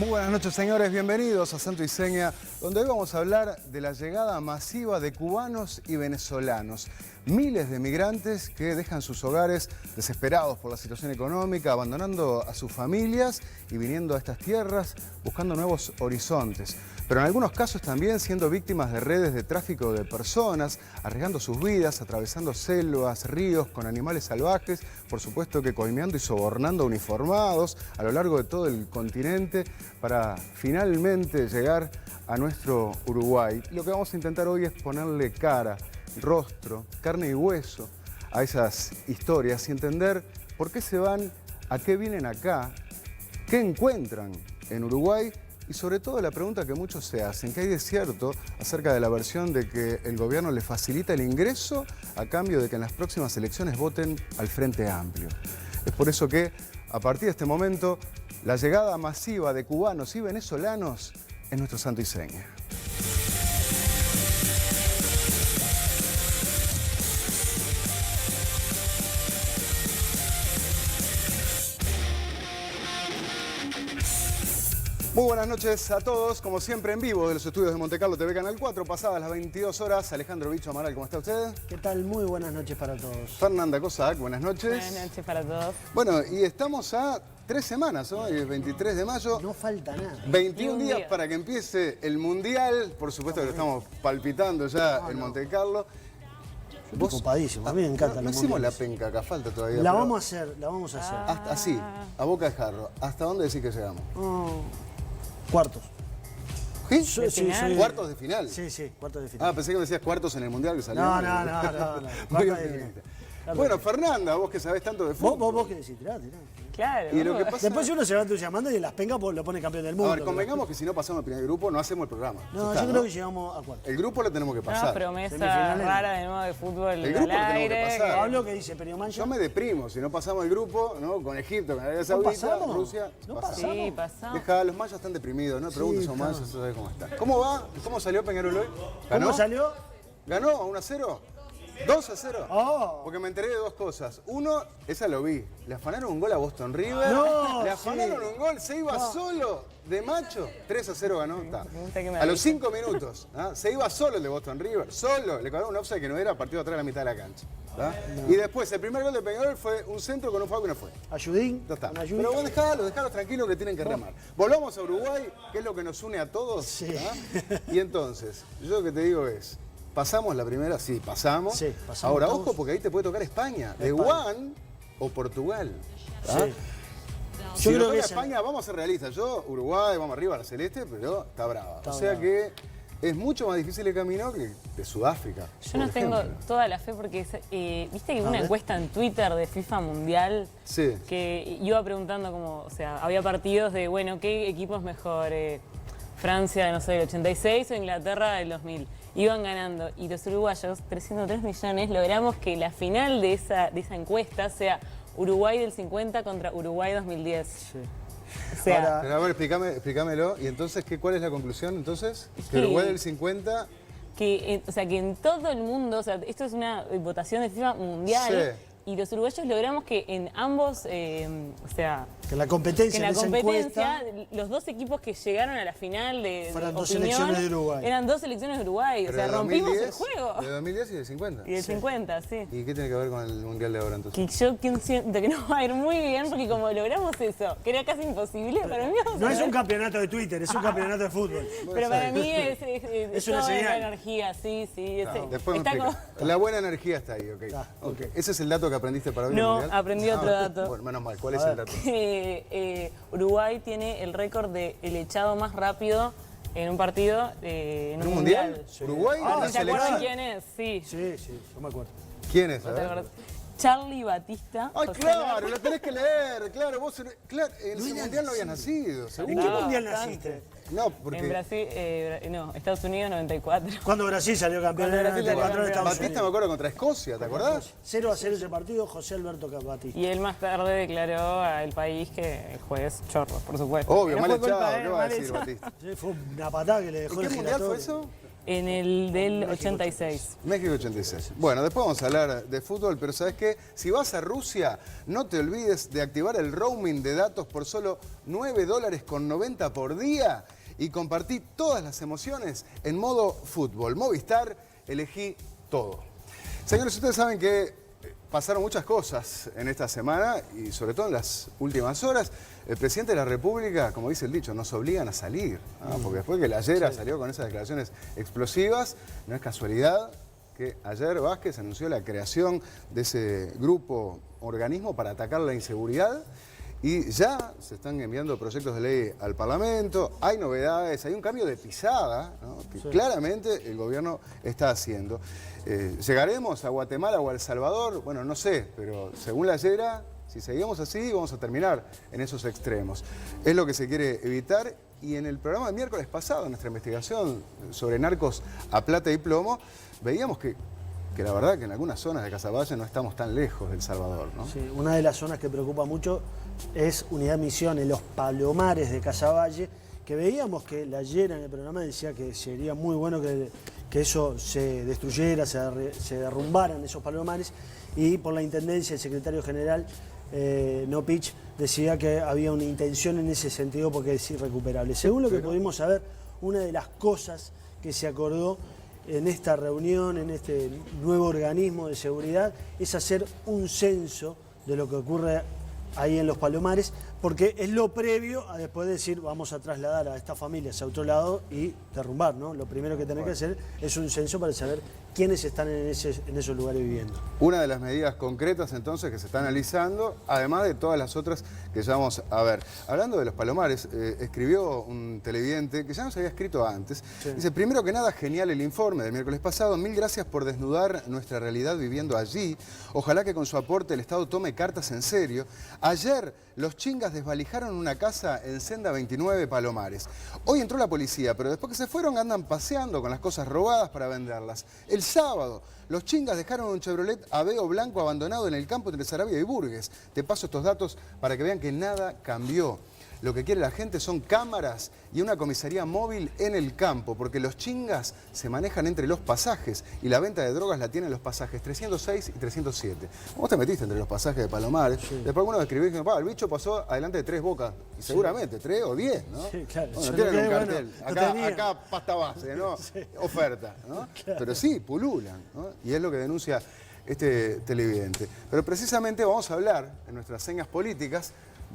Muy buenas noches, señores. Bienvenidos a Santo y Seña, donde hoy vamos a hablar de la llegada masiva de cubanos y venezolanos. Miles de migrantes que dejan sus hogares desesperados por la situación económica, abandonando a sus familias y viniendo a estas tierras buscando nuevos horizontes. Pero en algunos casos también siendo víctimas de redes de tráfico de personas, arriesgando sus vidas, atravesando selvas, ríos con animales salvajes, por supuesto que coimeando y sobornando a uniformados a lo largo de todo el continente para finalmente llegar a nuestro Uruguay. Lo que vamos a intentar hoy es ponerle cara, rostro, carne y hueso a esas historias y entender por qué se van, a qué vienen acá, qué encuentran en Uruguay y sobre todo la pregunta que muchos se hacen, ¿qué hay de cierto acerca de la versión de que el gobierno le facilita el ingreso a cambio de que en las próximas elecciones voten al Frente Amplio? Es por eso que a partir de este momento la llegada masiva de cubanos y venezolanos es nuestro Santo y Seña. Muy buenas noches a todos, como siempre en vivo de los estudios de Montecarlo TV Canal 4, pasadas las 22 horas. Alejandro Bicho Amaral, ¿cómo está usted? ¿Qué tal? Muy buenas noches para todos. Fernanda Cossack, buenas noches. Buenas noches para todos. Bueno, y estamos a 3 semanas, hoy es 23 de mayo. No falta nada. 21 días para que empiece el Mundial. Por supuesto que lo estamos palpitando ya en Montecarlo. Estoy ocupadísimo, a mí me encanta. No hicimos la penca, acá falta todavía. La vamos a hacer, la vamos a hacer. Hasta, así, a boca de jarro. ¿Hasta dónde decís que llegamos? Cuartos. ¿Sí? Sí. ¿Cuartos de final? Sí, cuartos de final. Ah, pensé que me decías cuartos en el Mundial que salió. No. Muy Cuartos de final. optimista. Bueno, Fernanda, vos que sabés tanto de fútbol. Vos qué decís, tirá. Claro. Y lo que pasa... Después uno se va entusiasmando y en las pencas lo pone campeón del mundo. A ver, convengamos que si no pasamos el primer grupo no hacemos el programa. No, yo creo que llegamos a cuartos. El grupo lo tenemos que pasar. Una promesa Semifinales. rara de nuevo de fútbol El grupo al lo tenemos que aire. pasar. Pablo, ¿qué dice? ¿Perimancha? Yo me deprimo si no pasamos el grupo, ¿no? Con Egipto, con Arabia Saudita, pasamos? Rusia. ¿No pasamos. pasamos? Sí, pasamos. Deja, los mayas están deprimidos, no preguntes a los mayas, eso sabés cómo está. ¿Cómo va? ¿Cómo salió Peñarol hoy? ¿Ganó? ¿Cómo salió? ¿Ganó a 1-0? ¿2-0? Oh. Porque me enteré de dos cosas. Uno, esa lo vi. Le afanaron un gol a Boston River. No, Le afanaron sí. un gol, se iba solo de macho. 3-0 ganó. Está. gusta que me A los avisen. 5 minutos, se iba solo el de Boston River. Solo. Le cobraron un offside que no era, partido atrás de la mitad de la cancha. Y después, el primer gol de Peñarol fue un centro con un foul que no fue. Ayudín. Ya está. con Ayudín. Pero vos dejalo tranquilo que tienen que remar. Volvamos a Uruguay, que es lo que nos une a todos. Sí. Y entonces, yo lo que te digo es, ¿pasamos la primera? Sí, pasamos. Sí, pasamos Ahora, todos. ojo, porque ahí te puede tocar España. De One o Portugal. Sí. Si Yo nos creo toca que España, vamos a ser realistas. Yo, Uruguay, vamos arriba a la celeste, pero está brava. Está o sea brava. que es mucho más difícil el camino que de Sudáfrica. Yo no por tengo ejemplo. toda la fe porque, viste que una ver. encuesta en Twitter de FIFA Mundial Sí. que iba preguntando como, o sea, había partidos de, bueno, ¿qué equipo es mejor? Francia, no sé, del 86 o Inglaterra del 2000. Iban ganando y los uruguayos, 303 millones, logramos que la final de esa encuesta sea Uruguay del 50 contra Uruguay 2010. Sí. O sea, Ahora, Pero a ver, explícamelo. ¿Y entonces cuál es la conclusión entonces? Que Sí. Uruguay del 50... o sea, que en todo el mundo, o sea, esto es una votación de FIFA mundial y los uruguayos logramos que en ambos, o sea, que la que competencia en la en esa competencia, encuesta los dos equipos que llegaron a la final de fueran dos opinión, selecciones de Uruguay. eran dos selecciones de Uruguay, o Pero sea, de rompimos 2010, el juego. De 2010 y de 50. Y del 50, sí. ¿Y qué tiene que ver con el Mundial de ahora entonces? Que yo siento que nos va a ir muy bien porque como logramos eso, que era casi imposible, para mí vamos a No es ver. un campeonato de Twitter, es un campeonato de fútbol. Pero para mí Es una toda señal. la energía, sí. Después me está explica. como... La buena energía está ahí, ok. Está, Ok. ¿Ese es el dato que aprendiste para hoy en el No, Mundial? aprendí otro dato. Bueno, menos mal. ¿Cuál es el dato? Uruguay tiene el récord de el echado más rápido en un partido en ¿En un Mundial? Sí. ¿Uruguay? Ah, ¿Una ¿Se acuerdan selección? quién es? Sí. Sí, yo me acuerdo. ¿Quién es? A ¿No te ver. acordás? Charlie Batista. Ay, José claro, Luis. lo tenés que leer, claro, vos en ese Mundial no habías nacido, ¿En seguro. qué No, mundial bastante. naciste? No, En porque Brasil, no, Estados Unidos 94. Cuando Brasil salió campeón en Cuando el Brasil salió 94 de Estados Batista me Unidos. acuerdo contra Escocia, ¿te acordás? 0-0 ese partido, José Alberto Batista. Y él más tarde declaró al país que el juez chorro, por supuesto. Obvio, No mal fue culpa echado, de ¿qué él, va a mal decir echado. Batista? Sí, fue una patada que le dejó ¿En el qué Mundial fue giratorio. eso? En el del 86. México 86. Bueno, después vamos a hablar de fútbol, pero ¿sabes qué? Si vas a Rusia, no te olvides de activar el roaming de datos por solo $9.90 por día y compartí todas las emociones en modo fútbol. Movistar, elegí todo. Señores, ustedes saben que pasaron muchas cosas en esta semana y sobre todo en las últimas horas. El presidente de la República, como dice el dicho, nos obligan a salir, ¿no? Porque después que la Llera salió con esas declaraciones explosivas, no es casualidad que ayer Vázquez anunció la creación de ese grupo organismo para atacar la inseguridad y ya se están enviando proyectos de ley al Parlamento, hay novedades, hay un cambio de pisada, ¿no? Que claramente el gobierno está haciendo. ¿Llegaremos a Guatemala o a El Salvador? Bueno, no sé, pero según la Llera, si seguimos así, vamos a terminar en esos extremos. Es lo que se quiere evitar y en el programa del miércoles pasado, en nuestra investigación sobre narcos a plata y plomo, veíamos que la verdad que en algunas zonas de Casaballe no estamos tan lejos de El Salvador, ¿no? Sí, una de las zonas que preocupa mucho es Unidad Misiones, los Palomares de Casaballe, que veíamos que la Llera en el programa decía que sería muy bueno que eso se destruyera, se derrumbaran esos palomares, y por la Intendencia el secretario general Nopich decía que había una intención en ese sentido porque es irrecuperable. Según lo que pudimos saber, una de las cosas que se acordó en esta reunión, en este nuevo organismo de seguridad, es hacer un censo de lo que ocurre ahí en los Palomares, porque es lo previo a después decir vamos a trasladar a estas familias a otro lado y derrumbar, ¿no? Lo primero que tenés que hacer es un censo para saber quiénes están en esos lugares viviendo. Una de las medidas concretas entonces que se está analizando, además de todas las otras que ya vamos a ver. Hablando de los Palomares, escribió un televidente que ya nos había escrito antes. Sí. Dice, primero que nada, genial el informe del miércoles pasado. Mil gracias por desnudar nuestra realidad viviendo allí. Ojalá que con su aporte el Estado tome cartas en serio. Ayer los chingas desvalijaron una casa en Senda 29 Palomares. Hoy entró la policía, pero después que se fueron andan paseando con las cosas robadas para venderlas. El sábado, los chingas dejaron un Chevrolet Aveo blanco abandonado en el campo entre Saravia y Burgues. Te paso estos datos para que vean que nada cambió. Lo que quiere la gente son cámaras y una comisaría móvil en el campo, porque los chingas se manejan entre los pasajes y la venta de drogas la tienen los pasajes 306 y 307. Vos te metiste entre los pasajes de Palomares, después algunos escribís que el bicho pasó adelante de 3 Bocas, y seguramente 3 o 10, ¿no? Sí, claro. Bueno, tienen un cartel, acá pasta base, ¿no? Sí. Oferta, ¿no? Claro. Pero sí, pululan, ¿no? Y es lo que denuncia este televidente. Pero precisamente vamos a hablar en nuestras señas políticas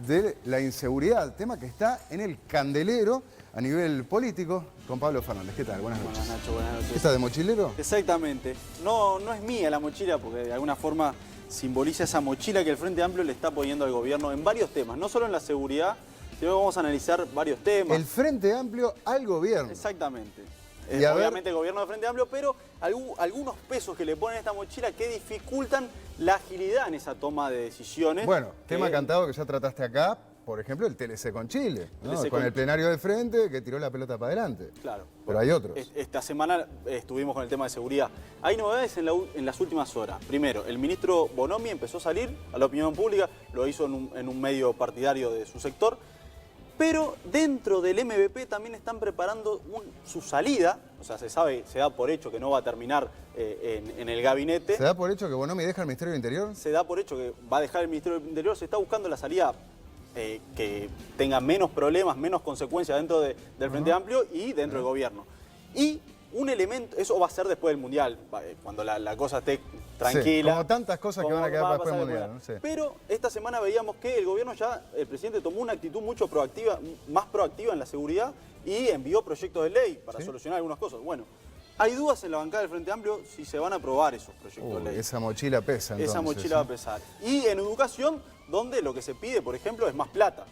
de la inseguridad, tema que está en el candelero a nivel político, con Pablo Fernández. ¿Qué tal? Buenas noches. Buenas Nacho, buenas noches. ¿Estás de mochilero? Exactamente. No es mía la mochila, porque de alguna forma simboliza esa mochila que el Frente Amplio le está poniendo al gobierno en varios temas, no solo en la seguridad, sino que vamos a analizar varios temas. El Frente Amplio al gobierno. Exactamente. Y obviamente el gobierno del Frente Amplio, pero algunos pesos que le ponen a esta mochila que dificultan la agilidad en esa toma de decisiones. Bueno, tema cantado que ya trataste acá, por ejemplo, el TLC con Chile, ¿no? Con el plenario del Frente que tiró la pelota para adelante. Claro. Pero hay otros. Esta semana estuvimos con el tema de seguridad. Hay novedades en las últimas horas. Primero, el ministro Bonomi empezó a salir a la opinión pública, lo hizo en un medio partidario de su sector. Pero dentro del MVP también están preparando su salida, o sea, se da por hecho que no va a terminar en el gabinete. ¿Se da por hecho que Bonomi deja el Ministerio del Interior? Se da por hecho que va a dejar el Ministerio del Interior, se está buscando la salida que tenga menos problemas, menos consecuencias dentro del Frente Amplio y dentro del gobierno. Y un elemento, eso va a ser después del Mundial, cuando la cosa esté tranquila. Sí, como tantas cosas que van a quedar después del Mundial. ¿No? Sí. Pero esta semana veíamos que el gobierno el presidente tomó una actitud mucho proactiva, más proactiva en la seguridad y envió proyectos de ley para solucionar algunas cosas. Bueno, hay dudas en la bancada del Frente Amplio si se van a aprobar esos proyectos de ley. Esa mochila pesa entonces. Esa mochila va a pesar. Y en educación, donde lo que se pide, por ejemplo, es más plata.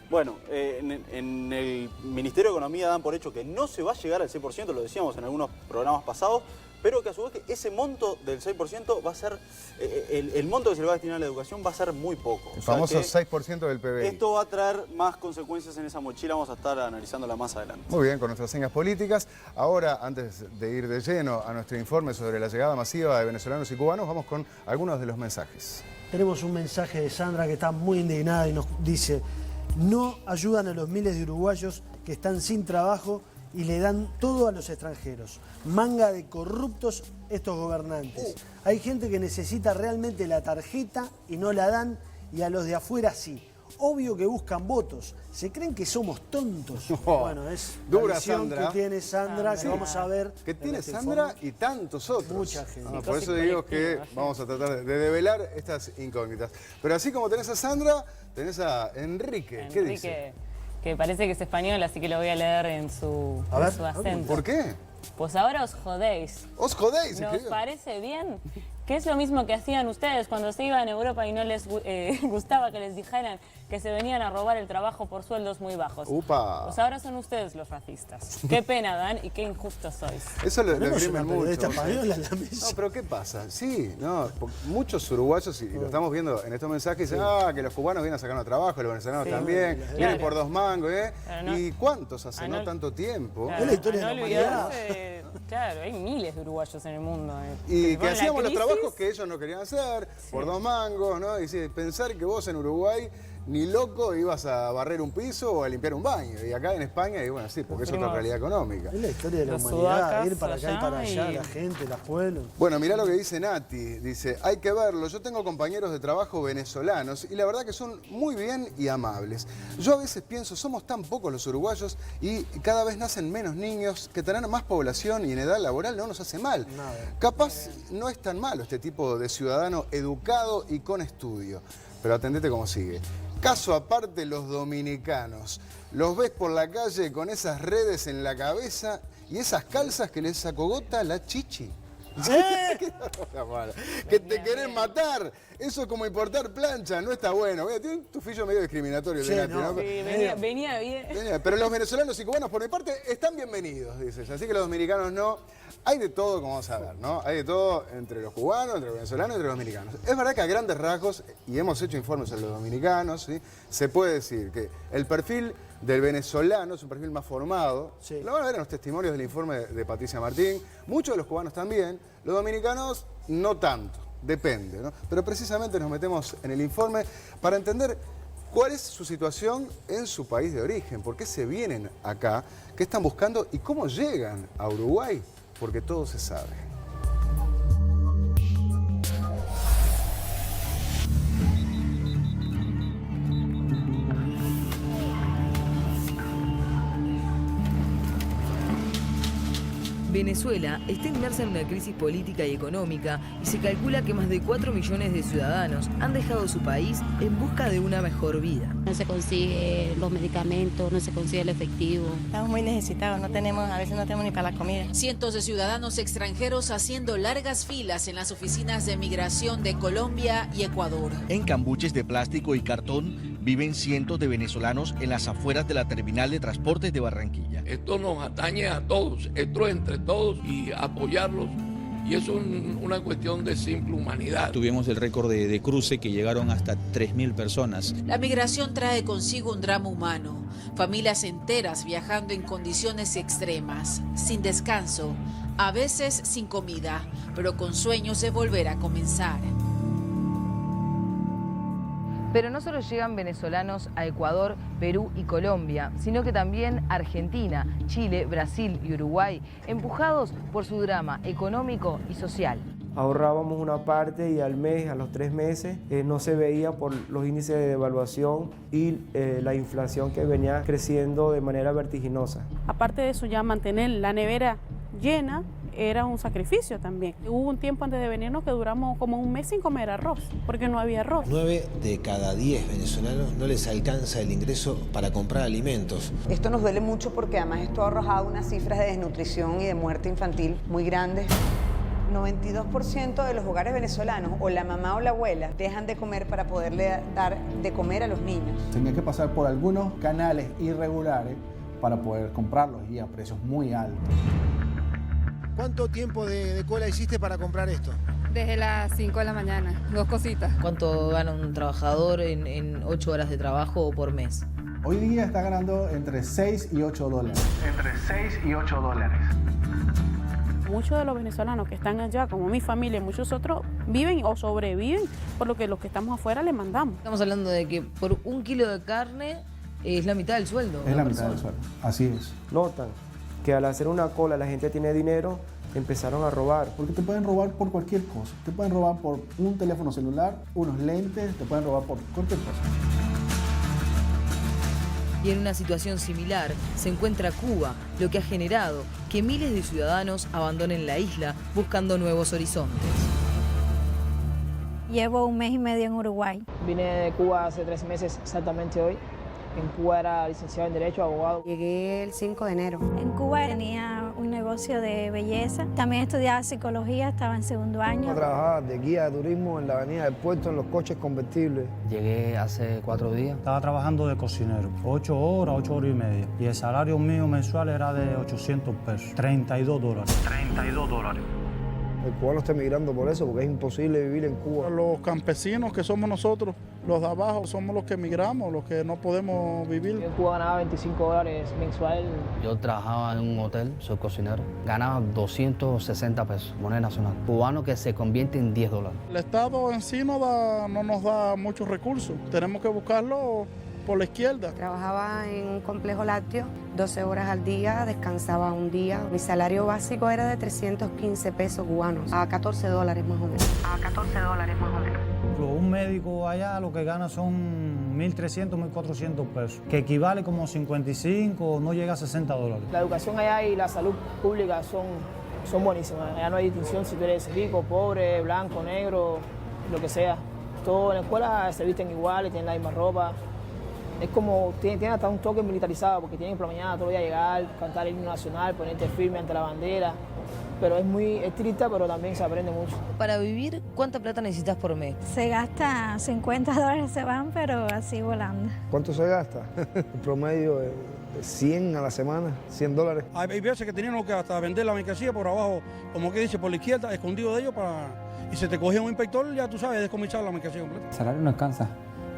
Bueno, en el Ministerio de Economía dan por hecho que no se va a llegar al 6%, lo decíamos en algunos programas pasados, pero que a su vez que ese monto del 6% va a ser, el monto que se le va a destinar a la educación va a ser muy poco. El famoso 6% del PBI. Esto va a traer más consecuencias en esa mochila, vamos a estar analizándola más adelante. Muy bien, con nuestras señas políticas. Ahora, antes de ir de lleno a nuestro informe sobre la llegada masiva de venezolanos y cubanos, vamos con algunos de los mensajes. Tenemos un mensaje de Sandra que está muy indignada y nos dice: no ayudan a los miles de uruguayos que están sin trabajo y le dan todo a los extranjeros. Manga de corruptos estos gobernantes. Hay gente que necesita realmente la tarjeta y no la dan, y a los de afuera sí. Obvio que buscan votos. Se creen que somos tontos. Bueno, es dura, la visión Sandra. que tiene Sandra, que vamos a ver. Que tiene este Sandra informe. y tantos otros. Mucha gente. Por eso digo que colectiva, sí. vamos a tratar de develar estas incógnitas. Pero así como tenés a Sandra, tenés a Enrique. ¿Qué dice? Enrique, que parece que es español, así que lo voy a leer en su, A ver, en su acento. ¿Por qué? Pues ahora os jodéis. Os jodéis, ¿Nos escribió. parece bien? Que es lo mismo que hacían ustedes cuando se iban a Europa y no les gustaba que les dijeran que se venían a robar el trabajo por sueldos muy bajos. Upa. Pues ahora son ustedes los racistas. Qué pena dan y qué injustos sois. Eso lo Tenemos deprime una mucho. periodista española en la mesa. No, pero ¿qué pasa? Sí, no, muchos uruguayos, y lo estamos viendo en estos mensajes, dicen, que los cubanos vienen a sacarnos trabajo, los venezolanos Sí, también, claro. vienen por 2 mangos, ¿eh? Claro, no. ¿Y cuántos hace Ah, no no. tanto tiempo? Claro, Es la historia a de no la humanidad. olvidarse, claro, hay miles de uruguayos en el mundo. Y se que ponen la hacíamos los crisis. trabajos que ellos no querían hacer, por 2 mangos, ¿no? Y sí, pensar que vos en Uruguay ni loco ibas a barrer un piso o a limpiar un baño. Y acá en España, y bueno, sí, porque es otra Sufrimos. realidad económica. Es la historia de la Los humanidad, sudacas ir para acá y para allá, y- la gente, los pueblos. Bueno, mirá lo que dice Nati. Dice, hay que verlo. Yo tengo compañeros de trabajo venezolanos y la verdad que son muy bien y amables. Yo a veces pienso, somos tan pocos los uruguayos y cada vez nacen menos niños, que tener más población y en edad laboral no nos hace mal. Nada. Capaz no es tan malo este tipo de ciudadano educado y con estudio. Pero atendete cómo sigue. Caso aparte los dominicanos. Los ves por la calle con esas redes en la cabeza y esas calzas que les acogota la chichi. Que te querés matar. Eso es como importar plancha, no está bueno. Mira, tiene un tufillo medio discriminatorio. Sí, Nati, no. ¿no? Sí, venía bien. Pero los venezolanos y cubanos, por mi parte, están bienvenidos, dices. Así que los dominicanos no. Hay de todo, como vamos a ver, ¿no? Hay de todo entre los cubanos, entre los venezolanos y entre los dominicanos. Es verdad que a grandes rasgos, y hemos hecho informes sobre los dominicanos, ¿sí? Se puede decir que el perfil del venezolano es un perfil más formado. Sí. Lo van a ver en los testimonios del informe de Patricia Martín. Muchos de los cubanos también. Los dominicanos no tanto. Depende, ¿no? Pero precisamente nos metemos en el informe para entender cuál es su situación en su país de origen, por qué se vienen acá, qué están buscando y cómo llegan a Uruguay, porque todo se sabe. Venezuela está inmersa en una crisis política y económica y se calcula que más de 4 millones de ciudadanos han dejado su país en busca de una mejor vida. No se consigue los medicamentos, no se consigue el efectivo. Estamos muy necesitados, a veces no tenemos ni para la comida. Cientos de ciudadanos extranjeros haciendo largas filas en las oficinas de migración de Colombia y Ecuador. En cambuches de plástico y cartón viven cientos de venezolanos en las afueras de la terminal de transportes de Barranquilla. Esto nos atañe a todos, esto entre todos y apoyarlos. Y eso es una cuestión de simple humanidad. Tuvimos el récord de cruce que llegaron hasta 3.000 personas. La migración trae consigo un drama humano. Familias enteras viajando en condiciones extremas, sin descanso, a veces sin comida, pero con sueños de volver a comenzar. Pero no solo llegan venezolanos a Ecuador, Perú y Colombia, sino que también Argentina, Chile, Brasil y Uruguay, empujados por su drama económico y social. Ahorrábamos una parte y al mes, a los 3 meses, no se veía por los índices de devaluación y la inflación que venía creciendo de manera vertiginosa. Aparte de eso, ya mantener la nevera llena era un sacrificio también. Hubo un tiempo antes de venirnos que duramos como un mes sin comer arroz, porque no había arroz. 9 de cada 10 venezolanos no les alcanza el ingreso para comprar alimentos. Esto nos duele mucho porque además esto ha arrojado unas cifras de desnutrición y de muerte infantil muy grandes. 92% de los hogares venezolanos, o la mamá o la abuela, dejan de comer para poderle dar de comer a los niños. Tenía que pasar por algunos canales irregulares para poder comprarlos y a precios muy altos. ¿Cuánto tiempo de cola hiciste para comprar esto? Desde las 5 de la mañana, 2 cositas. ¿Cuánto gana un trabajador en 8 horas de trabajo por mes? Hoy día está ganando entre 6 y 8 dólares. Entre 6 y 8 dólares. Muchos de los venezolanos que están allá, como mi familia y muchos otros, viven o sobreviven por lo que los que estamos afuera les mandamos. Estamos hablando de que por 1 kilo de carne es la mitad del sueldo. Es la mitad del sueldo, así es. Notan que al hacer una cola la gente tiene dinero, empezaron a robar. Porque te pueden robar por cualquier cosa. Te pueden robar por un teléfono celular, unos lentes, te pueden robar por cualquier cosa. Y en una situación similar se encuentra Cuba, lo que ha generado que miles de ciudadanos abandonen la isla buscando nuevos horizontes. Llevo 1 mes y medio en Uruguay. Vine de Cuba hace 3 meses exactamente hoy. En Cuba era licenciado en Derecho, abogado. Llegué el 5 de enero. En Cuba tenía un negocio de belleza. También estudiaba psicología, estaba en 2º año. Trabajaba de guía de turismo en la avenida del Puerto, en los coches convertibles. Llegué hace 4 días. Estaba trabajando de cocinero, 8 horas, 8 horas y media. Y el salario mío mensual era de 800 pesos, $32. $32. El cubano está emigrando por eso, porque es imposible vivir en Cuba. Los campesinos que somos nosotros, los de abajo, somos los que emigramos, los que no podemos vivir. Yo en Cuba ganaba $25 mensual. Yo trabajaba en un hotel, soy cocinero. Ganaba 260 pesos, moneda nacional. Cubano que se convierte en $10. El Estado en sí no nos da muchos recursos. Tenemos que buscarlo por la izquierda. Trabajaba en un complejo lácteo, 12 horas al día, descansaba un día. Mi salario básico era de 315 pesos cubanos, a $14 más o menos. A $14 más o menos. Un médico allá lo que gana son 1.300, 1.400 pesos, que equivale como 55, no llega a $60. La educación allá y la salud pública son buenísimas. Allá no hay distinción si tú eres rico, pobre, blanco, negro, lo que sea. Todo en la escuela se visten igual y tienen la misma ropa. Es como, tiene hasta un toque militarizado, porque tienen por la mañana todo el día llegar, cantar el himno nacional, ponerte firme ante la bandera. Pero es muy estricta, pero también se aprende mucho. Para vivir, ¿cuánta plata necesitas por mes? Se gasta $50, se van, pero así volando. ¿Cuánto se gasta? El promedio es 100 a la semana, $100. Hay veces que teníamos que hasta vender la mercancía por abajo, como que dice, por la izquierda, escondido de ellos, y se te cogía un inspector, ya tú sabes, descomisar la mercancía completa. El salario no alcanza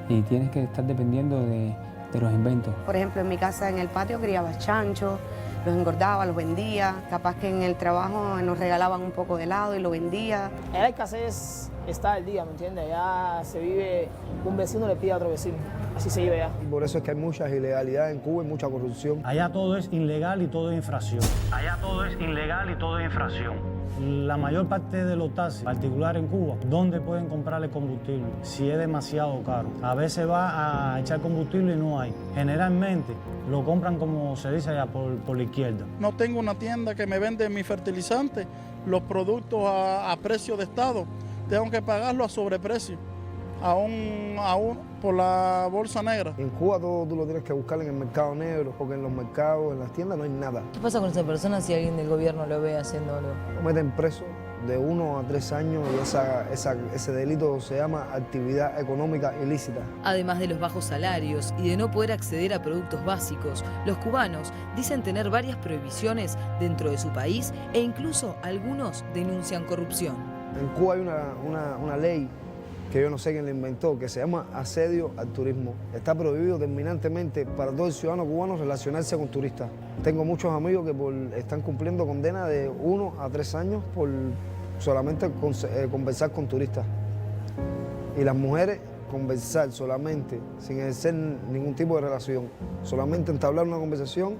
y tienes que estar dependiendo de los inventos. Por ejemplo, en mi casa, en el patio, criaba chanchos, los engordaba, los vendía. Capaz que en el trabajo nos regalaban un poco de helado y lo vendía. Allá la escasez está al día, ¿me entiendes? Allá se vive, un vecino le pide a otro vecino. Así se vive allá. Y por eso es que hay muchas ilegalidades en Cuba y mucha corrupción. Allá todo es ilegal y todo es infracción. Allá todo es ilegal y todo es infracción. La mayor parte de los taxis, en particular en Cuba, ¿dónde pueden comprarle combustible? Si es demasiado caro. A veces va a echar combustible y no hay. Generalmente lo compran, como se dice allá, por la izquierda. No tengo una tienda que me vende mis fertilizantes, los productos a precio de Estado. Tengo que pagarlo a sobreprecio, por la bolsa negra. En Cuba todo tú lo tienes que buscar en el mercado negro, porque en los mercados, en las tiendas no hay nada. ¿Qué pasa con esa persona si alguien del gobierno lo ve haciendo algo? Lo meten preso de 1 a 3 años y ese delito se llama actividad económica ilícita. Además de los bajos salarios y de no poder acceder a productos básicos, los cubanos dicen tener varias prohibiciones dentro de su país e incluso algunos denuncian corrupción. En Cuba hay una ley que yo no sé quién la inventó, que se llama asedio al turismo. Está prohibido terminantemente para todo el ciudadano cubano relacionarse con turistas. Tengo muchos amigos que están cumpliendo condena de 1 a 3 años por solamente conversar con turistas. Y las mujeres conversar solamente, sin ejercer ningún tipo de relación, solamente entablar una conversación,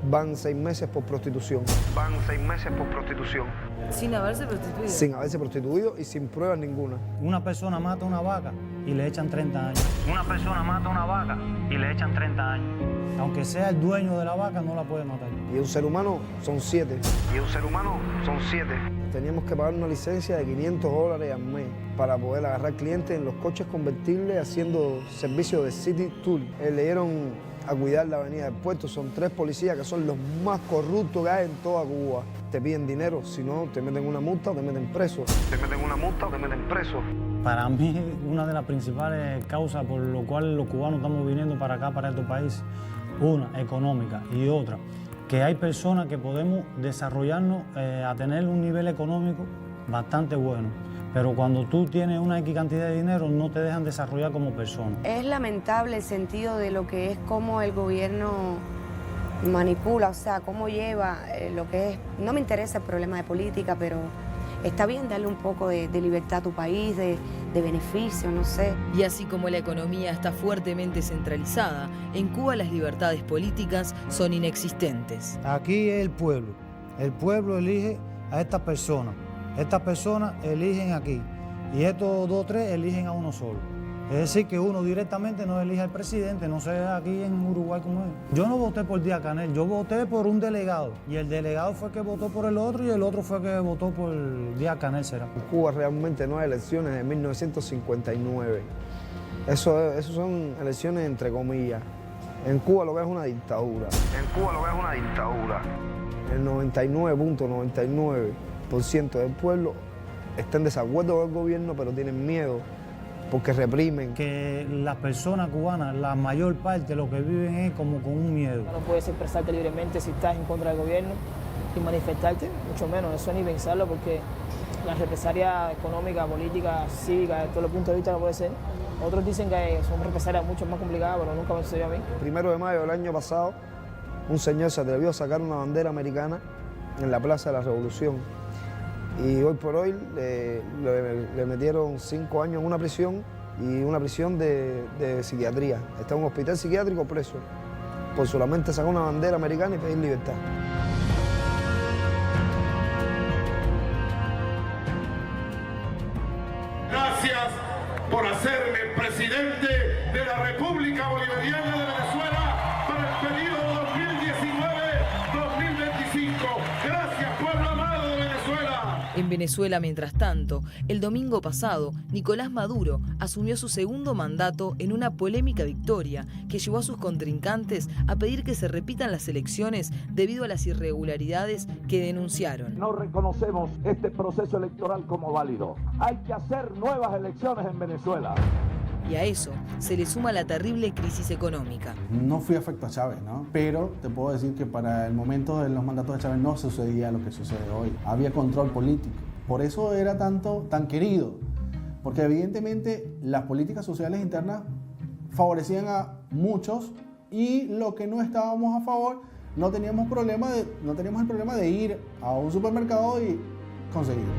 van 6 meses por prostitución. Van 6 meses por prostitución. Sin haberse prostituido. Sin haberse prostituido y sin pruebas ninguna. Una persona mata una vaca y le echan 30 años. Una persona mata una vaca y le echan 30 años. Aunque sea el dueño de la vaca, no la puede matar. Y un ser humano son 7. Y un ser humano son 7. Teníamos que pagar una licencia de $500 al mes para poder agarrar clientes en los coches convertibles haciendo servicio de City Tour. Le dieron a cuidar la avenida del Puerto. Son 3 policías que son los más corruptos que hay en toda Cuba. Te piden dinero, si no te meten una multa o te meten preso. Te meten una multa o te meten preso. Para mí, una de las principales causas por lo cual los cubanos estamos viniendo para acá, para estos países, una, económica, y otra, que hay personas que podemos desarrollarnos a tener un nivel económico bastante bueno. Pero cuando tú tienes una X cantidad de dinero, no te dejan desarrollar como persona. Es lamentable el sentido de lo que es cómo el gobierno manipula, o sea, cómo lleva lo que es... No me interesa el problema de política, pero está bien darle un poco de libertad a tu país, de de beneficio, no sé. Y así como la economía está fuertemente centralizada, en Cuba las libertades políticas son inexistentes. Aquí es el pueblo elige a estas personas eligen aquí y estos 2 o 3 eligen a uno solo. Es decir, que uno directamente no elige al presidente, no sé aquí en Uruguay cómo es. Yo no voté por Díaz-Canel, yo voté por un delegado. Y el delegado fue el que votó por el otro y el otro fue el que votó por Díaz-Canel, será. En Cuba realmente no hay elecciones de 1959. Eso son elecciones entre comillas. En Cuba lo que es una dictadura. El 99.99% del pueblo está en desacuerdo con el gobierno, pero tienen miedo porque reprimen. Que las personas cubanas, la mayor parte, lo que viven es como con un miedo. No puedes expresarte libremente si estás en contra del gobierno y manifestarte, mucho menos, eso ni pensarlo, porque la represalia económica, política, cívica, de todos los puntos de vista no puede ser. Otros dicen que son represalias mucho más complicadas, pero nunca me sucedió a mí. El 1 de mayo del año pasado, un señor se atrevió a sacar una bandera americana en la Plaza de la Revolución. Y hoy por hoy le metieron 5 años en una prisión y una prisión de psiquiatría. Está en un hospital psiquiátrico preso por solamente sacar una bandera americana y pedir libertad. Gracias por hacerme presidente de la República Bolivariana de Venezuela para el periodo 2019-2025. Gracias, pueblo amado de Venezuela. En Venezuela, mientras tanto, el domingo pasado, Nicolás Maduro asumió su segundo mandato en una polémica victoria que llevó a sus contrincantes a pedir que se repitan las elecciones debido a las irregularidades que denunciaron. No reconocemos este proceso electoral como válido. Hay que hacer nuevas elecciones en Venezuela. Y a eso se le suma la terrible crisis económica. No fui afecto a Chávez, ¿no? Pero te puedo decir que para el momento de los mandatos de Chávez no sucedía lo que sucede hoy. Había control político. Por eso era tan querido. Porque evidentemente las políticas sociales internas favorecían a muchos y lo que no estábamos a favor no teníamos el problema de ir a un supermercado y conseguirlo.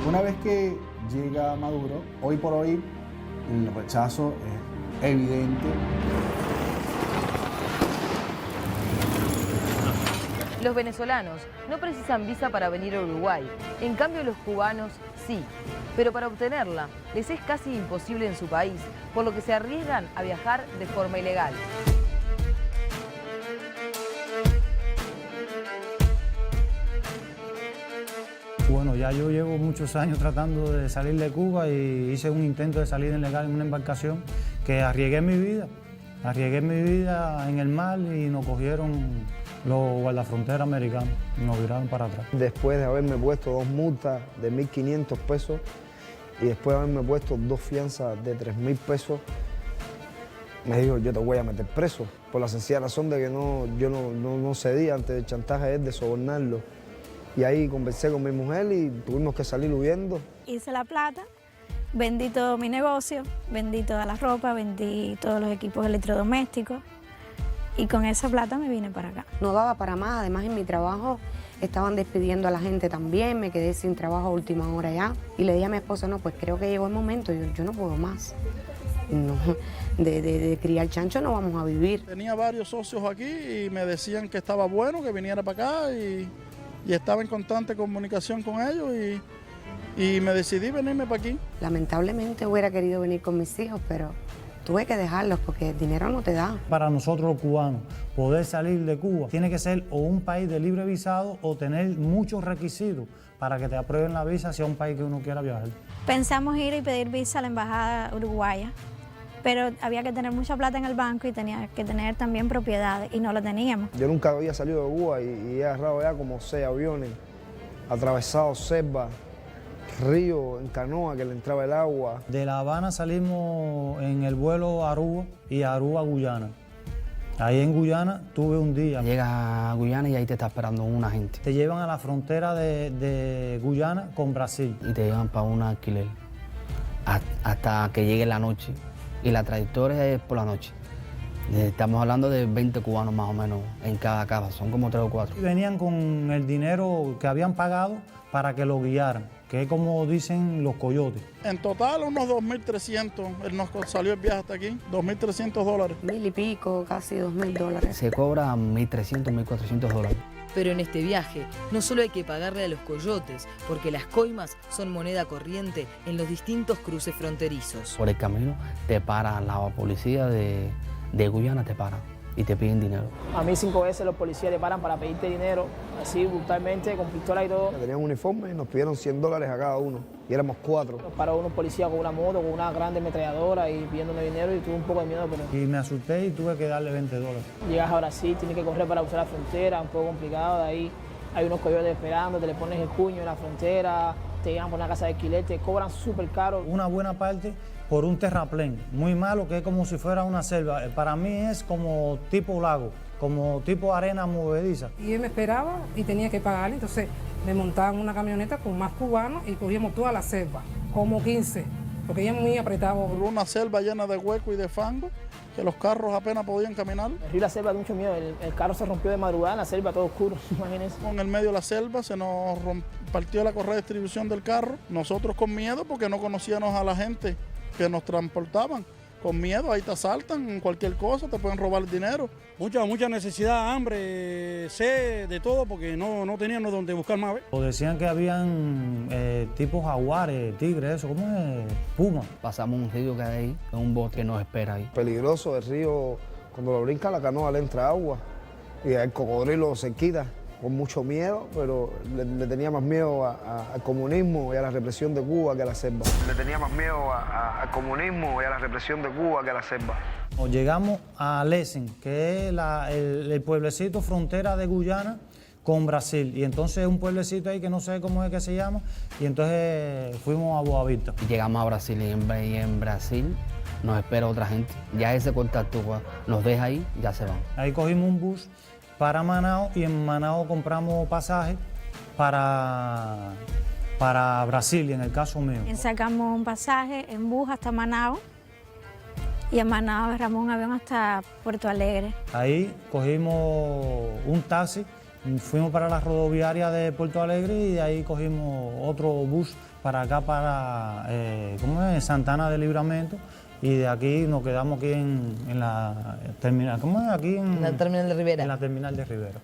Una vez que llega Maduro, hoy por hoy el rechazo es evidente. Los venezolanos no precisan visa para venir a Uruguay, en cambio los cubanos sí, pero para obtenerla les es casi imposible en su país, por lo que se arriesgan a viajar de forma ilegal. Bueno, ya yo llevo muchos años tratando de salir de Cuba y hice un intento de salir ilegal en una embarcación que arriesgué mi vida en el mar y nos cogieron los guardafronteras americanos y nos viraron para atrás. Después de haberme puesto 2 multas de 1.500 pesos y después de haberme puesto 2 fianzas de 3.000 pesos, me dijo, yo te voy a meter preso, por la sencilla razón de que yo no cedía ante el chantaje de sobornarlo. Y ahí conversé con mi mujer y tuvimos que salir huyendo. Hice la plata, vendí todo mi negocio, vendí toda la ropa, vendí todos los equipos electrodomésticos y con esa plata me vine para acá. No daba para más, además en mi trabajo estaban despidiendo a la gente también, me quedé sin trabajo a última hora ya. Y le dije a mi esposo, no, pues creo que llegó el momento, yo no puedo más. No, de criar chancho no vamos a vivir. Tenía varios socios aquí y me decían que estaba bueno, que viniera para acá y estaba en constante comunicación con ellos y me decidí venirme para aquí. Lamentablemente hubiera querido venir con mis hijos, pero tuve que dejarlos porque el dinero no te da. Para nosotros los cubanos, poder salir de Cuba tiene que ser o un país de libre visado o tener muchos requisitos para que te aprueben la visa hacia un país que uno quiera viajar. Pensamos ir y pedir visa a la embajada uruguaya, pero había que tener mucha plata en el banco y tenía que tener también propiedades y no lo teníamos. Yo nunca había salido de Cuba y he agarrado ya como 6 aviones, atravesado selva, río en canoa que le entraba el agua. De La Habana salimos en el vuelo a Aruba y a Aruba, Guyana. Ahí en Guyana tuve un día. Llegas a Guyana y ahí te está esperando un agente. Te llevan a la frontera de Guyana con Brasil. Y te llevan para un alquiler hasta que llegue la noche. Y la trayectoria es por la noche. Estamos hablando de 20 cubanos más o menos en cada casa, son como 3 o 4. Venían con el dinero que habían pagado para que lo guiaran, que es como dicen los coyotes. En total unos 2.300, él nos salió el viaje hasta aquí, $2.300. 1.000 y pico, casi $2.000. Se cobra $1.300, $1.400. Pero en este viaje no solo hay que pagarle a los coyotes, porque las coimas son moneda corriente en los distintos cruces fronterizos. Por el camino te para la policía de Guyana, te para y te piden dinero. A mí 5 veces los policías te paran para pedirte dinero, así brutalmente, con pistola y todo. Tenían un uniforme y nos pidieron $100 a cada uno, y éramos 4. Nos paró unos policías con una moto, con una grande ametralladora y pidiéndome dinero y tuve un poco de miedo. Pero... Y me asusté y tuve que darle $20. Llegas a Brasil, tienes que correr para cruzar la frontera, un poco complicado, de ahí hay unos coyotes esperando, te le pones el puño en la frontera, te llevan por una casa de alquiler, te cobran súper caro. Una buena parte por un terraplén, muy malo, que es como si fuera una selva. Para mí es como tipo lago, como tipo arena movediza. Y él me esperaba y tenía que pagarle, entonces me montaban una camioneta con más cubanos y cogíamos toda la selva, como 15, porque ya muy apretado. Una selva llena de huecos y de fango, que los carros apenas podían caminar. El río La Selva da mucho miedo, el carro se rompió de madrugada en la selva, todo oscuro, imagínense. En el medio de la selva se nos partió la correa de distribución del carro, nosotros con miedo porque no conocíamos a la gente que nos transportaban, con miedo, ahí te asaltan, cualquier cosa, te pueden robar el dinero. Mucha necesidad, hambre, sed, de todo, porque no teníamos donde buscar más. O decían que habían tipos jaguares, tigres, eso, ¿cómo es? Puma. Pasamos un río que hay ahí, es un bote que nos espera ahí. Peligroso el río, cuando lo brinca la canoa le entra agua y el cocodrilo se quita. Con mucho miedo, pero le tenía más miedo al comunismo y a la represión de Cuba que a la selva. Le tenía más miedo al comunismo y a la represión de Cuba que a la selva. Llegamos a Lessing, que es el pueblecito frontera de Guyana con Brasil, y entonces un pueblecito ahí que no sé cómo es que se llama, y entonces fuimos a Boavista. Llegamos a Brasil y en Brasil nos espera otra gente. Ya ese contacto nos deja ahí, ya se van. Ahí cogimos un bus para Manaus y en Manaus compramos pasajes para Brasil, en el caso mío. Sacamos un pasaje en bus hasta Manaus y en Manaus agarramos un avión hasta Puerto Alegre. Ahí cogimos un taxi, fuimos para la rodoviaria de Puerto Alegre y de ahí cogimos otro bus para acá, para Santana de Libramento. Y de aquí nos quedamos aquí en la terminal. ¿Cómo es? Aquí en la terminal de Rivera. En la terminal de Rivera.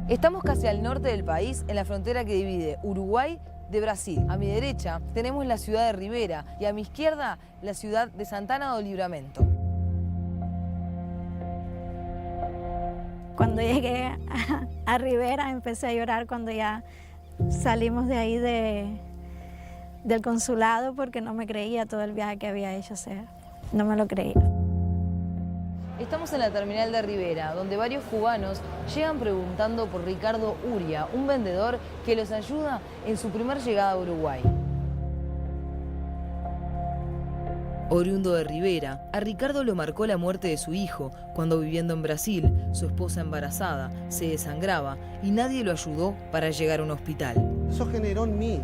Estamos casi al norte del país, en la frontera que divide Uruguay de Brasil. A mi derecha tenemos la ciudad de Rivera y a mi izquierda la ciudad de Santana do Livramento. Cuando llegué a Rivera empecé a llorar cuando ya salimos de ahí del consulado, porque no me creía todo el viaje que había hecho, o sea, no me lo creía. Estamos en la terminal de Rivera, donde varios cubanos llegan preguntando por Ricardo Uria, un vendedor que los ayuda en su primer llegada a Uruguay. Oriundo de Rivera, a Ricardo lo marcó la muerte de su hijo cuando, viviendo en Brasil, su esposa embarazada se desangraba y nadie lo ayudó para llegar a un hospital. Eso generó en mí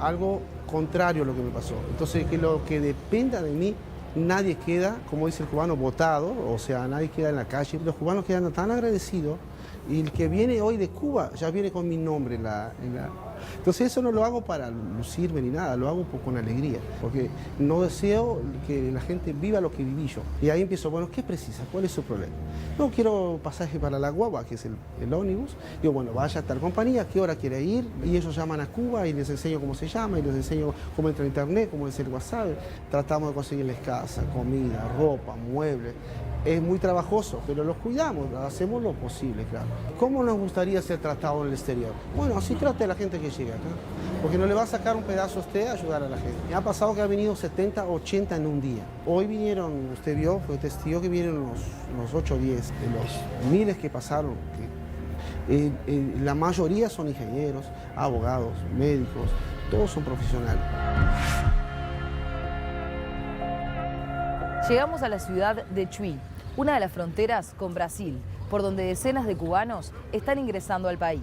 algo contrario a lo que me pasó. Entonces, que lo que dependa de mí, nadie queda, como dice el cubano, botado, o sea, nadie queda en la calle. Los cubanos quedan tan agradecidos y el que viene hoy de Cuba ya viene con mi nombre en la... Entonces eso no lo hago para lucirme ni nada, lo hago con alegría, porque no deseo que la gente viva lo que viví yo. Y ahí empiezo, bueno, ¿qué precisa? ¿Cuál es su problema? No, quiero pasaje para la guagua, que es el ómnibus. Digo, bueno, vaya a tal compañía, ¿qué hora quiere ir? Y ellos llaman a Cuba y les enseño cómo se llama, y les enseño cómo entra a internet, cómo es el WhatsApp. Tratamos de conseguirles casa, comida, ropa, muebles. Es muy trabajoso, pero los cuidamos, hacemos lo posible, claro. ¿Cómo nos gustaría ser tratados en el exterior? Bueno, así trate a la gente que llega acá, porque no le va a sacar un pedazo a usted a ayudar a la gente. Me ha pasado que ha venido 70, 80 en un día. Hoy vinieron, usted vio, fue testigo que vinieron los 8 o 10 de los miles que pasaron. La mayoría son ingenieros, abogados, médicos, todos son profesionales. Llegamos a la ciudad de Chuy, una de las fronteras con Brasil, por donde decenas de cubanos están ingresando al país.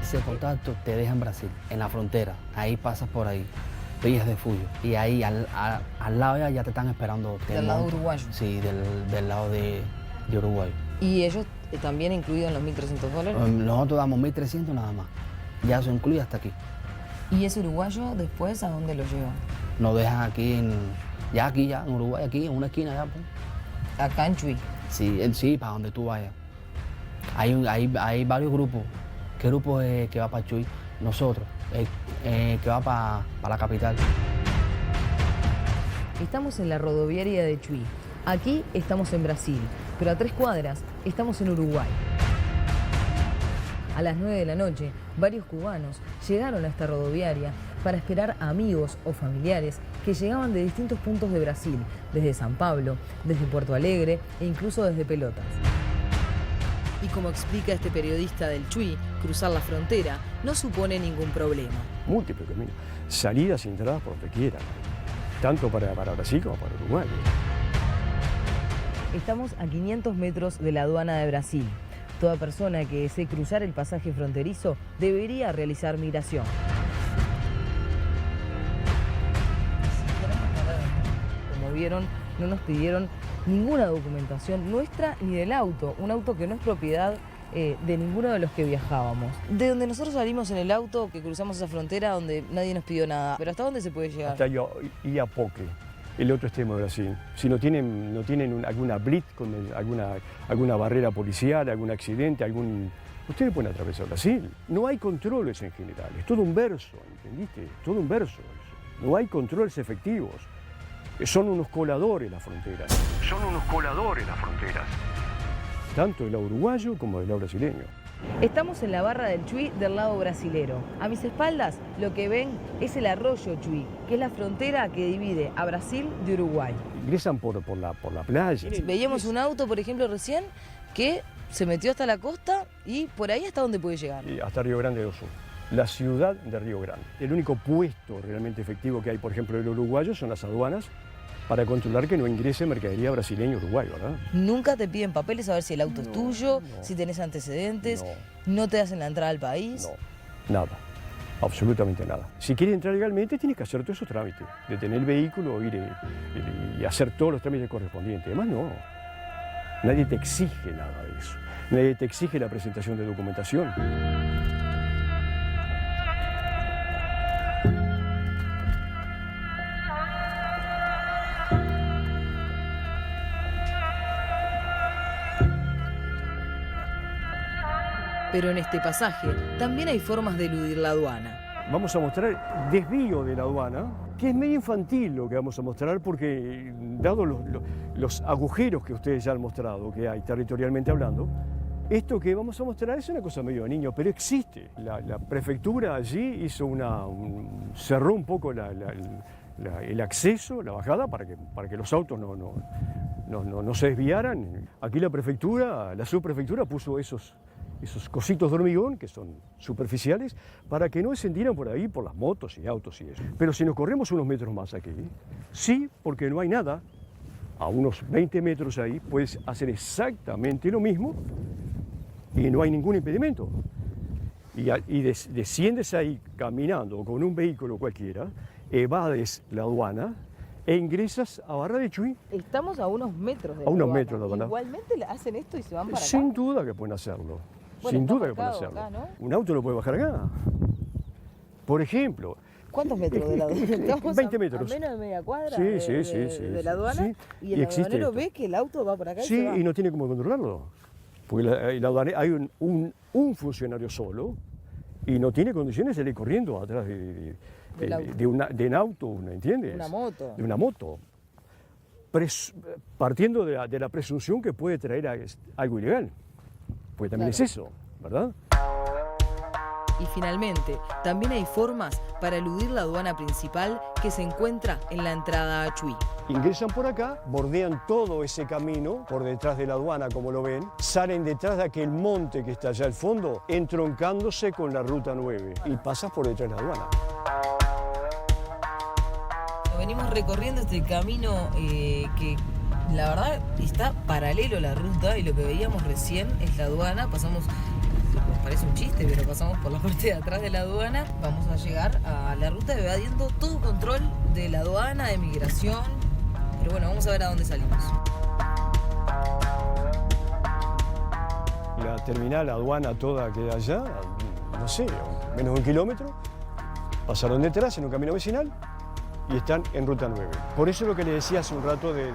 Ese contacto te deja en Brasil, en la frontera, ahí pasas por ahí. Villas de Fullo. Y ahí al lado ya te están esperando. ¿Del lado uruguayo? Sí, del lado de Uruguay. ¿Y ellos también incluidos en los $1.300? Nosotros damos 1.300 nada más. Ya eso incluye hasta aquí. ¿Y ese uruguayo después a dónde lo llevan? Nos dejan aquí en Uruguay, aquí en una esquina ya. Pues. ¿Acá en Chuy? Sí, para donde tú vayas. Hay varios grupos. ¿Qué grupo es que va para Chuy? Nosotros, que va para la capital. Estamos en la rodoviaria de Chuy. Aquí estamos en Brasil, pero a 3 cuadras estamos en Uruguay. A las 9 de la noche, varios cubanos llegaron a esta rodoviaria para esperar a amigos o familiares que llegaban de distintos puntos de Brasil, desde San Pablo, desde Puerto Alegre e incluso desde Pelotas. Y como explica este periodista del Chuy, cruzar la frontera no supone ningún problema. Múltiples caminos, salidas y entradas por donde quieran, tanto para Brasil como para Uruguay. Estamos a 500 metros de la aduana de Brasil. Toda persona que desee cruzar el pasaje fronterizo debería realizar migración. Como vieron, no nos pidieron ninguna documentación nuestra ni del auto, un auto que no es propiedad de ninguno de los que viajábamos. De donde nosotros salimos en el auto, que cruzamos esa frontera donde nadie nos pidió nada, pero ¿hasta dónde se puede llegar? Hasta Iapoque, el otro extremo de Brasil. Si no tienen alguna blitz, alguna barrera policial, algún accidente, ustedes pueden atravesar Brasil. No hay controles en general, es todo un verso, ¿entendiste? Todo un verso. No hay controles efectivos. Son unos coladores las fronteras. Son unos coladores las fronteras. Tanto del lado uruguayo como del lado brasileño. Estamos en la barra del Chuy del lado brasilero. A mis espaldas lo que ven es el arroyo Chuy, que es la frontera que divide a Brasil de Uruguay. Ingresan por la playa. Veíamos un auto, por ejemplo, recién, que se metió hasta la costa y por ahí hasta dónde puede llegar. Y hasta Río Grande do Sul. La ciudad de Río Grande. El único puesto realmente efectivo que hay, por ejemplo, del uruguayo son las aduanas para controlar que no ingrese mercadería brasileña uruguay, ¿verdad? Nunca te piden papeles a ver si el auto es tuyo, si tenés antecedentes, no te hacen la entrada al país. No, nada, absolutamente nada. Si quieres entrar legalmente tienes que hacer todos esos trámites, de tener el vehículo, ir y hacer todos los trámites correspondientes. Además no, nadie te exige nada de eso, nadie te exige la presentación de documentación. Pero en este pasaje también hay formas de eludir la aduana. Vamos a mostrar desvío de la aduana, que es medio infantil lo que vamos a mostrar porque, dado los agujeros que ustedes ya han mostrado, que hay territorialmente hablando, esto que vamos a mostrar es una cosa medio de niño, pero existe. La prefectura allí cerró un poco el acceso, la bajada, para que los autos no se desviaran. Aquí la prefectura, la subprefectura puso esos cositos de hormigón, que son superficiales, para que no descendieran por ahí por las motos y autos y eso. Pero si nos corremos unos metros más aquí, sí, porque no hay nada, a unos 20 metros ahí puedes hacer exactamente lo mismo y no hay ningún impedimento. Y desciendes ahí caminando o con un vehículo cualquiera, evades la aduana e ingresas a Barra de Chuy. Estamos a unos metros de la aduana. Metros de la aduana. Igualmente hacen esto y se van para acá. Sin duda que pueden hacerlo. Bueno, sin duda que pueden hacerlo. Acá, ¿no? Un auto lo puede bajar acá. Por ejemplo. ¿Cuántos metros de la aduana? Estamos 20 metros. A menos de media cuadra sí, de la aduana. Sí. Y el aduanero ve que el auto va por acá y se va. Y no tiene cómo controlarlo. Porque hay un funcionario solo y no tiene condiciones de ir corriendo atrás de un auto, ¿entiendes? Una moto. De una moto. Partiendo de la presunción que puede traer algo ilegal. Pues también es eso, ¿verdad? Y finalmente, también hay formas para eludir la aduana principal que se encuentra en la entrada a Chuy. Ingresan por acá, bordean todo ese camino por detrás de la aduana, como lo ven, salen detrás de aquel monte que está allá al fondo, entroncándose con la Ruta 9 y pasas por detrás de la aduana. Venimos recorriendo este camino que la verdad está paralelo a la ruta y lo que veíamos recién es la aduana, pasamos parece un chiste, pero pasamos por la parte de atrás de la aduana. Vamos a llegar a la ruta evadiendo todo control de la aduana, de migración. Pero bueno, vamos a ver a dónde salimos. La terminal, la aduana toda queda allá, no sé, menos de 1 kilómetro. Pasaron detrás en un camino vecinal y están en Ruta 9. Por eso lo que le decía hace un rato de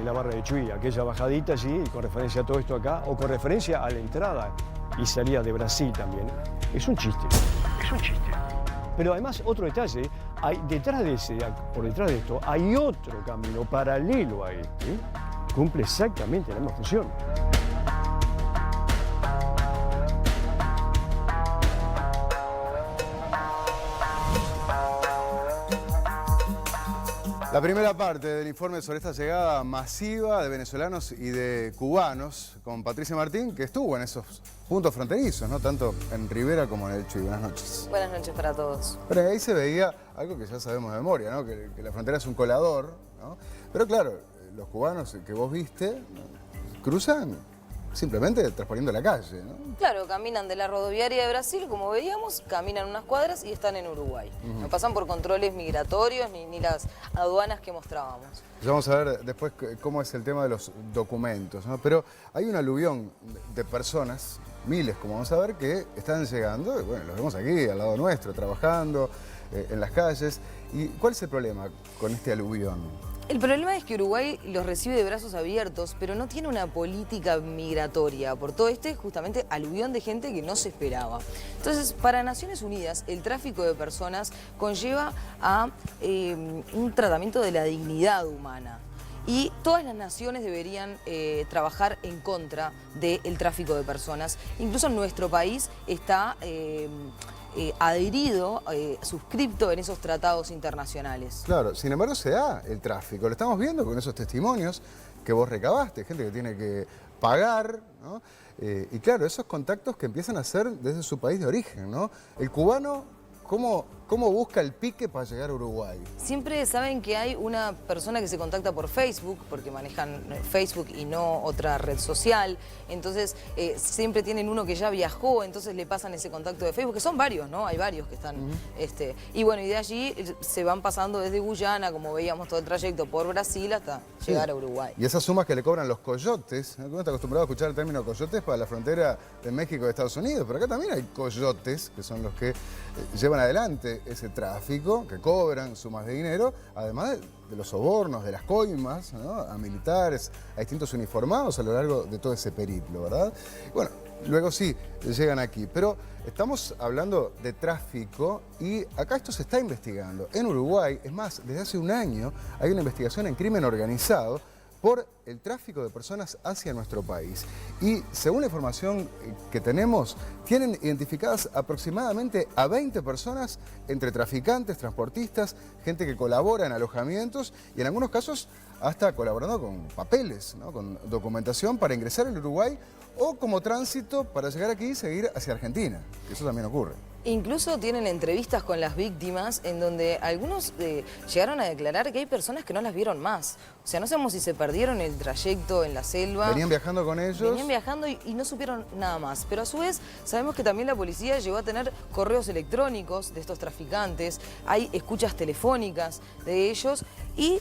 la barra de Chuy, aquella bajadita allí, con referencia a todo esto acá, o con referencia a la entrada y salida de Brasil también, es un chiste. Es un chiste. Pero además, otro detalle, hay detrás de por detrás de esto, hay otro camino paralelo a este, cumple exactamente la misma función. La primera parte del informe sobre esta llegada masiva de venezolanos y de cubanos con Patricia Martín, que estuvo en esos puntos fronterizos, ¿no? Tanto en Rivera como en el Chuy. Buenas noches. Buenas noches para todos. Pero ahí se veía algo que ya sabemos de memoria, ¿no? Que la frontera es un colador, ¿no? Pero claro, los cubanos que vos viste, ¿no? Cruzan simplemente transponiendo la calle, ¿no? Claro, caminan de la rodoviaria de Brasil, como veíamos, caminan unas cuadras y están en Uruguay. No pasan por controles migratorios ni las aduanas que mostrábamos. Ya vamos a ver después cómo es el tema de los documentos, ¿no? Pero hay un aluvión de personas, miles como vamos a ver, que están llegando, y bueno, los vemos aquí al lado nuestro, trabajando en las calles. ¿Y cuál es el problema con este aluvión? El problema es que Uruguay los recibe de brazos abiertos, pero no tiene una política migratoria por todo justamente aluvión de gente que no se esperaba. Entonces, para Naciones Unidas, el tráfico de personas conlleva a un tratamiento de la dignidad humana. Y todas las naciones deberían trabajar en contra del tráfico de personas. Incluso nuestro país está adherido, suscripto en esos tratados internacionales. Claro, sin embargo se da el tráfico, lo estamos viendo con esos testimonios que vos recabaste, gente que tiene que pagar, ¿no? Y claro, esos contactos que empiezan a hacer desde su país de origen, ¿no? El cubano, ¿cómo busca el pique para llegar a Uruguay? Siempre saben que hay una persona que se contacta por Facebook, porque manejan Facebook y no otra red social. Entonces, siempre tienen uno que ya viajó, entonces le pasan ese contacto de Facebook, que son varios, ¿no? Hay varios que están... Y bueno, y de allí se van pasando desde Guyana, como veíamos todo el trayecto, por Brasil hasta llegar a Uruguay. Y esas sumas que le cobran los coyotes, ¿no? Uno está acostumbrado a escuchar el término coyotes para la frontera de México y Estados Unidos, pero acá también hay coyotes, que son los que llevan adelante ese tráfico, que cobran sumas de dinero, además de los sobornos, de las coimas, ¿no? A militares, a distintos uniformados a lo largo de todo ese periplo, ¿verdad? Bueno, luego sí, llegan aquí, pero estamos hablando de tráfico y acá esto se está investigando. En Uruguay, es más, desde hace un año hay una investigación en crimen organizado por el tráfico de personas hacia nuestro país. Y según la información que tenemos, tienen identificadas aproximadamente a 20 personas entre traficantes, transportistas, gente que colabora en alojamientos y en algunos casos hasta colaborando con papeles, ¿no? Con documentación para ingresar al Uruguay o como tránsito para llegar aquí y seguir hacia Argentina. Eso también ocurre. Incluso tienen entrevistas con las víctimas en donde algunos llegaron a declarar que hay personas que no las vieron más. O sea, no sabemos si se perdieron el trayecto en la selva. ¿Venían viajando con ellos? Venían viajando y no supieron nada más. Pero a su vez sabemos que también la policía llegó a tener correos electrónicos de estos traficantes, hay escuchas telefónicas de ellos y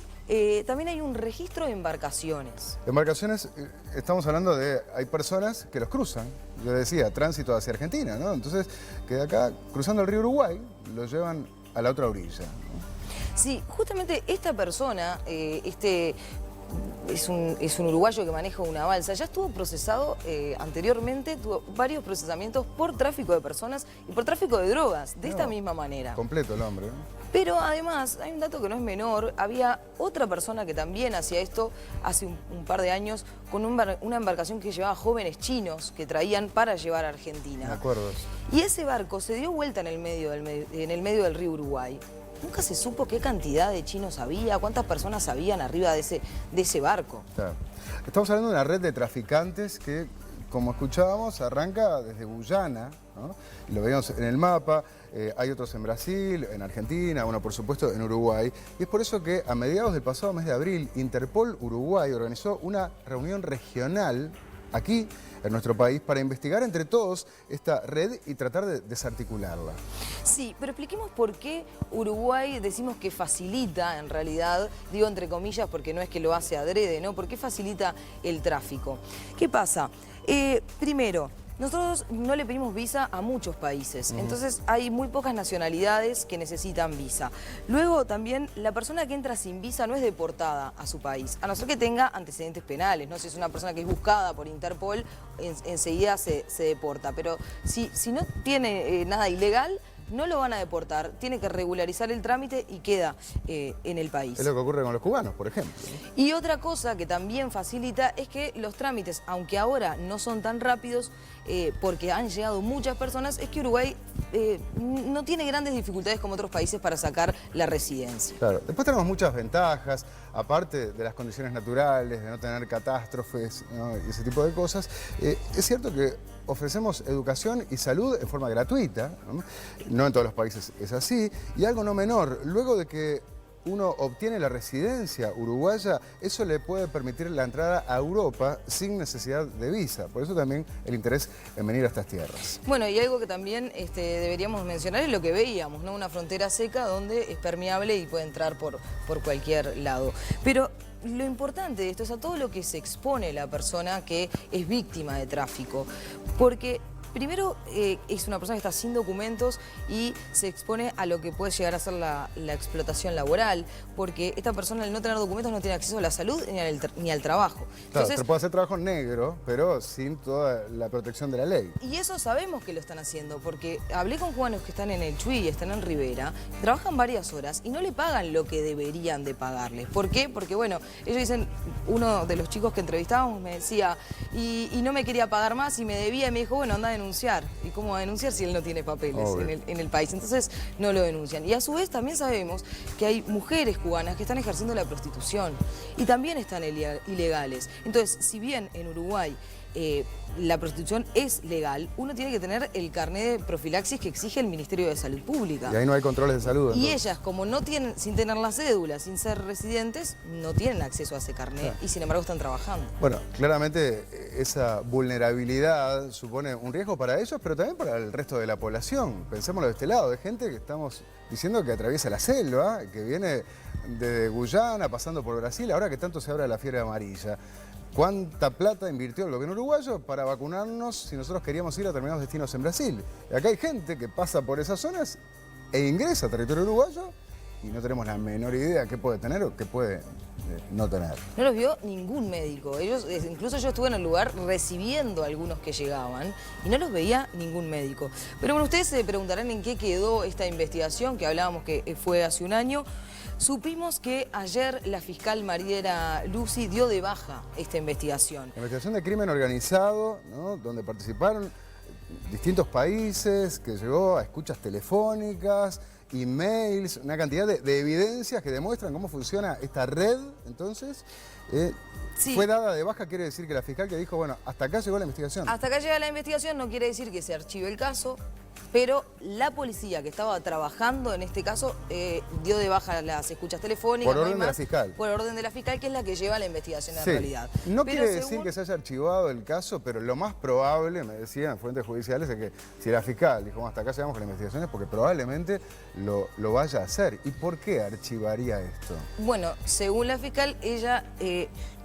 también hay un registro de embarcaciones. Embarcaciones, estamos hablando de, hay personas que los cruzan, yo decía, tránsito hacia Argentina, ¿no? Entonces, que de acá, cruzando el río Uruguay, los llevan a la otra orilla, ¿no? Sí, justamente esta persona, es un uruguayo que maneja una balsa, ya estuvo procesado anteriormente, tuvo varios procesamientos por tráfico de personas y por tráfico de drogas, de esta misma manera. Completo el hombre, ¿no? Pero además, hay un dato que no es menor, había otra persona que también hacía esto hace un par de años con una embarcación que llevaba jóvenes chinos que traían para llevar a Argentina. Me acuerdo. Y ese barco se dio vuelta en el medio del río Uruguay. Nunca se supo qué cantidad de chinos había, cuántas personas habían arriba de ese barco. Claro. Estamos hablando de una red de traficantes que, como escuchábamos, arranca desde Guyana, ¿no? Y lo veíamos en el mapa, hay otros en Brasil, en Argentina, bueno, por supuesto en Uruguay. Y es por eso que a mediados del pasado mes de abril, Interpol Uruguay organizó una reunión regional aquí, en nuestro país, para investigar entre todos esta red y tratar de desarticularla. Sí, pero expliquemos por qué Uruguay decimos que facilita, en realidad, digo entre comillas porque no es que lo hace adrede, ¿no? ¿Por qué facilita el tráfico? ¿Qué pasa? Primero, nosotros no le pedimos visa a muchos países, entonces hay muy pocas nacionalidades que necesitan visa. Luego también la persona que entra sin visa no es deportada a su país, a no ser que tenga antecedentes penales, ¿no? Si es una persona que es buscada por Interpol, enseguida se deporta, pero si no tiene nada ilegal, no lo van a deportar, tiene que regularizar el trámite y queda en el país. Es lo que ocurre con los cubanos, por ejemplo. Y otra cosa que también facilita es que los trámites, aunque ahora no son tan rápidos, porque han llegado muchas personas, es que Uruguay no tiene grandes dificultades como otros países para sacar la residencia. Claro, después tenemos muchas ventajas, aparte de las condiciones naturales, de no tener catástrofes, ¿no? Y ese tipo de cosas. Es cierto que ofrecemos educación y salud en forma gratuita, ¿no? No en todos los países es así, y algo no menor, luego de que uno obtiene la residencia uruguaya, eso le puede permitir la entrada a Europa sin necesidad de visa. Por eso también el interés en venir a estas tierras. Bueno, y algo que también deberíamos mencionar es lo que veíamos, ¿no? Una frontera seca donde es permeable y puede entrar por cualquier lado. Pero lo importante de esto es a todo lo que se expone la persona que es víctima de tráfico. Porque primero es una persona que está sin documentos y se expone a lo que puede llegar a ser la explotación laboral, porque esta persona al no tener documentos no tiene acceso a la salud ni al trabajo. Claro, Entonces, pero puede hacer trabajo negro, pero sin toda la protección de la ley. y eso sabemos que lo están haciendo, porque hablé con cubanos que están en el Chuy, están en Rivera, trabajan varias horas y no le pagan lo que deberían de pagarles. ¿Por qué? Porque bueno, ellos dicen, uno de los chicos que entrevistábamos me decía, y no me quería pagar más y me debía, y me dijo, bueno, anda a denunciar. ¿Y cómo va a denunciar si él no tiene papeles en el país? Entonces no lo denuncian. Y a su vez también sabemos que hay mujeres cubanas que están ejerciendo la prostitución y también están ilegales. Entonces, si bien en Uruguay la prostitución es legal, uno tiene que tener el carnet de profilaxis que exige el Ministerio de Salud Pública. Y ahí no hay controles de salud. Y entonces, ellas, como no tienen, sin tener la cédula, sin ser residentes, no tienen acceso a ese carnet y sin embargo están trabajando. bueno, claramente esa vulnerabilidad supone un riesgo para ellos, pero también para el resto de la población. Pensémoslo de este lado, de gente que estamos diciendo que atraviesa la selva, que viene de Guyana, pasando por Brasil, ahora que tanto se habla de la fiebre amarilla. ¿Cuánta plata invirtió el gobierno uruguayo para vacunarnos si nosotros queríamos ir a determinados destinos en Brasil? Y acá hay gente que pasa por esas zonas e ingresa a territorio uruguayo y no tenemos la menor idea qué puede tener o qué puede no tener. No los vio ningún médico. Incluso yo estuve en el lugar recibiendo a algunos que llegaban y no los veía ningún médico. Pero bueno, ustedes se preguntarán en qué quedó esta investigación que hablábamos que fue hace un año. Supimos que ayer la fiscal Mariela Lucy dio de baja esta investigación. Investigación de crimen organizado, ¿no? Donde participaron distintos países, que llegó a escuchas telefónicas, emails, una cantidad de evidencias que demuestran cómo funciona esta red. Entonces, Sí. fue dada de baja, quiere decir que la fiscal que dijo, bueno, hasta acá llegó la investigación. Hasta acá llega la investigación, no quiere decir que se archive el caso, pero la policía que estaba trabajando en este caso dio de baja las escuchas telefónicas. Por orden de la fiscal. Por orden de la fiscal, que es la que lleva la investigación en Sí. realidad. No Pero quiere decir según- que se haya archivado el caso, pero lo más probable, me decían fuentes judiciales, es que si la fiscal dijo, bueno, hasta acá llegamos con la investigación, es porque probablemente lo vaya a hacer. ¿Y por qué archivaría esto? Bueno, según la fiscal, ella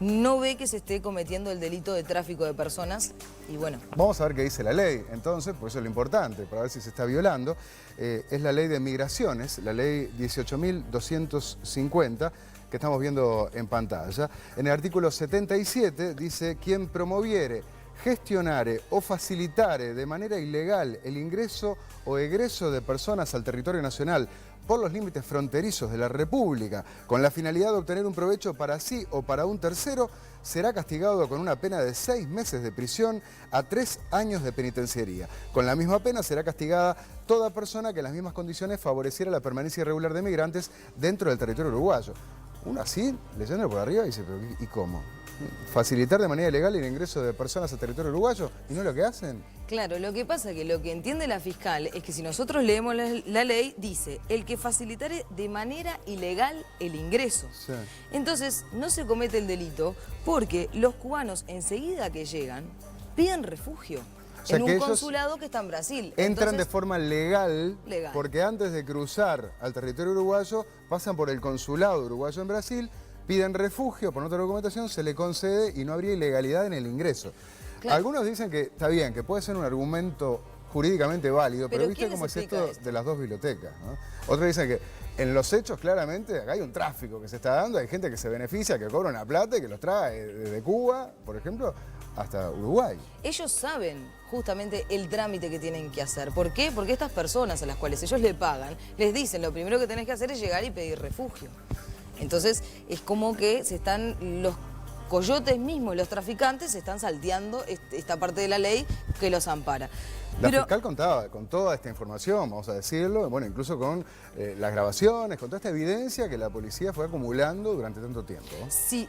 no ve que se esté cometiendo el delito de tráfico de personas y bueno. Vamos a ver qué dice la ley, entonces, por eso es lo importante, para ver si se está violando. Es la ley de migraciones, la ley 18.250, que estamos viendo en pantalla. En el artículo 77 dice, quien promoviere, gestionare o facilitare de manera ilegal el ingreso o egreso de personas al territorio nacional por los límites fronterizos de la República, con la finalidad de obtener un provecho para sí o para un tercero, será castigado con una pena de 6 meses de prisión a 3 años de penitenciaría. Con la misma pena será castigada toda persona que en las mismas condiciones favoreciera la permanencia irregular de migrantes dentro del territorio uruguayo. Uno así, leyéndolo por arriba, dice, pero ¿y cómo? facilitar de manera ilegal el ingreso de personas a territorio uruguayo, y no es lo que hacen. Claro, lo que pasa es que lo que entiende la fiscal es que si nosotros leemos la ley, dice el que facilitare de manera ilegal el ingreso. Sí. Entonces, no se comete el delito porque los cubanos enseguida que llegan piden refugio. O sea, en que un ellos consulado que está en Brasil. Entran de Entonces, forma legal, legal. porque antes de cruzar al territorio uruguayo, pasan por el consulado uruguayo en Brasil, piden refugio, por otra documentación se le concede y no habría ilegalidad en el ingreso. Claro. Algunos dicen que está bien, que puede ser un argumento jurídicamente válido, pero ¿viste ¿quién cómo les es esto explica de las dos bibliotecas, ¿no? Otros dicen que en los hechos claramente acá hay un tráfico que se está dando, hay gente que se beneficia, que cobra una plata y que los trae desde Cuba, por ejemplo, hasta Uruguay. ellos saben justamente el trámite que tienen que hacer. ¿Por qué? Porque estas personas a las cuales ellos le pagan, les dicen lo primero que tenés que hacer es llegar y pedir refugio. Entonces es como que los coyotes mismos, los traficantes, se están salteando esta parte de la ley que los ampara. La fiscal contaba con toda esta información, vamos a decirlo, bueno, incluso con las grabaciones, con toda esta evidencia que la policía fue acumulando durante tanto tiempo. Sí,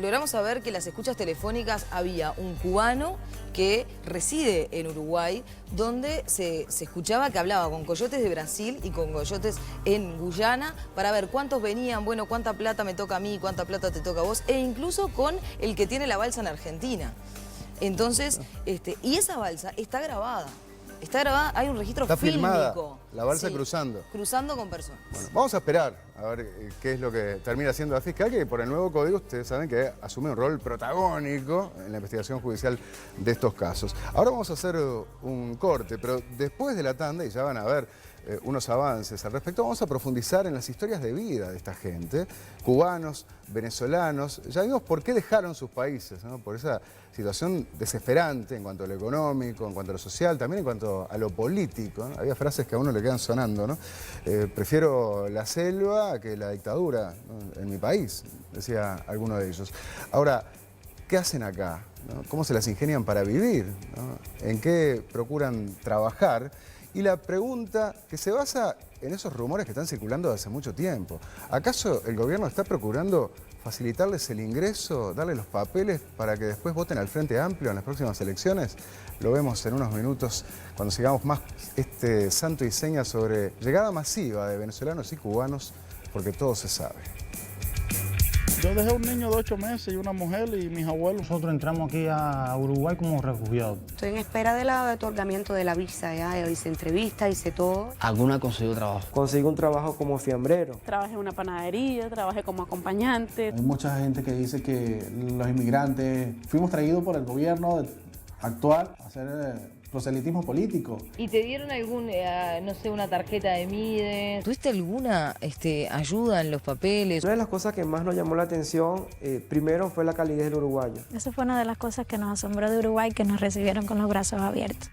logramos saber que en las escuchas telefónicas había un cubano que reside en Uruguay, donde se escuchaba que hablaba con coyotes de Brasil y con coyotes en Guyana para ver cuántos venían, bueno, cuánta plata me toca a mí, cuánta plata te toca a vos, e incluso con el que tiene la balsa en Argentina. Entonces, y esa balsa está grabada. Está grabada, hay un registro Está fílmico. filmada, la balsa Sí, cruzando. cruzando con personas. Bueno, vamos a esperar a ver qué es lo que termina haciendo la fiscal, que por el nuevo código ustedes saben que asume un rol protagónico en la investigación judicial de estos casos. Ahora vamos a hacer un corte, pero después de la tanda, y ya van a ver unos avances al respecto, vamos a profundizar en las historias de vida de esta gente, cubanos, venezolanos. Ya vimos por qué dejaron sus países, ¿no? Por esa situación desesperante en cuanto a lo económico, en cuanto a lo social, también en cuanto a lo político, ¿no? Había frases que a uno le quedan sonando, ¿no? Prefiero la selva que la dictadura, ¿no? En mi país, decía alguno de ellos. Ahora, ¿qué hacen acá? ¿No? ¿Cómo se las ingenian para vivir? ¿No? ¿En qué procuran trabajar? Y la pregunta que se basa en esos rumores que están circulando desde hace mucho tiempo. ¿Acaso el gobierno está procurando facilitarles el ingreso, darles los papeles para que después voten al Frente Amplio en las próximas elecciones? Lo vemos en unos minutos cuando sigamos más este santo y seña sobre llegada masiva de venezolanos y cubanos, porque todo se sabe. Yo dejé un niño de 8 meses y una mujer y mis abuelos. Nosotros entramos aquí a Uruguay como refugiados. Estoy en espera del otorgamiento de la visa, ya hice entrevista, hice todo. ¿Alguna consiguió trabajo? Consigo un trabajo como fiambrero. Trabajé en una panadería, trabajé como acompañante. Hay mucha gente que dice que los inmigrantes fuimos traídos por el gobierno actual a hacer proselitismo político. ¿Y te dieron algún, no sé, una tarjeta de MIDES? ¿Tuviste alguna ayuda en los papeles? Una de las cosas que más nos llamó la atención, primero fue la calidez del uruguayo. Esa fue una de las cosas que nos asombró de Uruguay, que nos recibieron con los brazos abiertos.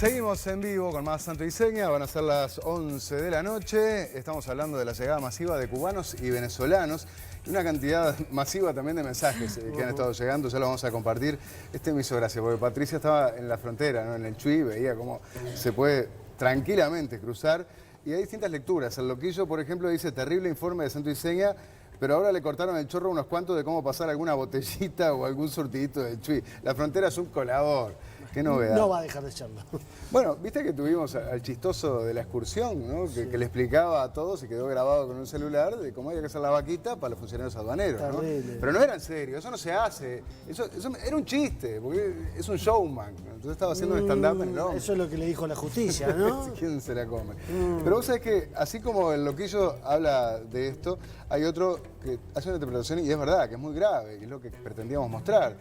Seguimos en vivo con más Santo y Seña, van a ser las 11 de la noche. Estamos hablando de la llegada masiva de cubanos y venezolanos y una cantidad masiva también de mensajes que han estado llegando, ya lo vamos a compartir. Me hizo gracia porque Patricia estaba en la frontera, ¿no? En el Chuy, veía cómo se puede tranquilamente cruzar y hay distintas lecturas. El Loquillo, por ejemplo, dice terrible informe de Santo y Seña, pero ahora le cortaron el chorro a unos cuantos de cómo pasar alguna botellita o algún surtidito del Chuy. La frontera es un colador. Qué novedad. No va a dejar de serlo. Bueno, viste que tuvimos al chistoso de la excursión, ¿no? Sí. Que le explicaba a todos y quedó grabado con un celular de cómo había que hacer la vaquita para los funcionarios aduaneros, ¿no? Pero no era en serio, eso no se hace. Eso era un chiste, porque es un showman. Entonces estaba haciendo un stand-up enorme. Eso es lo que le dijo la justicia, ¿no? ¿Quién se la come? Pero vos sabés que, así como el Loquillo habla de esto, hay otro que hace una interpretación y es verdad, que es muy grave, que es lo que pretendíamos mostrar.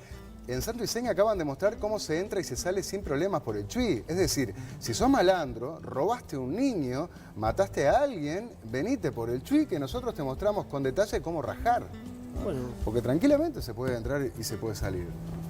En Santo y Seña acaban de mostrar cómo se entra y se sale sin problemas por el Chuy. Es decir, si sos malandro, robaste un niño, mataste a alguien, venite por el Chuy, que nosotros te mostramos con detalle cómo rajar. ¿no? Bueno. Porque tranquilamente se puede entrar y se puede salir, ¿no?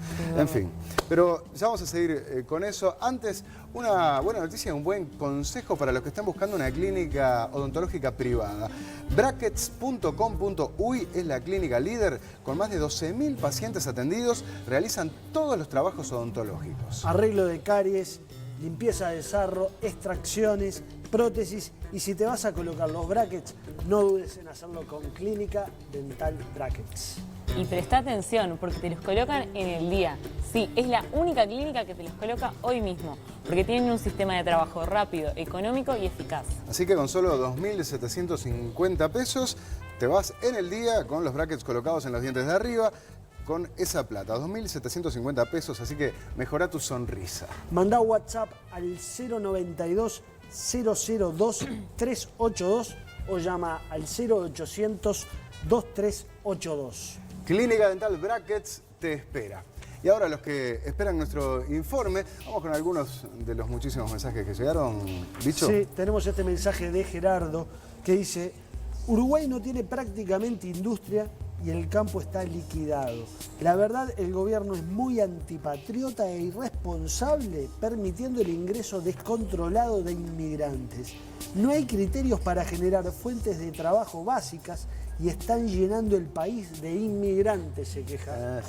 En fin, pero ya vamos a seguir con eso. Antes, una buena noticia, un buen consejo para los que están buscando una clínica odontológica privada. Brackets.com.uy es la clínica líder con más de 12.000 pacientes atendidos. Realizan todos los trabajos odontológicos. Arreglo de caries, limpieza de sarro, extracciones, prótesis, y si te vas a colocar los brackets, no dudes en hacerlo con Clínica Dental Brackets. Y presta atención, porque te los colocan en el día. Sí, es la única clínica que te los coloca hoy mismo, porque tienen un sistema de trabajo rápido, económico y eficaz. Así que con solo 2.750 pesos te vas en el día con los brackets colocados en los dientes de arriba, con esa plata, 2.750 pesos, así que mejora tu sonrisa. Mandá WhatsApp al 092 002 382 o llama al 0800 2382. Clínica Dental Brackets te espera. Y ahora los que esperan nuestro informe, vamos con algunos de los muchísimos mensajes que llegaron, Bicho. Sí, tenemos este mensaje de Gerardo que dice: Uruguay no tiene prácticamente industria y el campo está liquidado. La verdad, el gobierno es muy antipatriota e irresponsable, permitiendo el ingreso descontrolado de inmigrantes. No hay criterios para generar fuentes de trabajo básicas y están llenando el país de inmigrantes, se queja.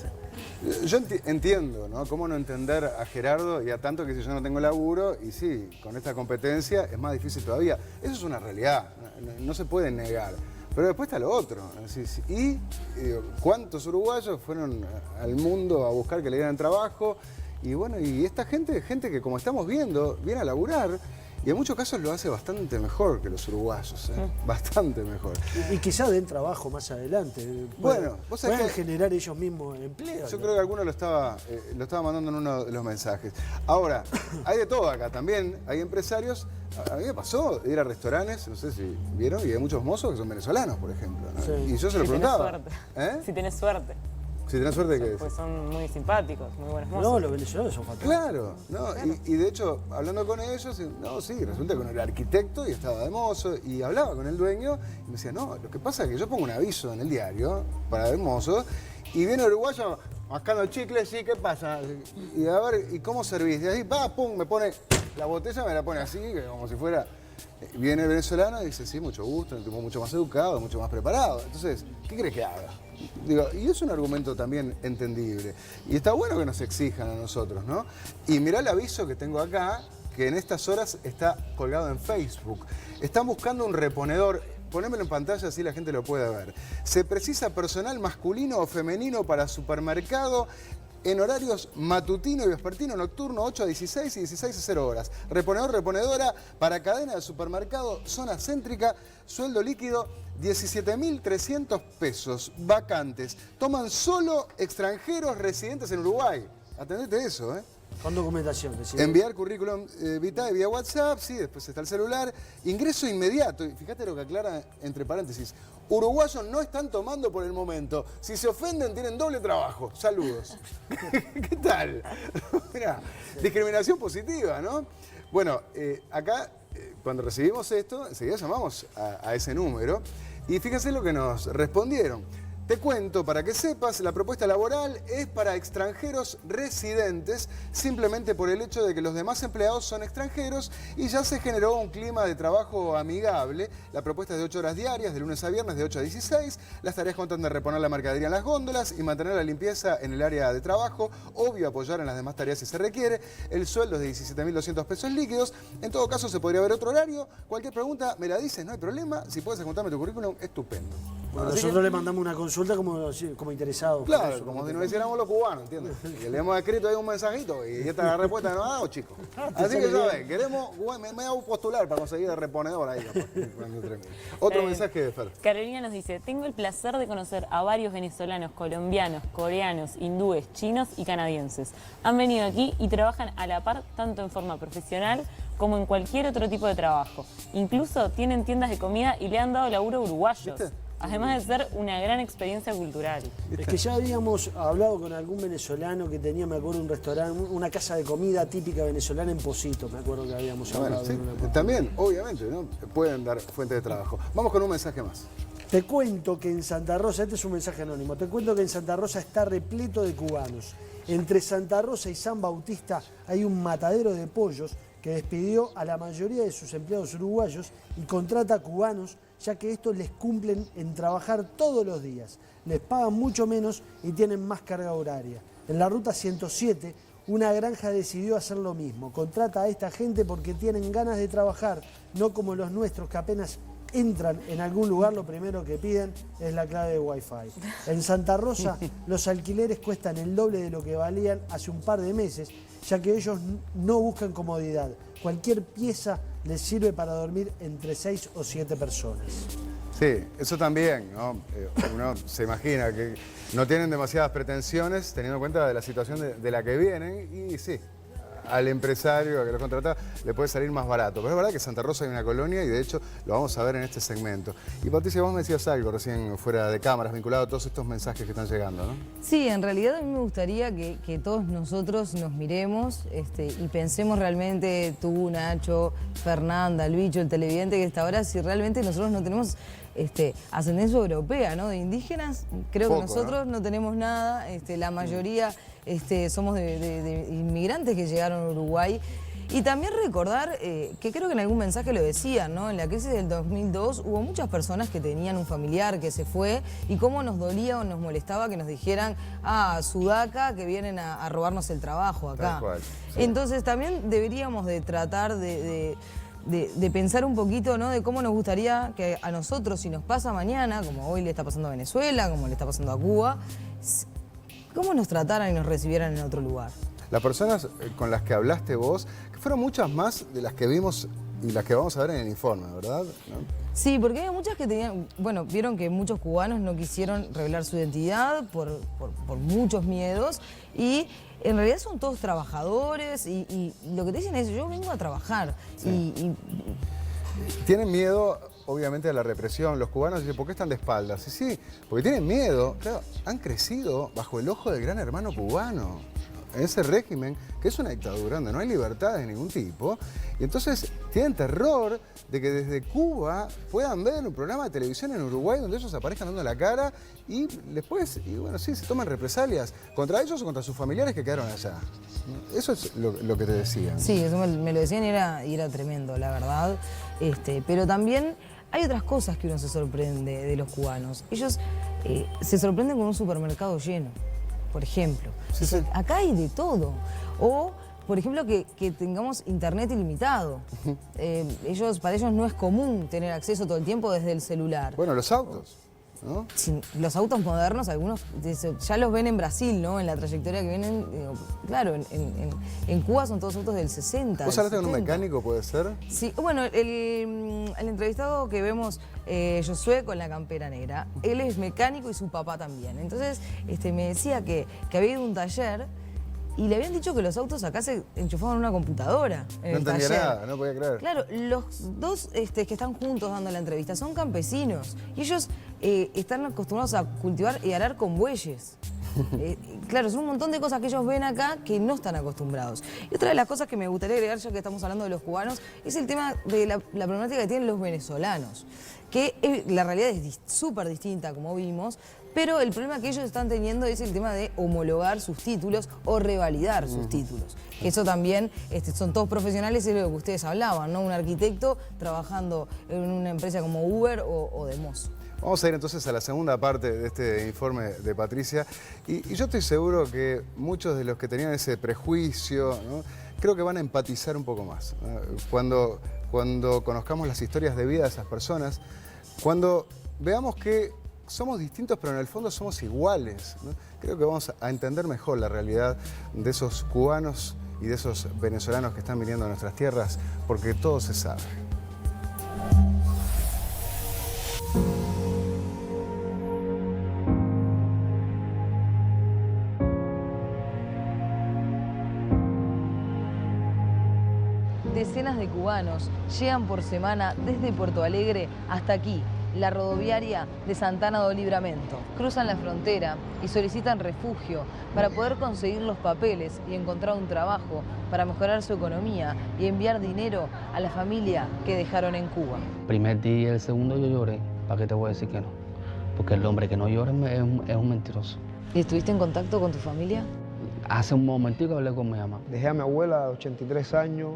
Yo entiendo, ¿no? ¿Cómo no entender a Gerardo y a tanto que si yo no tengo laburo? Y sí, con esta competencia es más difícil todavía. Eso es una realidad, no se puede negar. Pero después está lo otro. Y ¿cuántos uruguayos fueron al mundo a buscar que le dieran trabajo? Y bueno, y esta gente que como estamos viendo, viene a laburar y en muchos casos lo hace bastante mejor que los uruguayos, bastante mejor. Y quizás den trabajo más adelante. Bueno, vos sabés pueden que generar ellos mismos empleo. yo creo que alguno lo estaba mandando en uno de los mensajes. Ahora, hay de todo acá también, hay empresarios. A mí me pasó de ir a restaurantes, no sé si vieron, y hay muchos mozos que son venezolanos, por ejemplo, ¿no? Sí. Y yo se lo preguntaba. Si tenés suerte. Si tenés suerte, ¿qué es? Pues son muy simpáticos, muy buenos mozos. No, los venezolanos son fantásticos. Claro, ¿no? Y de hecho, hablando con ellos, no, sí, resulta que uno era arquitecto y estaba de mozo, y hablaba con el dueño, y me decía, no, lo que pasa es que yo pongo un aviso en el diario para el mozo, y viene el uruguayo mascando chicles, sí, ¿qué pasa? Y a ver, ¿y cómo servís? Y así, pum, me pone la botella, me la pone así, como si fuera... Viene el venezolano y dice, sí, mucho gusto, un tipo mucho más educado, mucho más preparado. Entonces, ¿qué crees que haga? Digo, y es un argumento también entendible. Y está bueno que nos exijan a nosotros, ¿no? Y mirá el aviso que tengo acá, que en estas horas está colgado en Facebook. Están buscando un reponedor. Ponémelo en pantalla así la gente lo puede ver. Se precisa personal masculino o femenino para supermercado en horarios matutino y vespertino, nocturno, 8 a 16 y 16 a 0 horas. Reponedor, reponedora para cadena de supermercado, zona céntrica, sueldo líquido 17.300 pesos, vacantes. Toman solo extranjeros residentes en Uruguay. Atendete eso, ¿eh? Con documentación. Enviar currículum vitae vía WhatsApp, sí, después está el celular. Ingreso inmediato. Y fíjate lo que aclara entre paréntesis. Uruguayos no están tomando por el momento. Si se ofenden, tienen doble trabajo. Saludos. ¿Qué tal? Mirá, discriminación positiva, ¿no? Bueno, acá, cuando recibimos esto, enseguida llamamos a ese número. Y fíjense lo que nos respondieron. Te cuento, para que sepas, la propuesta laboral es para extranjeros residentes, simplemente por el hecho de que los demás empleados son extranjeros y ya se generó un clima de trabajo amigable. La propuesta es de 8 horas diarias, de lunes a viernes, de 8 a 16. Las tareas constan de reponer la mercadería en las góndolas y mantener la limpieza en el área de trabajo. Obvio, apoyar en las demás tareas si se requiere. El sueldo es de 17.200 pesos líquidos. En todo caso, se podría ver otro horario. Cualquier pregunta me la dices, no hay problema. Si puedes juntarme tu currículum, estupendo. Bueno, nosotros le mandamos una consulta como interesados. Claro, eso, como si nos hiciéramos los cubanos, ¿entiendes? Que le hemos escrito ahí un mensajito y esta es la respuesta que nos ha dado, chicos. Así que ya ven, queremos, me voy a postular para conseguir el reponedor ahí. Otro mensaje de Fer. Carolina nos dice, tengo el placer de conocer a varios venezolanos, colombianos, coreanos, hindúes, chinos y canadienses. Han venido aquí y trabajan a la par tanto en forma profesional como en cualquier otro tipo de trabajo. Incluso tienen tiendas de comida y le han dado laburo a uruguayos. ¿Viste? Además de ser una gran experiencia cultural. Es que ya habíamos hablado con algún venezolano que tenía, me acuerdo, un restaurante, una casa de comida típica venezolana en Pocito, me acuerdo que habíamos hablado. Sí, también, obviamente, ¿no? Pueden dar fuentes de trabajo. Vamos con un mensaje más. Te cuento que en Santa Rosa, este es un mensaje anónimo, te cuento que en Santa Rosa está repleto de cubanos. Entre Santa Rosa y San Bautista hay un matadero de pollos que despidió a la mayoría de sus empleados uruguayos y contrata a cubanos, ya que estos les cumplen en trabajar todos los días. Les pagan mucho menos y tienen más carga horaria. En la ruta 107, una granja decidió hacer lo mismo. Contrata a esta gente porque tienen ganas de trabajar, no como los nuestros que apenas entran en algún lugar, lo primero que piden es la clave de Wi-Fi. En Santa Rosa los alquileres cuestan el doble de lo que valían hace un par de meses, ya que ellos no buscan comodidad. Cualquier pieza les sirve para dormir entre 6 o 7 personas. Sí, eso también, ¿no? Uno se imagina que no tienen demasiadas pretensiones teniendo en cuenta de la situación de la que vienen y sí, al empresario que lo contrata le puede salir más barato. Pero es verdad que en Santa Rosa hay una colonia y de hecho lo vamos a ver en este segmento. Y Patricia, vos me decías algo recién fuera de cámaras vinculado a todos estos mensajes que están llegando, ¿no? Sí, en realidad a mí me gustaría que todos nosotros nos miremos y pensemos realmente, tú, Nacho, Fernanda, el bicho, el televidente que está ahora, si realmente nosotros no tenemos ascendencia europea, ¿no? De indígenas, creo que nosotros no tenemos nada, la mayoría somos de inmigrantes que llegaron a Uruguay. Y también recordar, que creo que en algún mensaje lo decían, ¿no? En la crisis del 2002 hubo muchas personas que tenían un familiar que se fue y cómo nos dolía o nos molestaba que nos dijeran, sudaca, que vienen a robarnos el trabajo acá. Tal cual, sí. Entonces también deberíamos de tratar de pensar un poquito, ¿no? De cómo nos gustaría que a nosotros, si nos pasa mañana, como hoy le está pasando a Venezuela, como le está pasando a Cuba, cómo nos trataran y nos recibieran en otro lugar. Las personas con las que hablaste vos, que fueron muchas más de las que vimos y las que vamos a ver en el informe, ¿verdad? ¿No? Sí, porque hay muchas que tenían, bueno, vieron que muchos cubanos no quisieron revelar su identidad por muchos miedos y en realidad son todos trabajadores y lo que te dicen es, yo vengo a trabajar. Sí. Tienen miedo, obviamente, a la represión. Los cubanos dicen, ¿por qué están de espaldas? Y sí, porque tienen miedo. Claro, han crecido bajo el ojo del gran hermano cubano. En ese régimen, que es una dictadura donde no hay libertades de ningún tipo, y entonces tienen terror de que desde Cuba puedan ver un programa de televisión en Uruguay donde ellos aparezcan dando la cara y después, bueno, sí, se toman represalias contra ellos o contra sus familiares que quedaron allá. Eso es lo que te decían. Sí, eso me lo decían y era tremendo, la verdad. Pero también hay otras cosas que uno se sorprende de los cubanos. Ellos se sorprenden con un supermercado lleno. Por ejemplo. Sí, sí. Acá hay de todo. O, por ejemplo, que tengamos internet ilimitado. Para ellos no es común tener acceso todo el tiempo desde el celular. Bueno, los autos, ¿no? Sí, los autos modernos, algunos ya los ven en Brasil, ¿no? En la trayectoria que vienen. Claro, en Cuba son todos autos del 60. ¿Vos hablaste con un mecánico, puede ser? Sí, bueno, el entrevistado que vemos, Josué, con la campera negra, él es mecánico y su papá también. Entonces me decía que había ido a un taller y le habían dicho que los autos acá se enchufaban una computadora en el taller. No entendía nada, no podía creer. Claro, los dos que están juntos dando la entrevista son campesinos y ellos están acostumbrados a cultivar y arar con bueyes. Claro, son un montón de cosas que ellos ven acá que no están acostumbrados. Y otra de las cosas que me gustaría agregar, ya que estamos hablando de los cubanos, es el tema de la problemática que tienen los venezolanos. Que la realidad es súper distinta, como vimos, pero el problema que ellos están teniendo es el tema de homologar sus títulos o revalidar sus títulos. Que eso también, son todos profesionales, es lo que ustedes hablaban, ¿no? Un arquitecto trabajando en una empresa como Uber o de mozo. Vamos a ir entonces a la segunda parte de este informe de Patricia. Y yo estoy seguro que muchos de los que tenían ese prejuicio, ¿no? Creo que van a empatizar un poco más, ¿no? Cuando conozcamos las historias de vida de esas personas, cuando veamos que somos distintos pero en el fondo somos iguales, ¿no? Creo que vamos a entender mejor la realidad de esos cubanos y de esos venezolanos que están viniendo a nuestras tierras, porque todo se sabe. Decenas de cubanos llegan por semana desde Puerto Alegre hasta aquí, la rodoviaria de Santana do Livramento. Cruzan la frontera y solicitan refugio para poder conseguir los papeles y encontrar un trabajo para mejorar su economía y enviar dinero a la familia que dejaron en Cuba. El primer día y el segundo yo lloré, ¿para qué te voy a decir que no? porque el hombre que no llora es un mentiroso. ¿Y estuviste en contacto con tu familia? Hace un momentico hablé con mi mamá. Dejé a mi abuela de 83 años,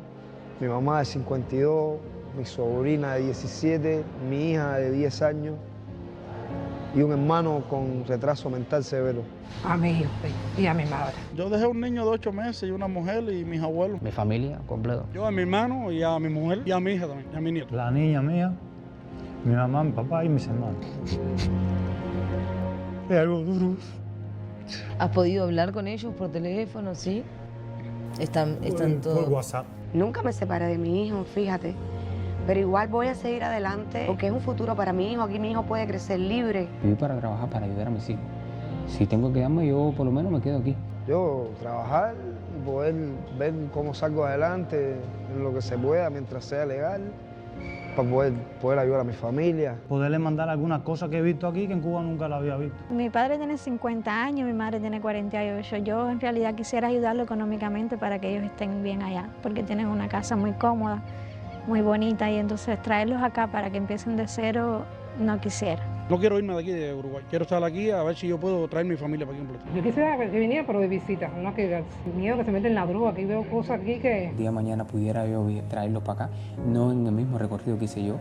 mi mamá de 52, mi sobrina de 17, mi hija de 10 años y un hermano con retraso mental severo. A mi hijo y a mi madre. Yo dejé un niño de 8 meses y una mujer y mis abuelos. Mi familia completa. Yo a mi hermano y a mi mujer y a mi hija también, y a mi nieto. La niña mía, mi mamá, mi papá y mis hermanos. Es algo duro. ¿Has podido hablar con ellos por teléfono, sí? Están todos... Por WhatsApp. Nunca me separé de mi hijo, fíjate. Pero igual voy a seguir adelante porque es un futuro para mi hijo. Aquí mi hijo puede crecer libre. Viví para trabajar, para ayudar a mis hijos. Si tengo que quedarme, yo por lo menos me quedo aquí. Yo trabajar y poder ver cómo salgo adelante en lo que se pueda mientras sea legal, para poder ayudar a mi familia. Poderle mandar algunas cosas que he visto aquí que en Cuba nunca la había visto. Mi padre tiene 50 años, mi madre tiene 48. Yo en realidad quisiera ayudarlo económicamente para que ellos estén bien allá, porque tienen una casa muy cómoda, muy bonita, y entonces traerlos acá para que empiecen de cero no quisiera. No quiero irme de aquí de Uruguay, quiero estar aquí a ver si yo puedo traer mi familia para aquí completo. Yo quisiera que viniera, pero de visita, no que miedo que se meten en la droga. Aquí veo cosas aquí que... El día de mañana pudiera yo traerlos para acá, no en el mismo recorrido que hice yo,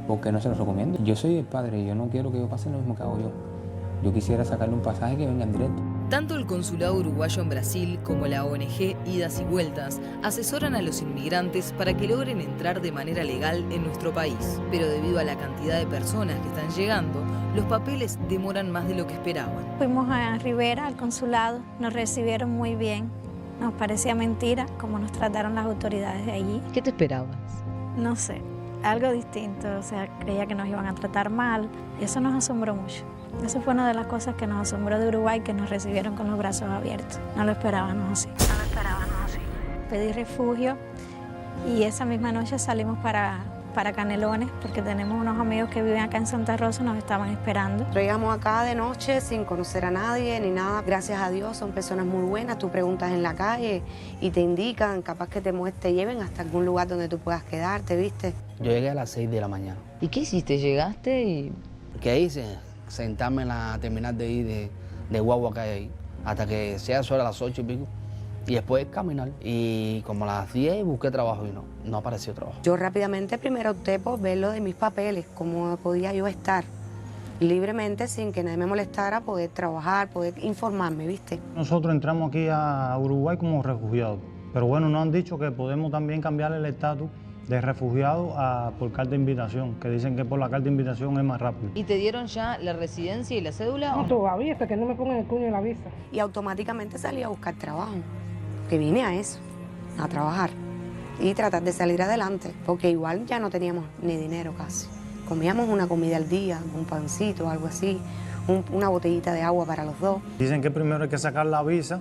porque no se los recomiendo. Yo soy el padre, yo no quiero que ellos pasen lo mismo que hago yo. Yo quisiera sacarle un pasaje que vengan directo. Tanto el Consulado Uruguayo en Brasil como la ONG Idas y Vueltas asesoran a los inmigrantes para que logren entrar de manera legal en nuestro país. Pero debido a la cantidad de personas que están llegando, los papeles demoran más de lo que esperaban. Fuimos a Rivera, al consulado, nos recibieron muy bien. Nos parecía mentira cómo nos trataron las autoridades de allí. ¿Qué te esperabas? No sé, algo distinto, o sea, creía que nos iban a tratar mal y eso nos asombró mucho. Eso fue una de las cosas que nos asombró de Uruguay, que nos recibieron con los brazos abiertos. No lo esperábamos así. Pedí refugio y esa misma noche salimos para Canelones, porque tenemos unos amigos que viven acá en Santa Rosa, nos estaban esperando. Llegamos acá de noche sin conocer a nadie ni nada. Gracias a Dios son personas muy buenas. Tú preguntas en la calle y te indican, capaz que te lleven hasta algún lugar donde tú puedas quedarte, ¿viste? Yo llegué a las 6 de la mañana. ¿Y qué hiciste? ¿Llegaste y...? ¿Qué hice? Sentarme en la terminal de ahí, de guagua que hay ahí, hasta que sea sobre las 8 y pico. Y después caminar. Y como a las 10 busqué trabajo y no apareció trabajo. Yo rápidamente primero opté por ver lo de mis papeles, cómo podía yo estar libremente sin que nadie me molestara, poder trabajar, poder informarme, ¿viste? Nosotros entramos aquí a Uruguay como refugiados, pero bueno, nos han dicho que podemos también cambiar el estatus de refugiado por carta de invitación, que dicen que por la carta de invitación es más rápido. ¿Y te dieron ya la residencia y la cédula? No, todavía, hasta que no me pongan el cuño en la visa. Y automáticamente salí a buscar trabajo, que vine a eso, a trabajar y tratar de salir adelante, porque igual ya no teníamos ni dinero casi. Comíamos una comida al día, un pancito, algo así, una botellita de agua para los dos. Dicen que primero hay que sacar la visa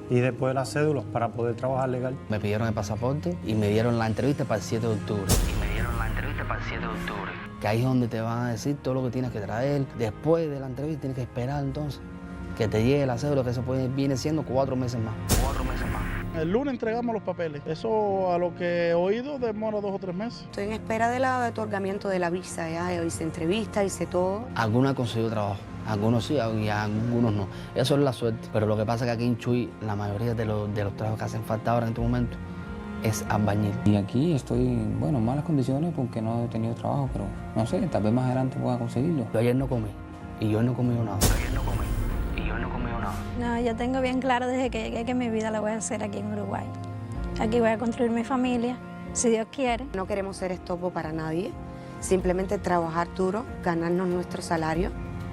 y después las cédulas para poder trabajar legal. Me pidieron el pasaporte y me dieron la entrevista para el 7 de octubre. Que ahí es donde te van a decir todo lo que tienes que traer. Después de la entrevista tienes que esperar entonces que te llegue la cédula, que eso viene siendo 4 meses más. El lunes entregamos los papeles. Eso, a lo que he oído, demora 2 o 3 meses. Estoy en espera del otorgamiento de la visa, ya hice entrevistas, hice todo. Algunos han conseguido trabajo, algunos sí y algunos no. Eso es la suerte. Pero lo que pasa es que aquí en Chuy, la mayoría de los trabajos que hacen falta ahora en este momento es albañil. Y aquí estoy, bueno, en malas condiciones porque no he tenido trabajo, pero no sé, tal vez más adelante pueda conseguirlo. Yo ayer no comí y yo no he comido nada. No, yo tengo bien claro desde que llegué que mi vida la voy a hacer aquí en Uruguay. Aquí voy a construir mi familia, si Dios quiere. No queremos ser estopo para nadie, simplemente trabajar duro, ganarnos nuestro salario,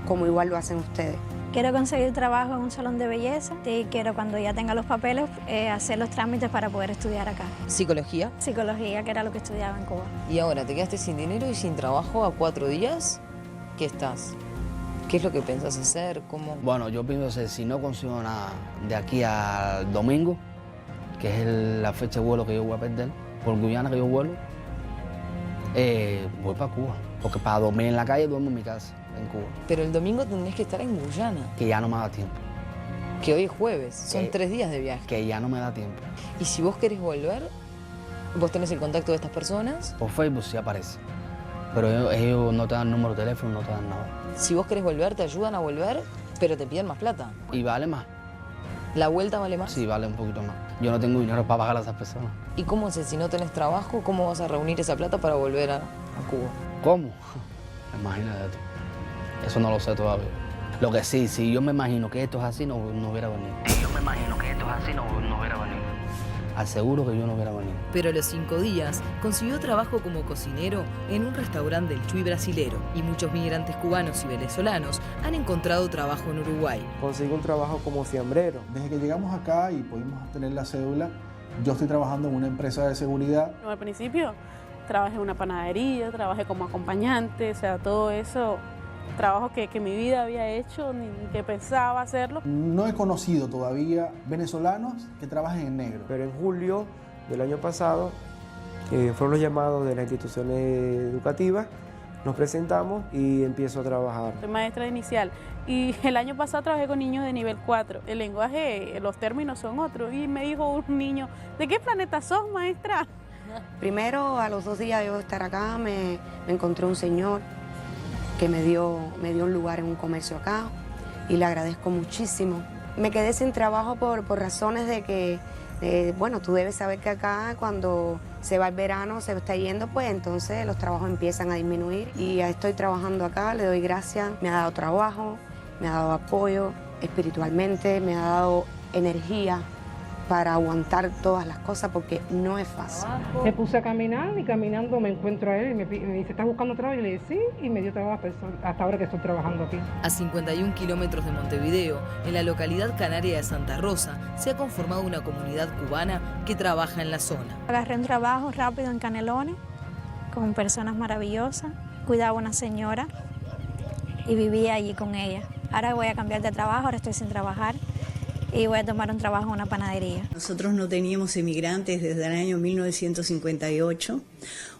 como igual lo hacen ustedes. Quiero conseguir trabajo en un salón de belleza y quiero, cuando ya tenga los papeles, hacer los trámites para poder estudiar acá. ¿Psicología? Psicología, que era lo que estudiaba en Cuba. ¿Y ahora te quedaste sin dinero y sin trabajo a 4 días? ¿Qué estás? ¿Qué es lo que piensas hacer? ¿Cómo? Bueno, yo pienso que si no consigo nada de aquí al domingo, que es la fecha de vuelo que yo voy a perder, por Guyana que yo vuelo, voy para Cuba. Porque para dormir en la calle duermo en mi casa, en Cuba. Pero el domingo tendrías que estar en Guyana. Que ya no me da tiempo. Que hoy es jueves, son 3 días de viaje. Que ya no me da tiempo. Y si vos querés volver, vos tenés el contacto de estas personas. Por Facebook sí aparece. Pero ellos no te dan número de teléfono, no te dan nada. Si vos querés volver, te ayudan a volver, pero te piden más plata. Y vale más. ¿La vuelta vale más? Sí, vale un poquito más. Yo no tengo dinero para pagar a esas personas. ¿Y cómo es? Si no tenés trabajo, ¿cómo vas a reunir esa plata para volver a Cuba? ¿Cómo? Imagínate tú. Eso no lo sé todavía. Lo que sí, si yo me imagino que esto es así, no hubiera venido. Si yo me imagino que esto es así, no hubiera venido. Aseguro que yo no hubiera venido. Pero a los 5 días consiguió trabajo como cocinero en un restaurante del Chuy brasilero y muchos migrantes cubanos y venezolanos han encontrado trabajo en Uruguay. Conseguí un trabajo como fiambrero. Desde que llegamos acá y pudimos obtener la cédula, yo estoy trabajando en una empresa de seguridad. Al principio trabajé en una panadería, trabajé como acompañante, o sea, todo eso, trabajo que mi vida había hecho, ni que pensaba hacerlo. No he conocido todavía venezolanos que trabajen en negro. Pero en julio del año pasado fueron los llamados de las instituciones educativas, nos presentamos y empiezo a trabajar. Soy maestra inicial y el año pasado trabajé con niños de nivel 4. El lenguaje, los términos son otros. Y me dijo un niño, ¿de qué planeta sos, maestra? Primero, a los 2 días de yo estar acá, me encontré un señor que me dio un lugar en un comercio acá y le agradezco muchísimo. Me quedé sin trabajo por razones de que, bueno, tú debes saber que acá cuando se va el verano, se está yendo, pues entonces los trabajos empiezan a disminuir y ya estoy trabajando acá, le doy gracias, me ha dado trabajo, me ha dado apoyo espiritualmente, me ha dado energía para aguantar todas las cosas porque no es fácil. Me puse a caminar y caminando me encuentro a él y me dice, ¿estás buscando trabajo? Y le dije, sí, y me dio trabajo hasta ahora que estoy trabajando aquí. A 51 kilómetros de Montevideo, en la localidad canaria de Santa Rosa, se ha conformado una comunidad cubana que trabaja en la zona. Agarré un trabajo rápido en Canelones, con personas maravillosas, cuidaba a una señora y vivía allí con ella. Ahora voy a cambiar de trabajo, ahora estoy sin trabajar. Y voy a tomar un trabajo en una panadería. Nosotros no teníamos emigrantes desde el año 1958,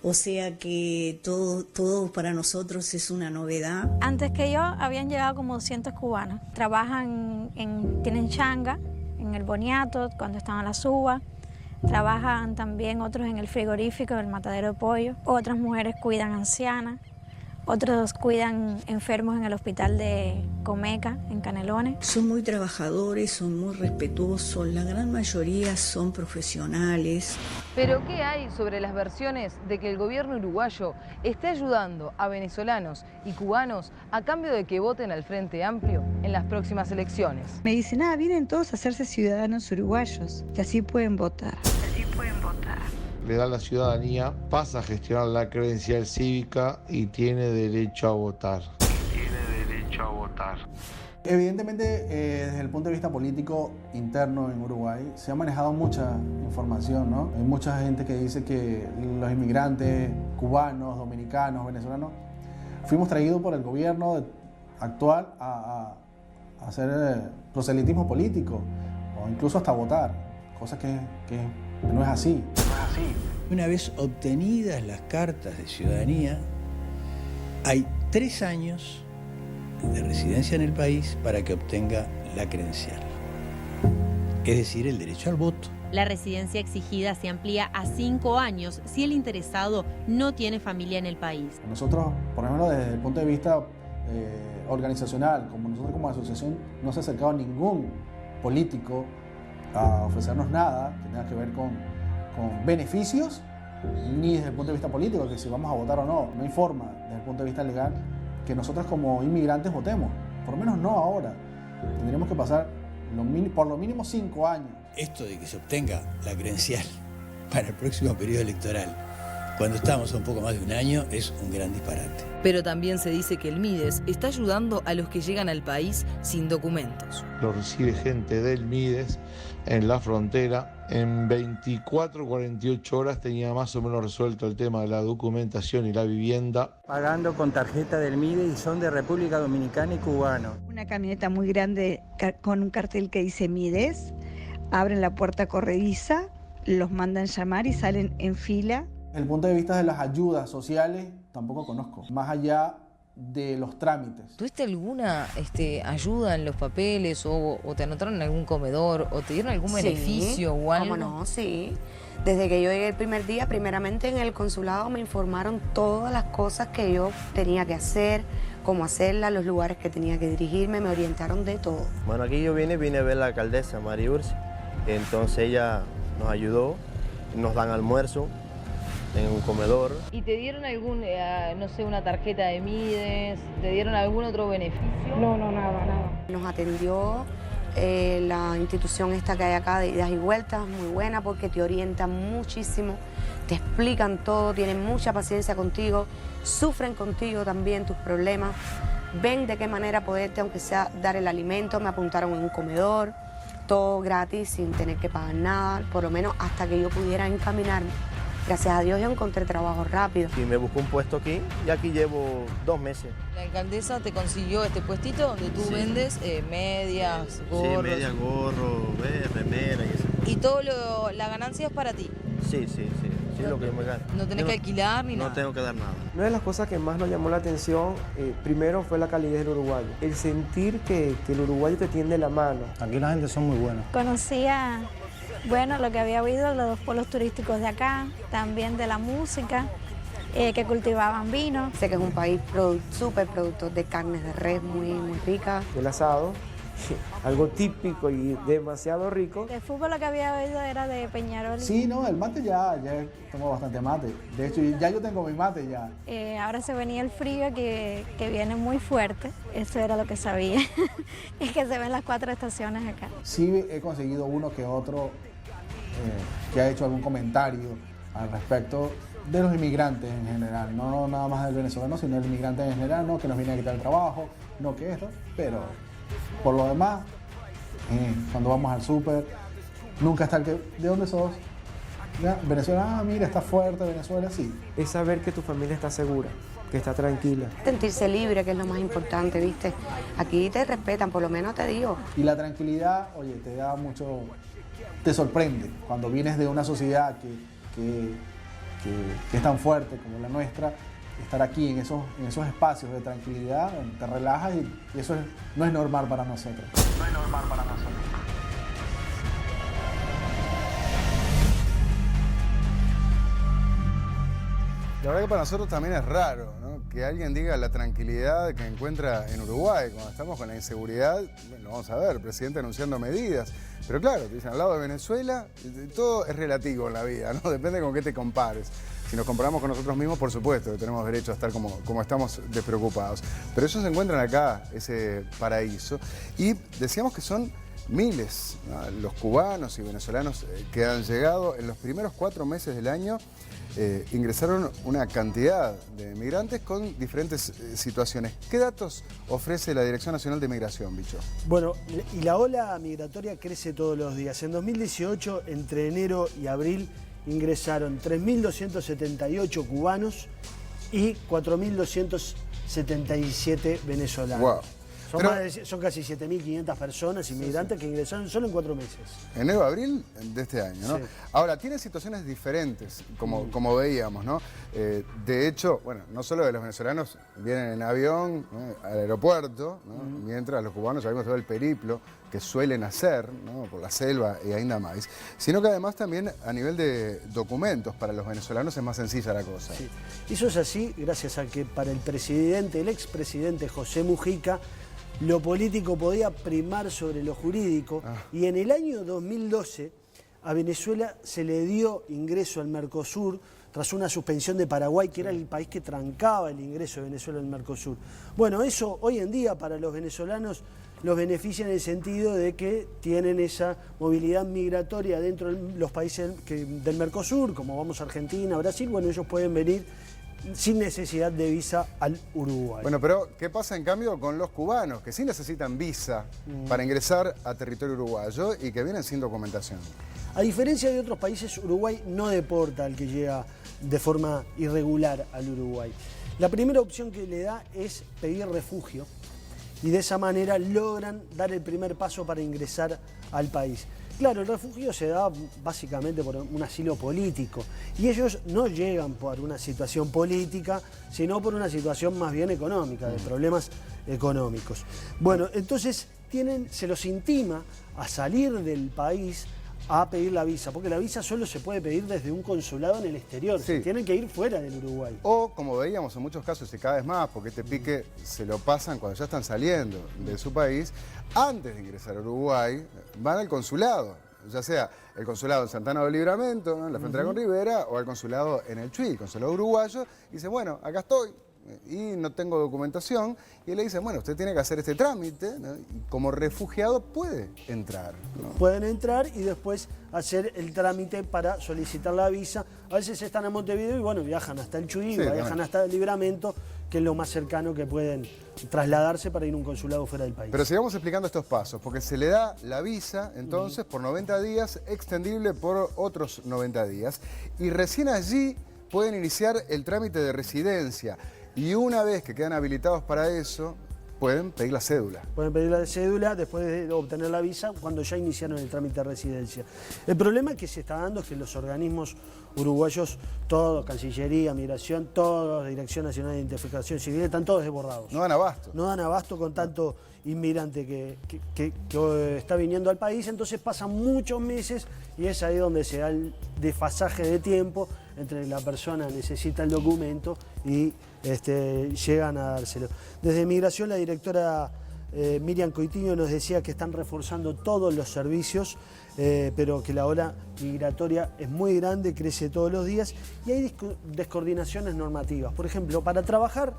o sea que todo para nosotros es una novedad. Antes que yo habían llegado como 200 cubanos. Trabajan, tienen changa, en el boniato, cuando están a las uvas. Trabajan también otros en el frigorífico, en el matadero de pollo. Otras mujeres cuidan ancianas. Otros cuidan enfermos en el hospital de Comeca, en Canelones. Son muy trabajadores, son muy respetuosos, la gran mayoría son profesionales. Pero ¿qué hay sobre las versiones de que el gobierno uruguayo esté ayudando a venezolanos y cubanos a cambio de que voten al Frente Amplio en las próximas elecciones? Me dicen, vienen todos a hacerse ciudadanos uruguayos, que así pueden votar. Le da la ciudadanía, pasa a gestionar la credencial cívica y tiene derecho a votar. Evidentemente, desde el punto de vista político interno en Uruguay, se ha manejado mucha información, ¿no? Hay mucha gente que dice que los inmigrantes cubanos, dominicanos, venezolanos, fuimos traídos por el gobierno actual a hacer proselitismo político o incluso hasta votar, cosa que no es así. Una vez obtenidas las cartas de ciudadanía, hay 3 años de residencia en el país para que obtenga la credencial, es decir, el derecho al voto. La residencia exigida se amplía a 5 años si el interesado no tiene familia en el país. Nosotros, por ejemplo, desde el punto de vista organizacional, como nosotros como asociación, no se ha acercado ningún político a ofrecernos nada que tenga que ver con beneficios, ni desde el punto de vista político, que si vamos a votar o no. No hay forma, desde el punto de vista legal, que nosotros como inmigrantes votemos. Por lo menos no ahora. Tendríamos que pasar por lo mínimo 5 años. Esto de que se obtenga la credencial para el próximo periodo electoral, cuando estamos a un poco más de un año, es un gran disparate. Pero también se dice que el MIDES está ayudando a los que llegan al país sin documentos. Lo recibe gente del MIDES en la frontera. En 24 o 48 horas tenía más o menos resuelto el tema de la documentación y la vivienda. Pagando con tarjeta del MIDES y son de República Dominicana y cubano. Una camioneta muy grande con un cartel que dice MIDES, abren la puerta corrediza, los mandan llamar y salen en fila. Desde el punto de vista de las ayudas sociales, tampoco conozco. Más allá de los trámites. ¿Tuviste alguna ayuda en los papeles o te anotaron en algún comedor o te dieron algún beneficio o algo? ¿Cómo no? Sí. Desde que yo llegué el primer día, primeramente en el consulado me informaron todas las cosas que yo tenía que hacer, cómo hacerlas, los lugares que tenía que dirigirme, me orientaron de todo. Bueno, aquí yo vine a ver a la alcaldesa, María Ursi. Entonces ella nos ayudó, nos dan almuerzo en un comedor. ¿Y te dieron algún, no sé, una tarjeta de Mides? ¿Te dieron algún otro beneficio? No, nada. Nos atendió la institución esta que hay acá de idas y vueltas, muy buena porque te orientan muchísimo, te explican todo, tienen mucha paciencia contigo, sufren contigo también tus problemas, ven de qué manera poderte, aunque sea dar el alimento, me apuntaron en un comedor, todo gratis, sin tener que pagar nada, por lo menos hasta que yo pudiera encaminarme. Gracias a Dios yo encontré trabajo rápido. Y me buscó un puesto aquí y aquí llevo 2 meses. La alcaldesa te consiguió este puestito donde tú vendes medias, gorros. Sí, medias, gorro, remera y eso. ¿Y todo la ganancia es para ti? Sí, lo que yo me gano. ¿No tenés que alquilar ni nada? No tengo que dar nada. Una de las cosas que más nos llamó la atención, primero fue la calidez del uruguayo. El sentir que el uruguayo te tiende la mano. Aquí la gente son muy buenos. Conocía, bueno, lo que había oído, los pueblos turísticos de acá, también de la música, que cultivaban vino. Sé que es un país súper productor de carnes de res muy ricas. El asado, algo típico y demasiado rico. De fútbol lo que había oído era de Peñarol. Sí, no, el mate ya tomo bastante mate. De hecho, ya yo tengo mi mate ya. Ahora se venía el frío que viene muy fuerte. Eso era lo que sabía. Es que se ven las 4 estaciones acá. Sí he conseguido uno que otro que ha hecho algún comentario al respecto de los inmigrantes en general. No nada más del venezolano, sino del inmigrante en general, no que nos viene a quitar el trabajo, no que esto, pero por lo demás, cuando vamos al súper, nunca está el que, ¿de dónde sos? ¿Ya? Venezuela, mira, está fuerte, Venezuela, sí. Es saber que tu familia está segura, que está tranquila. Sentirse libre, que es lo más importante, ¿viste? Aquí te respetan, por lo menos te digo. Y la tranquilidad, oye, te da mucho, te sorprende cuando vienes de una sociedad que es tan fuerte como la nuestra. Estar aquí en esos espacios de tranquilidad, te relajas y eso no es normal para nosotros. No es normal para nosotros. La verdad que para nosotros también es raro, ¿no? Que alguien diga la tranquilidad que encuentra en Uruguay. Cuando estamos con la inseguridad, bueno, vamos a ver, el presidente anunciando medidas. Pero claro, te dicen al lado de Venezuela, todo es relativo en la vida, ¿no? Depende con qué te compares. Si nos comparamos con nosotros mismos, por supuesto que tenemos derecho a estar como estamos despreocupados. Pero ellos se encuentran acá, ese paraíso. Y decíamos que son miles, ¿no? Los cubanos y venezolanos que han llegado en los primeros 4 meses del año. Ingresaron una cantidad de migrantes con diferentes situaciones. ¿Qué datos ofrece la Dirección Nacional de Migración, Bicho? Bueno, y la ola migratoria crece todos los días. En 2018, entre enero y abril, ingresaron 3.278 cubanos y 4.277 venezolanos. Wow. Son casi 7.500 personas inmigrantes que ingresaron solo en 4 meses. Enero-abril de este año, ¿no? Sí. Ahora, tiene situaciones diferentes, como veíamos, ¿no? De hecho, bueno, no solo de los venezolanos vienen en avión, ¿no?, al aeropuerto, ¿no? Mientras los cubanos sabemos todo el periplo que suelen hacer, ¿no?, por la selva y ainda más, sino que además también a nivel de documentos para los venezolanos es más sencilla la cosa. Sí. Eso es así gracias a que para el expresidente José Mujica, lo político podía primar sobre lo jurídico y en el año 2012 a Venezuela se le dio ingreso al Mercosur tras una suspensión de Paraguay, que era el país que trancaba el ingreso de Venezuela al Mercosur. Bueno, eso hoy en día para los venezolanos los beneficia en el sentido de que tienen esa movilidad migratoria dentro de los países del Mercosur, como vamos a Argentina, Brasil, bueno, ellos pueden venir sin necesidad de visa al Uruguay. Bueno, pero ¿qué pasa en cambio con los cubanos que sí necesitan visa para ingresar a territorio uruguayo y que vienen sin documentación? A diferencia de otros países, Uruguay no deporta al que llega de forma irregular al Uruguay. La primera opción que le da es pedir refugio y de esa manera logran dar el primer paso para ingresar al país. Claro, el refugio se da básicamente por un asilo político y ellos no llegan por una situación política, sino por una situación más bien económica, de problemas económicos. Bueno, entonces se los intima a salir del país a pedir la visa, porque la visa solo se puede pedir desde un consulado en el exterior, Sí. tienen que ir fuera del Uruguay. O, como veíamos en muchos casos y cada vez más, porque este pique se lo pasan cuando ya están saliendo de su país, antes de ingresar a Uruguay, van al consulado, ya sea el consulado en Santana del Libramento, ¿no?, en la frontera con Rivera, o al consulado en el Chuy, el consulado uruguayo, y dice, bueno, acá estoy, y no tengo documentación, y él le dice, bueno, usted tiene que hacer este trámite, ¿no?, y como refugiado puede entrar, ¿no? Pueden entrar y después hacer el trámite para solicitar la visa. A veces están en Montevideo y bueno, viajan hasta el Chuy, Sí, viajan también. hasta el Libramento, que es lo más cercano que pueden trasladarse para ir a un consulado fuera del país. Pero sigamos explicando estos pasos, porque se le da la visa, entonces, por 90 días, extendible por otros 90 días, y recién allí pueden iniciar el trámite de residencia. Y una vez que quedan habilitados para eso, pueden pedir la cédula. Pueden pedir la cédula después de obtener la visa cuando ya iniciaron el trámite de residencia. El problema que se está dando es que los organismos uruguayos, todos, Cancillería, Migración, todos, Dirección Nacional de Identificación Civil, están todos desbordados. No dan abasto. No dan abasto con tanto inmigrante que está viniendo al país, entonces pasan muchos meses y es ahí donde se da el desfasaje de tiempo entre la persona necesita el documento y llegan a dárselo. Desde Migración, la directora Miriam Coitiño nos decía que están reforzando todos los servicios, pero que la ola migratoria es muy grande, crece todos los días y hay descoordinaciones normativas. Por ejemplo, para trabajar,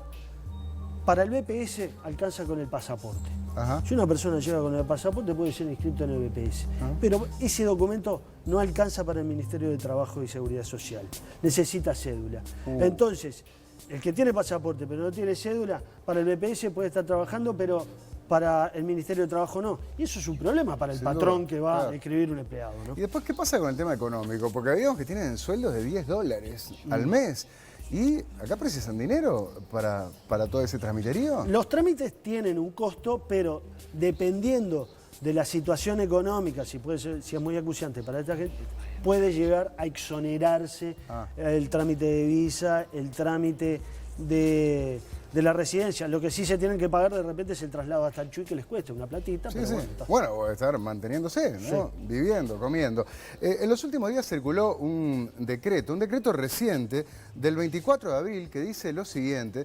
para el BPS alcanza con el pasaporte. Ajá. Si una persona llega con el pasaporte puede ser inscrito en el BPS, pero ese documento no alcanza para el Ministerio de Trabajo y Seguridad Social, necesita cédula. Entonces, el que tiene pasaporte pero no tiene cédula, para el BPS puede estar trabajando, pero para el Ministerio de Trabajo no. Y eso es un problema para el Sin patrón duda, que va claro. a inscribir un empleado, ¿no? Y después, ¿qué pasa con el tema económico? Porque habíamos que tienen sueldos de $10 al mes. ¿Y acá precisan dinero para todo ese tramiterío? Los trámites tienen un costo, pero dependiendo de la situación económica, si es muy acuciante para esta gente, puede llegar a exonerarse el trámite de visa, el trámite de la residencia. Lo que sí se tienen que pagar de repente es el traslado hasta el Chuy, que les cueste una platita. Sí, pero sí. bueno, está. Bueno, o estar manteniéndose, ¿no? Sí. Viviendo, comiendo. En los últimos días circuló un decreto reciente del 24 de abril que dice lo siguiente: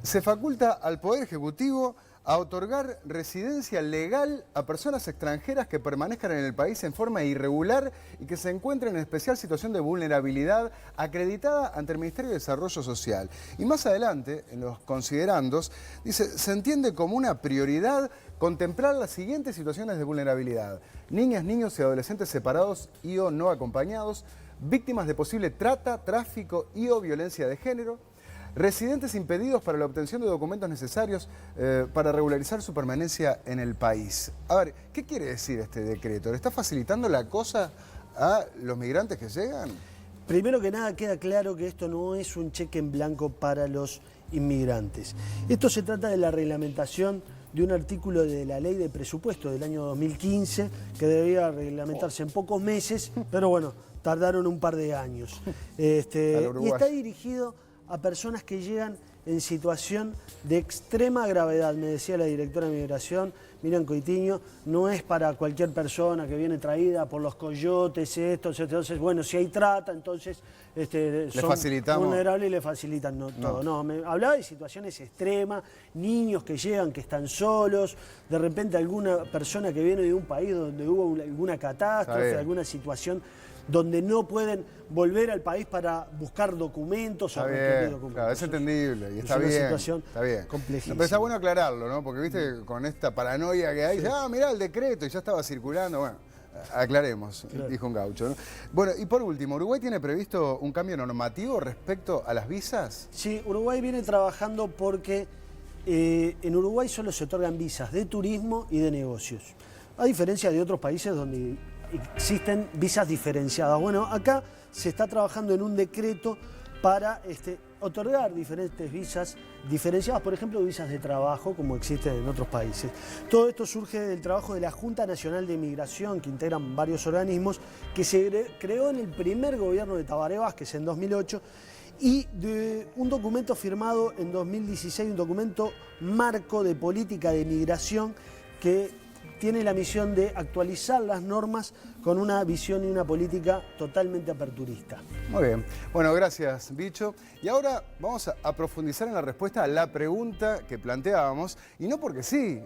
se faculta al Poder Ejecutivo a otorgar residencia legal a personas extranjeras que permanezcan en el país en forma irregular y que se encuentren en especial situación de vulnerabilidad acreditada ante el Ministerio de Desarrollo Social. Y más adelante, en los considerandos, dice, se entiende como una prioridad contemplar las siguientes situaciones de vulnerabilidad: niñas, niños y adolescentes separados y o no acompañados, víctimas de posible trata, tráfico y o violencia de género, residentes impedidos para la obtención de documentos necesarios para regularizar su permanencia en el país. A ver, ¿qué quiere decir este decreto? ¿Le está facilitando la cosa a los migrantes que llegan? Primero que nada queda claro que esto no es un cheque en blanco para los inmigrantes. Esto se trata de la reglamentación de un artículo de la Ley de Presupuesto del año 2015 que debía reglamentarse en pocos meses, pero bueno, tardaron un par de años. Y está dirigido a personas que llegan en situación de extrema gravedad. Me decía la directora de Migración, Miriam Coitiño, no es para cualquier persona que viene traída por los coyotes, entonces, bueno, si hay trata, entonces son facilitamos vulnerables y le facilitan todo. No, me hablaba de situaciones extremas, niños que llegan, que están solos, de repente alguna persona que viene de un país donde hubo alguna catástrofe, alguna situación donde no pueden volver al país para buscar documentos o requerir documentos. Claro, es entendible y está una bien. situación Está bien. complejísima. Pero está bueno aclararlo, ¿no? Porque viste, con esta paranoia que hay, mirá el decreto y ya estaba circulando. Bueno, aclaremos, dijo un gaucho, ¿no? Bueno, y por último, ¿Uruguay tiene previsto un cambio normativo respecto a las visas? Sí, Uruguay viene trabajando porque en Uruguay solo se otorgan visas de turismo y de negocios, a diferencia de otros países donde existen visas diferenciadas. Bueno, acá se está trabajando en un decreto para otorgar diferentes visas diferenciadas, por ejemplo, visas de trabajo, como existen en otros países. Todo esto surge del trabajo de la Junta Nacional de Migración, que integran varios organismos, que se creó en el primer gobierno de Tabaré Vázquez en 2008, y de un documento firmado en 2016, un documento marco de política de migración que tiene la misión de actualizar las normas con una visión y una política totalmente aperturista. Muy bien. Bueno, gracias, Bicho. Y ahora vamos a profundizar en la respuesta a la pregunta que planteábamos, y no porque sí,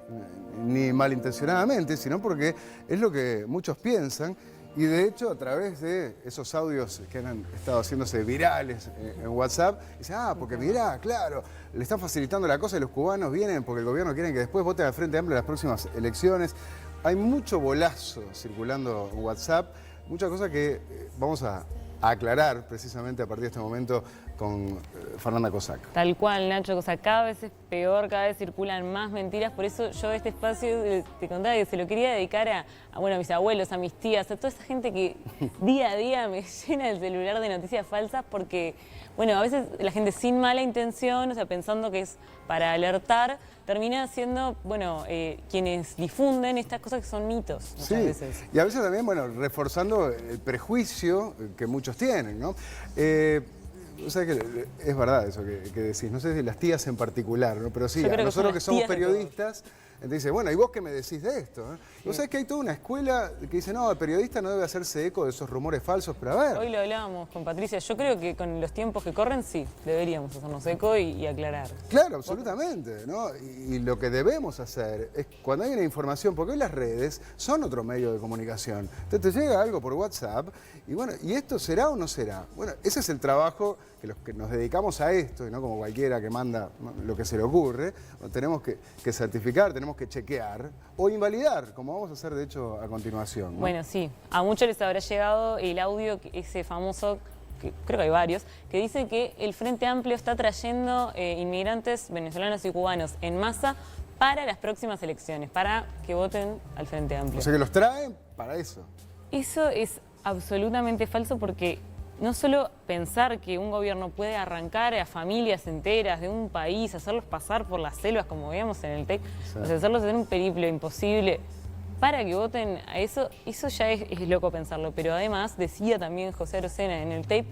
ni malintencionadamente, sino porque es lo que muchos piensan. Y de hecho, a través de esos audios que han estado haciéndose virales en WhatsApp, dicen, porque mirá, claro, le están facilitando la cosa y los cubanos vienen porque el gobierno quiere que después voten al Frente Amplio en las próximas elecciones. Hay mucho bolazo circulando en WhatsApp, muchas cosas que vamos a aclarar precisamente a partir de este momento con Fernanda Cossack. Tal cual, Nacho, o sea, cada vez es peor, cada vez circulan más mentiras, por eso yo este espacio te contaba que se lo quería dedicar a mis abuelos, a mis tías, a toda esa gente que día a día me llena el celular de noticias falsas porque, bueno, a veces la gente sin mala intención, o sea, pensando que es para alertar, termina siendo, bueno, quienes difunden estas cosas que son mitos muchas veces. Y a veces también, bueno, reforzando el prejuicio que muchos tienen, ¿no? O sea que es verdad eso que decís, no sé si las tías en particular, ¿no? Pero sí, a nosotros que somos periodistas, dice, bueno, ¿y vos qué me decís de esto? Vos sabés que hay toda una escuela que dice, no, el periodista no debe hacerse eco de esos rumores falsos, pero a ver. Hoy lo hablábamos con Patricia, yo creo que con los tiempos que corren, sí, deberíamos hacernos eco y aclarar. Claro, absolutamente, ¿no? Y lo que debemos hacer es, cuando hay una información, porque hoy las redes son otro medio de comunicación, entonces te llega algo por WhatsApp, y bueno, ¿y esto será o no será? Bueno, ese es el trabajo que los que nos dedicamos a esto, y no como cualquiera que manda lo que se le ocurre, tenemos que certificar, tenemos que chequear o invalidar, como vamos a hacer de hecho a continuación, ¿no? Bueno, sí, a muchos les habrá llegado el audio, ese famoso, que creo que hay varios, que dice que el Frente Amplio está trayendo inmigrantes venezolanos y cubanos en masa para las próximas elecciones, para que voten al Frente Amplio. O sea que los traen para eso. Eso es absolutamente falso porque no solo pensar que un gobierno puede arrancar a familias enteras de un país, hacerlos pasar por las selvas como veíamos en el tape, o sea, hacerlos hacer un periplo imposible para que voten a eso ya es loco pensarlo. Pero además decía también José Arocena en el tape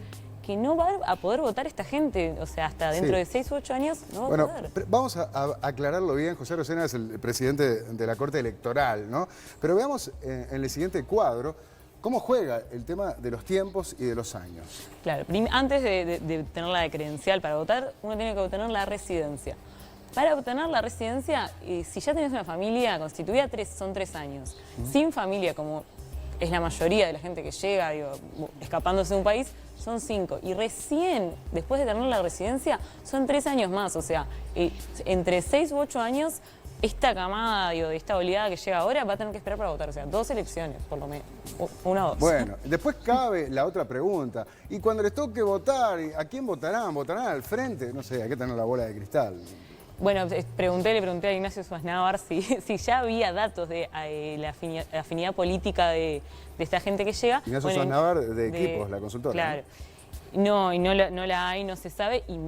que no va a poder votar esta gente, o sea, hasta dentro de 6 u 8 años no va a poder. Vamos a aclararlo bien. José Arocena es el presidente de la Corte Electoral, ¿no? Pero veamos en el siguiente cuadro ¿cómo juega el tema de los tiempos y de los años? Claro, antes de tener la credencial para votar, uno tiene que obtener la residencia. Para obtener la residencia, si ya tenés una familia constituida, son 3 años. Sin familia, como es la mayoría de la gente que llega, escapándose de un país, son 5. Y recién, después de tener la residencia, son 3 años más. O sea, entre 6 u 8 años, esta camada, de esta oleada que llega ahora va a tener que esperar para votar. O sea, 2 elecciones, por lo menos. 1 o 2. Bueno, después cabe la otra pregunta. Y cuando les toque votar, ¿a quién votarán? ¿Votarán al frente? No sé, hay que tener la bola de cristal. Bueno, le pregunté a Ignacio Suaznavar si ya había datos de la afinidad política de esta gente que llega. Ignacio Suaznavar de Equipos, la consultora. Claro. No, y no la hay, no se sabe. Y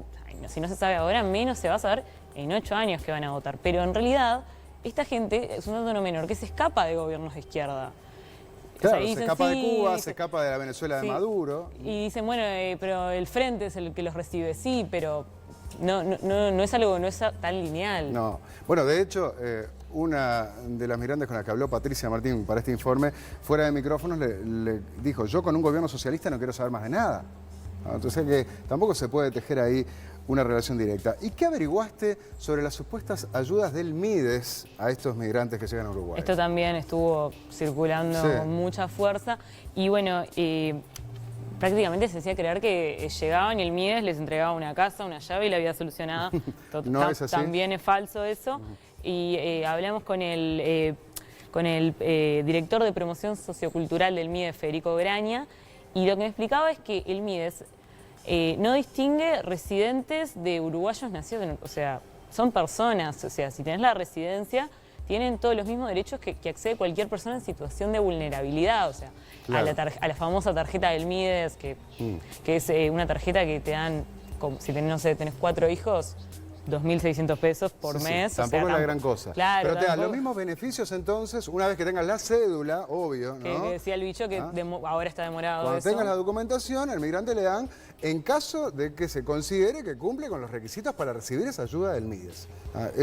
si no se sabe ahora, menos se va a saber en 8 años que van a votar. Pero en realidad, esta gente es un dato no menor, que se escapa de gobiernos de izquierda. Claro, o sea, se escapa de Cuba, se escapa de la Venezuela de Maduro. Y dicen, bueno, pero el frente es el que los recibe, sí, pero no es algo, no es tan lineal. No. Bueno, de hecho, una de las migrantes con la que habló Patricia Martín para este informe, fuera de micrófonos, le dijo, yo con un gobierno socialista no quiero saber más de nada. Entonces que tampoco se puede tejer ahí una relación directa. ¿Y qué averiguaste sobre las supuestas ayudas del MIDES a estos migrantes que llegan a Uruguay? Esto también estuvo circulando con mucha fuerza y bueno, prácticamente se hacía creer que llegaban y el MIDES les entregaba una casa, una llave y la vida solucionada. No es así. También es falso eso. Y hablamos con el director de promoción sociocultural del MIDES, Federico Graña, y lo que me explicaba es que el MIDES no distingue residentes de uruguayos nacidos, o sea, son personas, o sea, si tenés la residencia, tienen todos los mismos derechos que accede cualquier persona en situación de vulnerabilidad, o sea, Claro. a la famosa tarjeta del MIDES, que es una tarjeta que te dan, como si tenés, no sé, tenés 4 hijos, 2.600 pesos por Sí, sí, mes. tampoco es la gran cosa. Claro, pero te da tampoco- los mismos beneficios entonces una vez que tengas la cédula, obvio, ¿no? que decía el bicho que ahora está demorado Cuando eso. tengas la documentación, al migrante le dan en caso de que se considere que cumple con los requisitos para recibir esa ayuda del MIDES.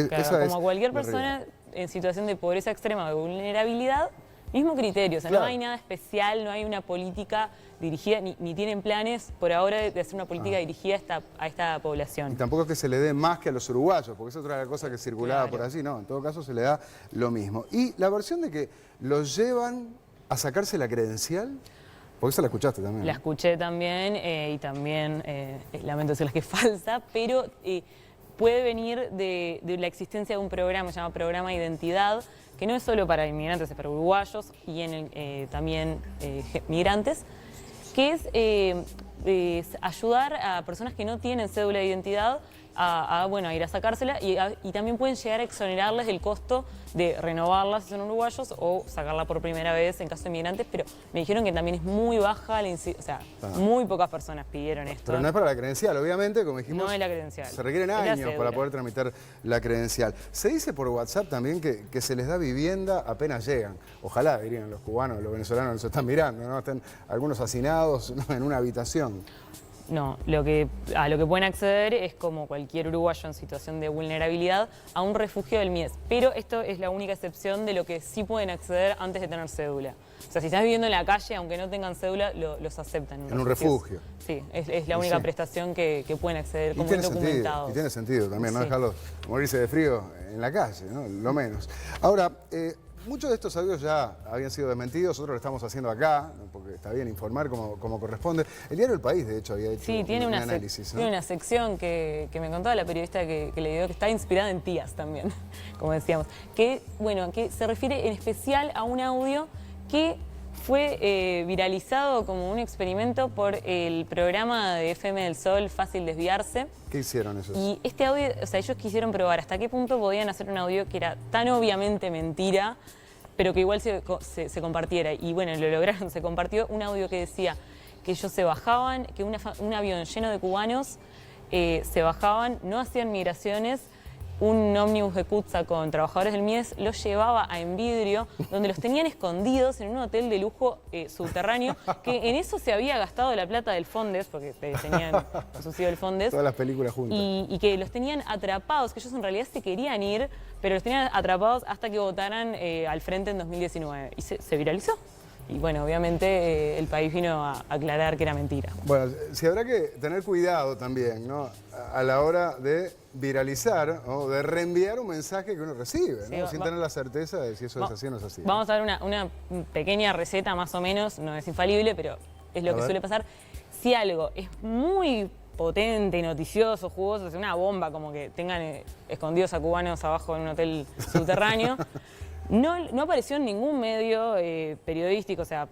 Claro, como cualquier la persona realidad. en situación de pobreza extrema o de vulnerabilidad, mismo criterio, o sea, Claro. no hay nada especial, no hay una política dirigida, ni tienen planes por ahora de hacer una política dirigida a esta población. Y tampoco es que se le dé más que a los uruguayos, porque esa es otra cosa que circulaba Claro. por allí, no, en todo caso se le da lo mismo. Y la versión de que los llevan a sacarse la credencial, porque esa la escuchaste también. La ¿no? escuché también y también, lamento decirles que es falsa, pero puede venir de la existencia de un programa, se llama Programa Identidad, que no es solo para inmigrantes, es para uruguayos y también migrantes, que es ayudar a personas que no tienen cédula de identidad a ir a sacársela y también pueden llegar a exonerarles del costo de renovarla si son uruguayos o sacarla por primera vez en caso de migrantes, pero me dijeron que también es muy baja, muy pocas personas pidieron esto. Pero no es para la credencial, obviamente, como dijimos. No es la credencial. Se requieren Es la años para cédula. poder tramitar la credencial. Se dice por WhatsApp también que se les da vivienda apenas llegan. Ojalá, dirían los cubanos, los venezolanos nos están mirando, ¿no? Están algunos hacinados, ¿no?, en una habitación. No, a lo que pueden acceder es como cualquier uruguayo en situación de vulnerabilidad a un refugio del MIDES. Pero esto es la única excepción de lo que sí pueden acceder antes de tener cédula. O sea, si estás viviendo en la calle, aunque no tengan cédula, los aceptan. En un refugio. Sí, es la única prestación que pueden acceder Y como tiene sentido, indocumentados. y tiene sentido también, no Sí. dejarlos morirse de frío en la calle, ¿no? Lo menos. Ahora, muchos de estos audios ya habían sido desmentidos, nosotros lo estamos haciendo acá, ¿no?, porque está bien informar como corresponde. El diario El País, de hecho, había hecho Tiene un una, análisis, ¿no? tiene una sección que me contaba la periodista que le dio que está inspirada en tías también, como decíamos. Que se refiere en especial a un audio que fue viralizado como un experimento por el programa de FM del Sol, Fácil Desviarse. ¿Qué hicieron esos? Y este audio, o sea, ellos quisieron probar hasta qué punto podían hacer un audio que era tan obviamente mentira, pero que igual se compartiera. Y bueno, lo lograron, se compartió un audio que decía que ellos se bajaban, que un avión lleno de cubanos se bajaban, no hacían migraciones, un ómnibus de Cutsa con trabajadores del MIDES los llevaba a Envidrio, donde los tenían escondidos en un hotel de lujo subterráneo, que en eso se había gastado la plata del Fondes, porque tenían subsidio del Fondes. Todas las películas juntas. Y que los tenían atrapados, que ellos en realidad se querían ir, pero los tenían atrapados hasta que votaran al frente en 2019. Y se viralizó. Y bueno, obviamente el país vino a aclarar que era mentira. Bueno, sí habrá que tener cuidado también, ¿no?, a la hora de viralizar o de reenviar un mensaje que uno recibe, ¿no?, Sí, sin tener la certeza de si eso es así o no es así. Vamos a dar una pequeña receta más o menos, no es infalible, pero es lo A que ver. suele pasar. Si algo es muy potente, noticioso, jugoso, o sea, una bomba, como que tengan escondidos a cubanos abajo en un hotel subterráneo, no apareció en ningún medio periodístico, o sea,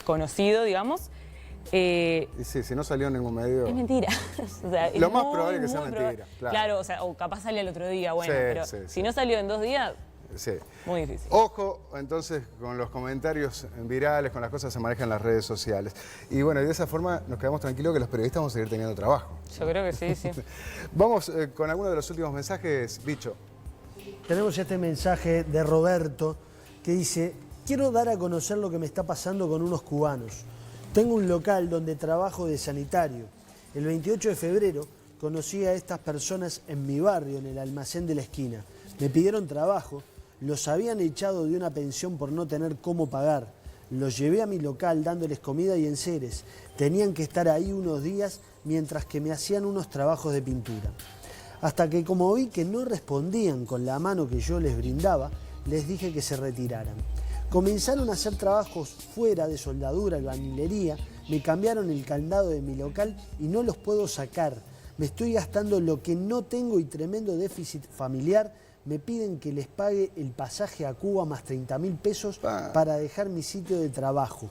conocido, digamos. Y sí, si no salió en ningún medio... Es mentira. O sea, es Lo más muy, probable es que sea muy mentira, probable. claro. O sea, o capaz sale el otro día, bueno, Sí, pero sí, si sí. no salió en 2 días, Sí. muy difícil. Ojo, entonces, con los comentarios virales, con las cosas que se manejan en las redes sociales. Y bueno, y de esa forma nos quedamos tranquilos que los periodistas vamos a seguir teniendo trabajo. Yo creo que sí, sí. Vamos con algunos de los últimos mensajes, Bicho. Tenemos este mensaje de Roberto que dice: quiero dar a conocer lo que me está pasando con unos cubanos. Tengo un local donde trabajo de sanitario. El 28 de febrero conocí a estas personas en mi barrio, en el almacén de la esquina. Me pidieron trabajo, los habían echado de una pensión por no tener cómo pagar. Los llevé a mi local dándoles comida y enseres. Tenían que estar ahí unos días mientras que me hacían unos trabajos de pintura. Hasta que, como vi que no respondían con la mano que yo les brindaba, les dije que se retiraran. Comenzaron a hacer trabajos fuera de soldadura, albañilería, me cambiaron el candado de mi local y no los puedo sacar. Me estoy gastando lo que no tengo y tremendo déficit familiar. Me piden que les pague el pasaje a Cuba más 30.000 pesos para dejar mi sitio de trabajo.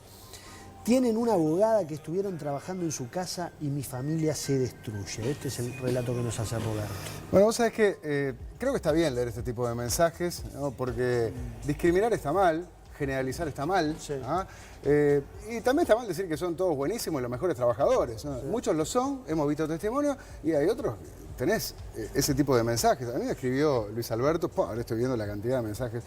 Tienen una abogada que estuvieron trabajando en su casa y mi familia se destruye. Este es el relato que nos hace Roberto. Bueno, vos sabés que creo que está bien leer este tipo de mensajes, ¿no? Porque discriminar está mal, generalizar está mal, ¿ah? Y también está mal decir que son todos buenísimos y los mejores trabajadores, ¿no? Muchos lo son, hemos visto testimonios, y hay otros, tenés ese tipo de mensajes. A mí me escribió Luis Alberto, ahora estoy viendo la cantidad de mensajes,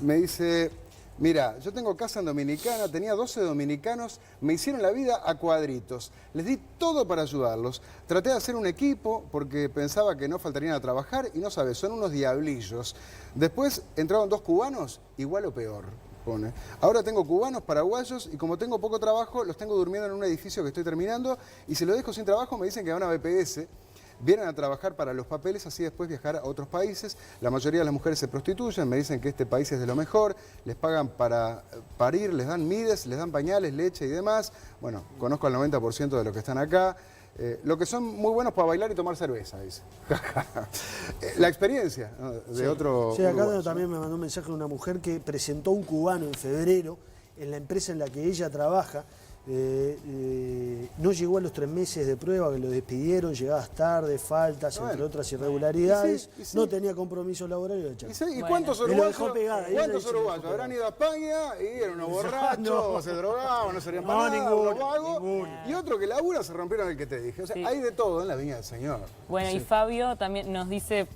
me dice: mira, yo tengo casa en Dominicana, tenía 12 dominicanos, me hicieron la vida a cuadritos. Les di todo para ayudarlos. Traté de hacer un equipo porque pensaba que no faltarían a trabajar y no sabes, son unos diablillos. Después entraron 2 cubanos, igual o peor, pone. Ahora tengo cubanos, paraguayos y como tengo poco trabajo, los tengo durmiendo en un edificio que estoy terminando y si los dejo sin trabajo me dicen que van a BPS. Vienen a trabajar para los papeles, así después viajar a otros países. La mayoría de las mujeres se prostituyen, me dicen que este país es de lo mejor, les pagan para parir, les dan mides, les dan pañales, leche y demás. Bueno, conozco al 90% de los que están acá. Lo que son muy buenos para bailar y tomar cerveza, dice. La experiencia, ¿no? De otro... Sí, acá también me mandó un mensaje de una mujer que presentó un cubano en febrero en la empresa en la que ella trabaja. No llegó a los 3 meses de prueba, que lo despidieron, llegadas tarde, faltas, entre otras irregularidades, no tenía compromiso laboral y lo echaron. ¿Y cuántos uruguayos habrán ido a España y eran unos borrachos, se drogaban, no serían para nada, unos vagos? Y otro que labura se rompieron el que te dije. O sea, hay de todo en la viña del Señor. Bueno, y Fabio también nos dice,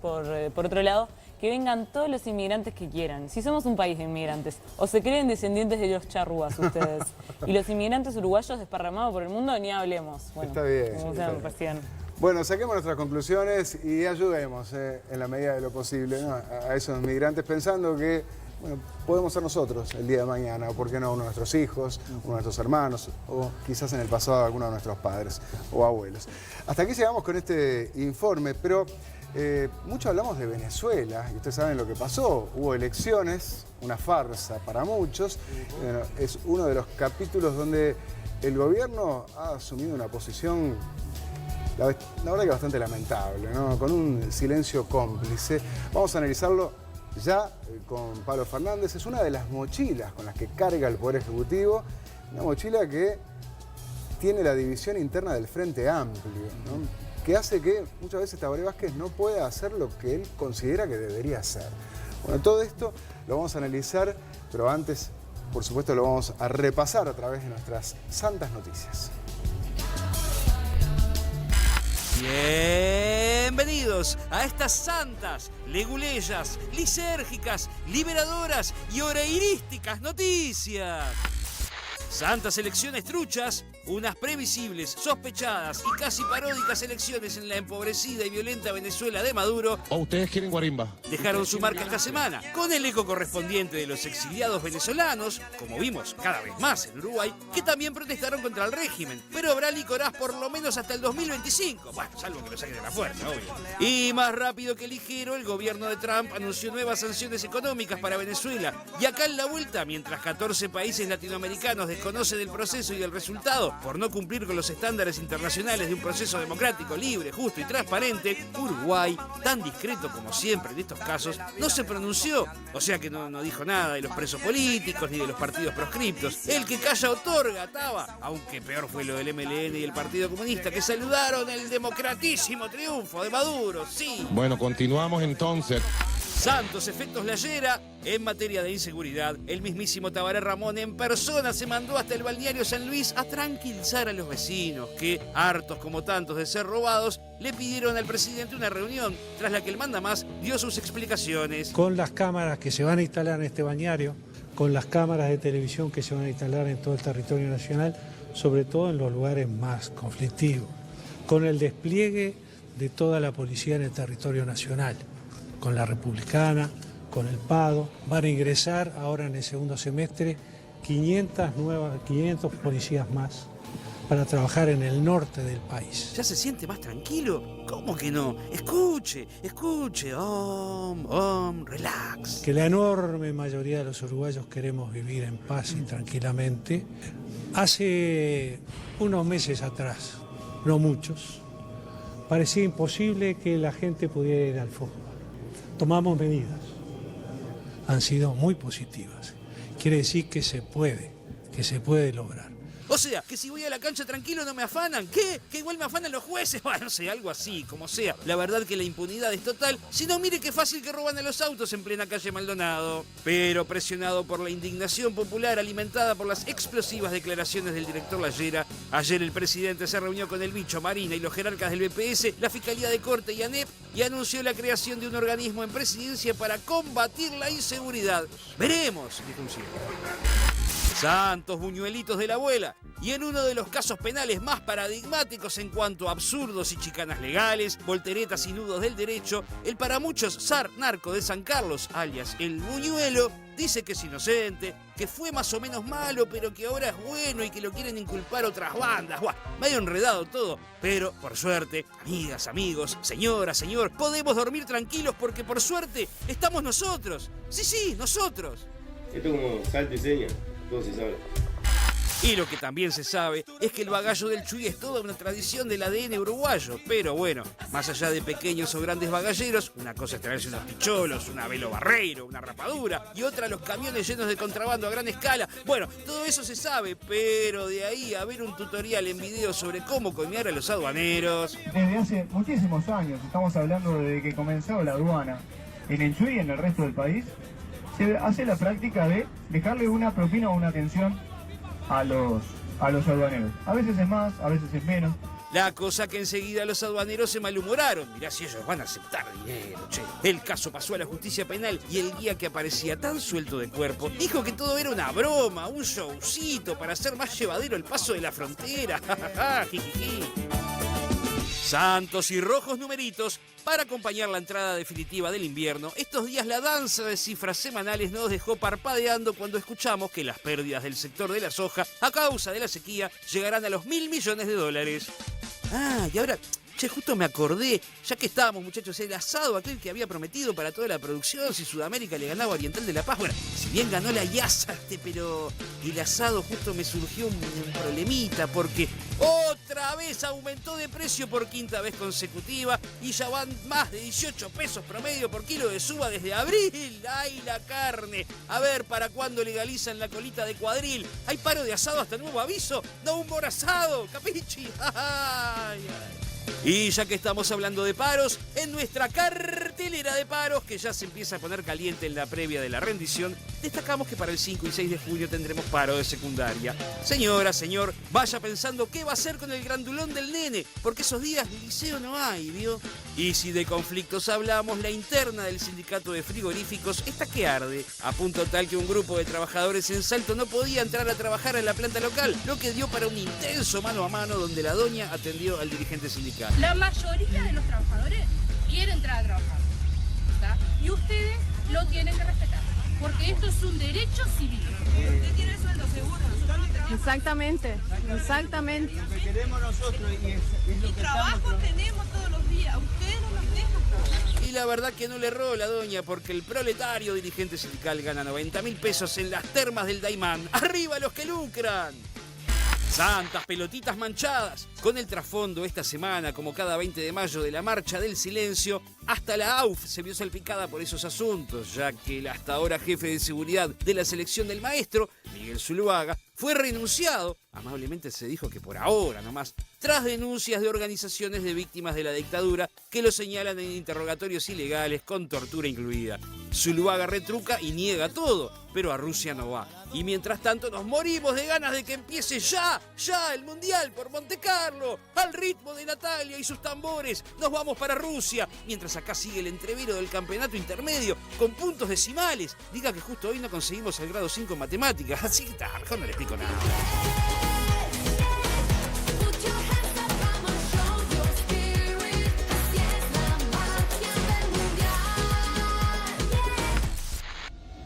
por otro lado, que vengan todos los inmigrantes que quieran. Si somos un país de inmigrantes, o se creen descendientes de los charrúas ustedes, y los inmigrantes uruguayos desparramados por el mundo, ni hablemos. Bueno, está bien. Como sean recién. Bueno, saquemos nuestras conclusiones y ayudemos en la medida de lo posible, ¿no? a esos inmigrantes, pensando que bueno, podemos ser nosotros el día de mañana, o por qué no uno de nuestros hijos, uno de nuestros hermanos, o quizás en el pasado alguno de nuestros padres o abuelos. Hasta aquí llegamos con este informe, pero mucho hablamos de Venezuela, y ustedes saben lo que pasó. Hubo elecciones, una farsa para muchos. Bueno, es uno de los capítulos donde el gobierno ha asumido una posición, la verdad que bastante lamentable, ¿no? Con un silencio cómplice. Vamos a analizarlo ya con Pablo Fernández. Es una de las mochilas con las que carga el Poder Ejecutivo, una mochila que tiene la división interna del Frente Amplio, ¿no? Que hace que muchas veces Tabaré Vázquez no pueda hacer lo que él considera que debería hacer. Bueno, todo esto lo vamos a analizar, pero antes, por supuesto, lo vamos a repasar a través de nuestras santas noticias. Bienvenidos a estas santas, leguleyas, lisérgicas, liberadoras y oreirísticas noticias. Santas elecciones truchas, unas previsibles, sospechadas y casi paródicas elecciones en la empobrecida y violenta Venezuela de Maduro. ¿O ustedes quieren guarimba? Dejaron su marca esta semana, con el eco correspondiente de los exiliados venezolanos, como vimos cada vez más en Uruguay, que también protestaron contra el régimen, pero habrá licorás por lo menos hasta el 2025, bueno, salvo que lo saquen de la fuerza, obvio. Y más rápido que ligero, el gobierno de Trump anunció nuevas sanciones económicas para Venezuela, y acá en la vuelta, mientras 14 países latinoamericanos desconocen el proceso y el resultado por no cumplir con los estándares internacionales de un proceso democrático, libre, justo y transparente, Uruguay, tan discreto como siempre en estos casos, no se pronunció. O sea que no dijo nada de los presos políticos ni de los partidos proscriptos. El que calla otorga, Taba. Aunque peor fue lo del MLN y el Partido Comunista, que saludaron el democratísimo triunfo de Maduro, sí. Bueno, continuamos entonces. Santos efectos Layera. En materia de inseguridad, el mismísimo Tabaré Ramón en persona se mandó hasta el balneario San Luis a tranquilizar a los vecinos que, hartos como tantos de ser robados, le pidieron al presidente una reunión, tras la que el mandamás dio sus explicaciones. Con las cámaras que se van a instalar en este balneario, con las cámaras de televisión que se van a instalar en todo el territorio nacional, sobre todo en los lugares más conflictivos, con el despliegue de toda la policía en el territorio nacional, con la Republicana, con el PADO, van a ingresar ahora en el segundo semestre 500 policías más para trabajar en el norte del país. ¿Ya se siente más tranquilo? ¿Cómo que no? Escuche, relax. Que la enorme mayoría de los uruguayos queremos vivir en paz y tranquilamente. Hace unos meses atrás, no muchos, parecía imposible que la gente pudiera ir al fútbol. Tomamos medidas. Han sido muy positivas. Quiere decir que se puede lograr. O sea, que si voy a la cancha tranquilo no me afanan. ¿Qué? ¿Que igual me afanan los jueces? Bueno, no sé, algo así, como sea. La verdad que la impunidad es total. Si no, mire qué fácil que roban a los autos en plena calle Maldonado. Pero presionado por la indignación popular alimentada por las explosivas declaraciones del director Lallera, ayer el presidente se reunió con el Bicho, Marina y los jerarcas del BPS, la Fiscalía de Corte y ANEP y anunció la creación de un organismo en presidencia para combatir la inseguridad. Veremos, dijo un ciego. Santos buñuelitos de la abuela. Y en uno de los casos penales más paradigmáticos en cuanto a absurdos y chicanas legales, volteretas y nudos del derecho, el para muchos zar narco de San Carlos, alias el Buñuelo, dice que es inocente, que fue más o menos malo, pero que ahora es bueno y que lo quieren inculpar otras bandas. Buah, medio enredado todo. Pero, por suerte, amigas, amigos, señora, señor, podemos dormir tranquilos porque, por suerte, estamos nosotros. Sí, nosotros. Esto es como salto y seña, todo se sabe. Y lo que también se sabe es que el bagallo del Chuy es toda una tradición del ADN uruguayo. Pero bueno, más allá de pequeños o grandes bagalleros, una cosa es traerse unos picholos, una velo barreiro, una rapadura, y otra los camiones llenos de contrabando a gran escala. Bueno, todo eso se sabe, pero de ahí a ver un tutorial en video sobre cómo coimear a los aduaneros. Desde hace muchísimos años, estamos hablando de que comenzó la aduana en el Chuy y en el resto del país, se hace la práctica de dejarle una propina o una atención a los aduaneros. A veces es más, a veces es menos. La cosa que enseguida los aduaneros se malhumoraron. Mirá si ellos van a aceptar dinero, che. El caso pasó a la justicia penal y el guía que aparecía tan suelto de cuerpo dijo que todo era una broma, un showcito para hacer más llevadero el paso de la frontera. Santos y rojos numeritos para acompañar la entrada definitiva del invierno. Estos días la danza de cifras semanales nos dejó parpadeando cuando escuchamos que las pérdidas del sector de la soja a causa de la sequía llegarán a los $1.000 millones. Ah, y ahora, che, justo me acordé, ya que estábamos, muchachos, el asado aquel que había prometido para toda la producción si Sudamérica le ganaba a Oriental de La Paz. Bueno, si bien ganó la IASA, pero el asado justo me surgió un problemita porque otra vez aumentó de precio por quinta vez consecutiva y ya van más de 18 pesos promedio por kilo de suba desde abril. ¡Ay, la carne! A ver, ¿para cuándo legalizan la colita de cuadril? ¿Hay paro de asado hasta nuevo aviso? ¡No humor asado! ¿Capichi? ¡Ay, ay! Y ya que estamos hablando de paros, en nuestra cartelera de paros, que ya se empieza a poner caliente en la previa de la rendición, destacamos que para el 5 y 6 de junio tendremos paro de secundaria. Señora, señor, vaya pensando qué va a hacer con el grandulón del nene, porque esos días liceo no hay, ¿vio? Y si de conflictos hablamos, la interna del sindicato de frigoríficos está que arde, a punto tal que un grupo de trabajadores en Salto no podía entrar a trabajar en la planta local, lo que dio para un intenso mano a mano donde la doña atendió al dirigente sindical. La mayoría de los trabajadores quieren entrar a trabajar, ¿está? Y ustedes lo tienen que respetar, porque esto es un derecho civil. Usted tiene el sueldo seguro, nosotros no tenemos. Exactamente. Lo que queremos nosotros es lo que trabajo tenemos todos los días, ustedes no nos dejan trabajar. Y la verdad que no le erró la doña, porque el proletario dirigente sindical gana 90.000 pesos en las termas del Daimán. ¡Arriba los que lucran! Santas pelotitas manchadas. Con el trasfondo esta semana, como cada 20 de mayo de la Marcha del Silencio, hasta la AUF se vio salpicada por esos asuntos, ya que el hasta ahora jefe de seguridad de la selección del maestro, Miguel Zuluaga, fue renunciado, amablemente se dijo que por ahora nomás, tras denuncias de organizaciones de víctimas de la dictadura que lo señalan en interrogatorios ilegales con tortura incluida. Zuluaga retruca y niega todo, pero a Rusia no va. Y mientras tanto nos morimos de ganas de que empiece ya el Mundial por Monte Carlo, al ritmo de Natalia y sus tambores. Nos vamos para Rusia, mientras acá sigue el entrevero del campeonato intermedio con puntos decimales. Diga que justo hoy no conseguimos el grado 5 en matemáticas, así que mejor no le explico nada.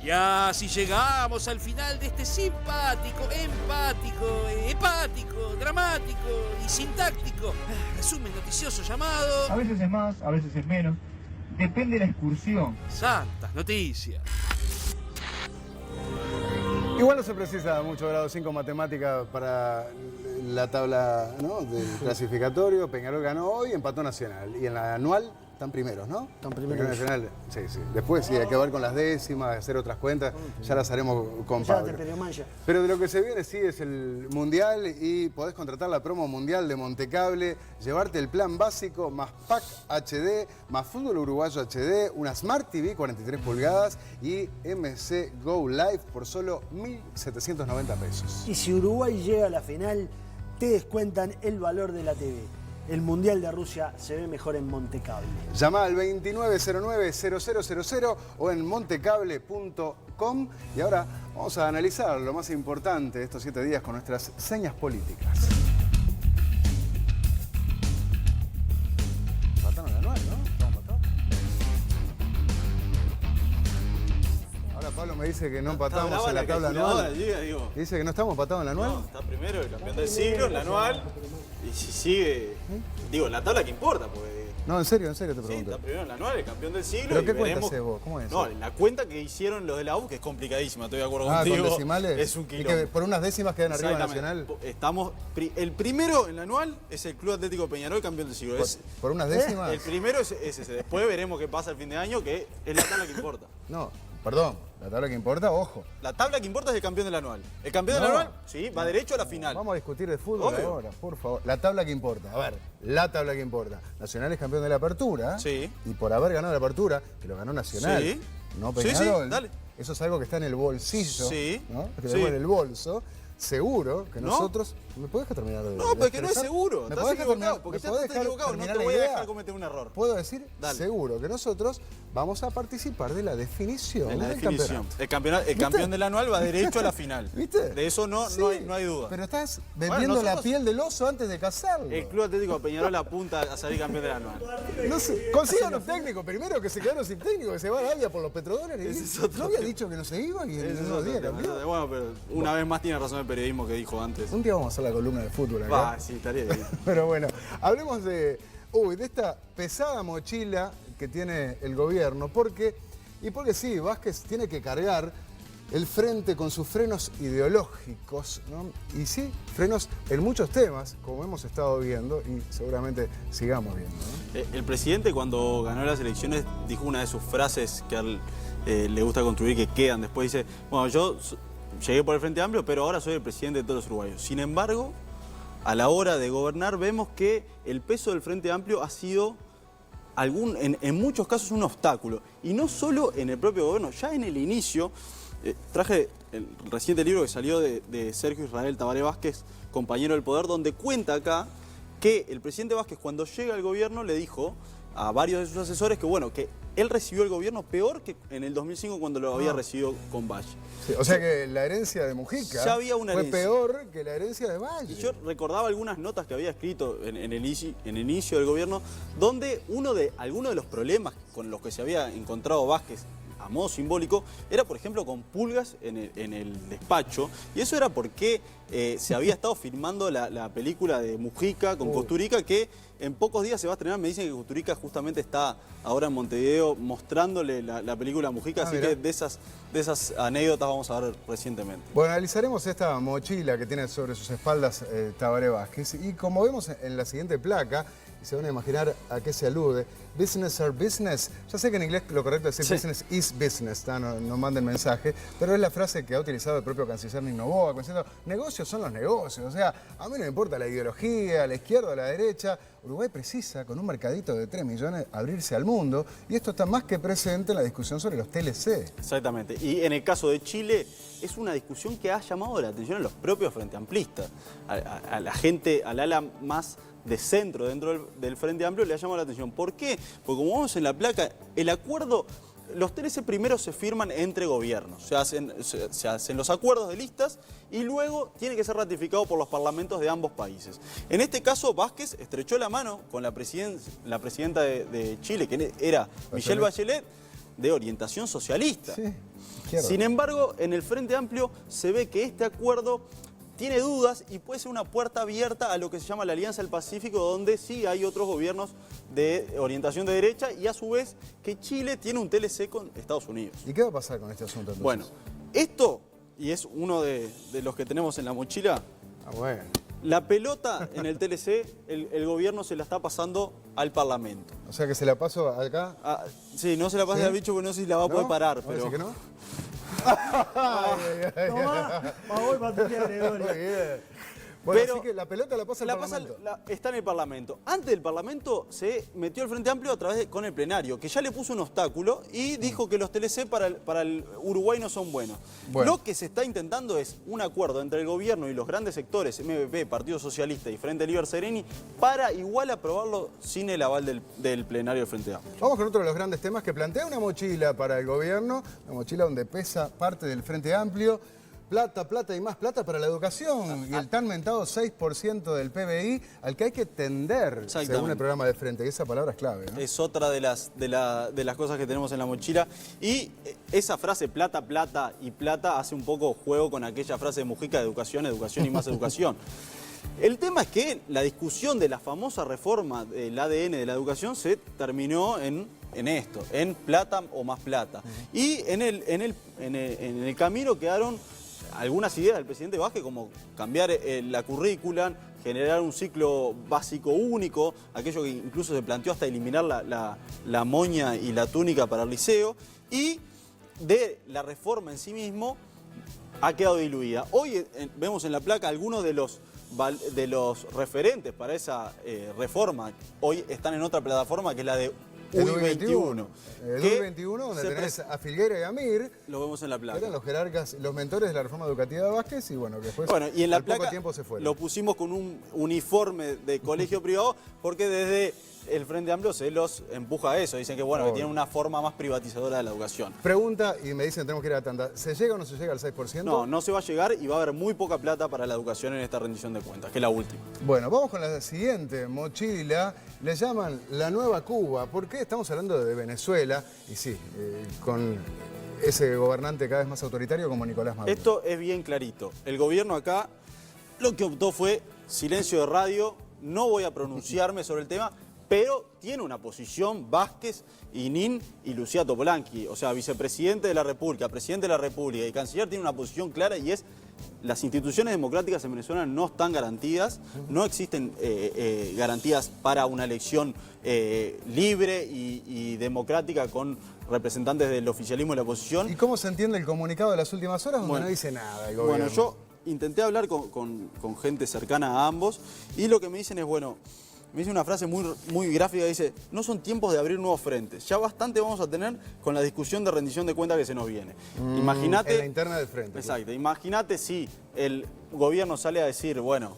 Y así llegamos al final de este simpático, empático, hepático, dramático y sintáctico resumen noticioso llamado... A veces es más, a veces es menos. Depende de la excursión. Santas noticias. Igual no se precisa mucho grado 5 matemática para la tabla, ¿no?, del clasificatorio. Peñarol ganó hoy, empató Nacional. Y en la anual están primeros, ¿no? Están primeros. Nacional, sí, sí. Después sí, hay que ver con las décimas, hacer otras cuentas, ya las haremos con Ya Pablo. te pidió mancha. Pero de lo que se viene sí es el Mundial y podés contratar la promo Mundial de Montecable, llevarte el plan básico más Pack HD, más Fútbol Uruguayo HD, una Smart TV 43 pulgadas y MC Go Live por solo 1.790 pesos. Y si Uruguay llega a la final, te descuentan el valor de la TV. El Mundial de Rusia se ve mejor en Montecable. Llama al 2909-0000 o en montecable.com. Y ahora vamos a analizar lo más importante de estos 7 días con nuestras señas políticas. Empataron la anual, ¿no? ¿Estamos empatados? Ahora Pablo me dice que no empatamos en la tabla anual. Dice que no estamos empatados en la anual. No, está primero el campeón del siglo, en la anual. Y si sigue, digo, la tabla que importa, porque... No, en serio te pregunto. Sí, está primero en la anual, el campeón del siglo. ¿Pero y qué veremos... cuenta haces vos? ¿Cómo es? No, la cuenta que hicieron los de la U, que es complicadísima, estoy de acuerdo Ah, contigo. ¿con decimales? Es un Y quilombo. que por unas décimas quedan arriba de Exactamente. Nacional. Estamos, el primero en la anual es el Club Atlético Peñarol, campeón del siglo. ¿Por unas décimas? El primero es ese. Después veremos qué pasa el fin de año, que es la tabla que importa. No, perdón. La tabla que importa, ojo. La tabla que importa es el campeón del anual. El campeón del anual, sí, va derecho a la final. Vamos a discutir de fútbol Obvio. ahora, por favor. La tabla que importa. A ver, la tabla que importa. Nacional es campeón de la Apertura. Sí. Y por haber ganado la Apertura, que lo ganó Nacional. Sí. No Sí, Peñarol. sí, dale. Eso es algo que está en el bolsillo. Sí. ¿No? Que Sí. tenemos en el bolso. Seguro que ¿No? nosotros... ¿Me podés dejar terminar de No, porque no es expresar? seguro. ¿Me Estás podés dejar equivocado, terminar? porque ¿Me ya podés estás dejar equivocado. No terminar te la voy a idea? dejar cometer un error. Puedo decir, Dale. seguro que nosotros vamos a participar de la definición En la del definición. campeonato. El campeón del anual va derecho a la final. ¿Viste? De eso no, Sí, no hay duda. Pero estás Bueno, vendiendo la nosotros- piel del oso antes de cazarlo. El Club Atlético Peñarol apunta a salir campeón del anual. No sé, consigan un técnico primero, que se quedaron sin técnico, que se va a Arabia por los petrodólares. Ese es otro ¿No había tema. dicho que no se iba y en Ese es unos otro días tema. cambió? Bueno, pero una vez más tiene razón el periodismo que dijo antes. Un día vamos a hacer la columna de fútbol acá. Va, sí, estaría bien. Pero bueno, hablemos de esta pesada mochila que tiene el gobierno, porque sí, Vázquez tiene que cargar el frente con sus frenos ideológicos, ¿no? Y sí, frenos en muchos temas, como hemos estado viendo y seguramente sigamos viendo, ¿no? El presidente, cuando ganó las elecciones, dijo una de sus frases que a él le gusta construir, que quedan. Después dice, bueno, yo llegué por el Frente Amplio, pero ahora soy el presidente de todos los uruguayos. Sin embargo, a la hora de gobernar vemos que el peso del Frente Amplio ha sido en muchos casos un obstáculo. Y no solo en el propio gobierno, ya en el inicio, traje el reciente libro que salió de Sergio Israel Tabaré Vázquez, compañero del poder, donde cuenta acá que el presidente Vázquez, cuando llega al gobierno, le dijo a varios de sus asesores que, bueno, que él recibió el gobierno peor que en el 2005 cuando lo había recibido con Valle. Sí, o sea que la herencia de Mujica Ya había una fue herencia. peor que la herencia de Valle. Y yo recordaba algunas notas que había escrito en el inicio del gobierno, donde alguno de los problemas con los que se había encontrado Vázquez a modo simbólico era, por ejemplo, con pulgas en el despacho. Y eso era porque se había estado filmando la película de Mujica con Kusturica, que en pocos días se va a estrenar. Me dicen que Kusturica justamente está ahora en Montevideo mostrándole la película a Mujica, así mirá. que de esas anécdotas vamos a ver recientemente. Bueno, analizaremos esta mochila que tiene sobre sus espaldas Tabaré Vázquez. Y como vemos en la siguiente placa, se van a imaginar a qué se alude. Business are business. Ya sé que en inglés lo correcto es decir business is business, no manden mensaje, pero es la frase que ha utilizado el propio canciller Nino Boa, diciendo, negocios son los negocios. O sea, a mí no me importa la ideología, la izquierda o la derecha. Uruguay precisa, con un mercadito de 3 millones, abrirse al mundo, y esto está más que presente en la discusión sobre los TLC. Exactamente. Y en el caso de Chile, es una discusión que ha llamado la atención a los propios Frente Amplistas. A la gente, al ala más de centro dentro del Frente Amplio le ha llamado la atención. ¿Por qué? Porque como vemos en la placa, el acuerdo, los TLC primero se firman entre gobiernos, se hacen los acuerdos de listas y luego tiene que ser ratificado por los parlamentos de ambos países. En este caso, Vázquez estrechó la mano con la presidenta de Chile, que era Michelle Bachelet, de orientación socialista. Sí, sin embargo, en el Frente Amplio se ve que este acuerdo tiene dudas y puede ser una puerta abierta a lo que se llama la Alianza del Pacífico, donde sí hay otros gobiernos de orientación de derecha y a su vez que Chile tiene un TLC con Estados Unidos. ¿Y qué va a pasar con este asunto entonces? Bueno, esto, y es uno de los que tenemos en la mochila, La pelota en el TLC, el gobierno se la está pasando al Parlamento. O sea que se la paso acá. Sí, no se la pase al bicho porque no sé si la va a poder parar. Pero... que no? Vamos para tu Gregorio. Bueno, Pero así que la pelota la pasa al Parlamento. Está en el Parlamento. Antes del Parlamento se metió el Frente Amplio a través con el plenario, que ya le puso un obstáculo y dijo que los TLC para el Uruguay no son buenos. Lo que se está intentando es un acuerdo entre el gobierno y los grandes sectores, MVP, Partido Socialista y Frente Liber Sereni, para igual aprobarlo sin el aval del plenario del Frente Amplio. Vamos con otro de los grandes temas que plantea una mochila para el gobierno, una mochila donde pesa parte del Frente Amplio. Plata, plata y más plata para la educación y el tan mentado 6% del PBI al que hay que tender, según el programa de Frente. Y esa palabra es clave, ¿no? Es otra de las cosas que tenemos en la mochila. Y esa frase plata, plata y plata hace un poco juego con aquella frase de Mujica de educación, educación y más educación. El tema es que la discusión de la famosa reforma del ADN de la educación se terminó en esto, en plata o más plata. Y en el camino quedaron algunas ideas del presidente Vázquez, como cambiar la currícula, generar un ciclo básico único, aquello que incluso se planteó hasta eliminar la moña y la túnica para el liceo, y de la reforma en sí mismo ha quedado diluida. Hoy vemos en la placa algunos de los referentes para esa reforma, hoy están en otra plataforma que es la de UI21. UI21, donde tenés a Filgueira y a Mir. Lo vemos en la placa. Eran los jerarcas, los mentores de la reforma educativa de Vázquez y bueno, que después y en la al placa poco tiempo se fueron. Lo pusimos con un uniforme de colegio privado porque desde el Frente Amplio se los empuja a eso. Dicen que bueno, que tienen una forma más privatizadora de la educación. Pregunta y me dicen tenemos que ir a la tanda. ¿Se llega o no se llega al 6%? No, no se va a llegar y va a haber muy poca plata para la educación en esta rendición de cuentas, que es la última. Bueno, vamos con la siguiente mochila. Le llaman la nueva Cuba. ¿Por qué? Estamos hablando de Venezuela y sí, con ese gobernante cada vez más autoritario como Nicolás Maduro. Esto es bien clarito. El gobierno acá lo que optó fue silencio de radio, no voy a pronunciarme sobre el tema, pero tiene una posición Vázquez, Inin y Lucía Topolanqui. O sea, vicepresidente de la República, presidente de la República y canciller tiene una posición clara y es: las instituciones democráticas en Venezuela no están garantidas, no existen garantías para una elección libre y democrática con representantes del oficialismo y la oposición. ¿Y cómo se entiende el comunicado de las últimas horas donde no dice nada el gobierno? Bueno, yo intenté hablar con gente cercana a ambos y lo que me dicen es, bueno, me dice una frase muy gráfica, dice: no son tiempos de abrir nuevos frentes, ya bastante vamos a tener con la discusión de rendición de cuentas que se nos viene. Imagínate, en la interna del frente. Exacto, imagínate si el gobierno sale a decir, bueno,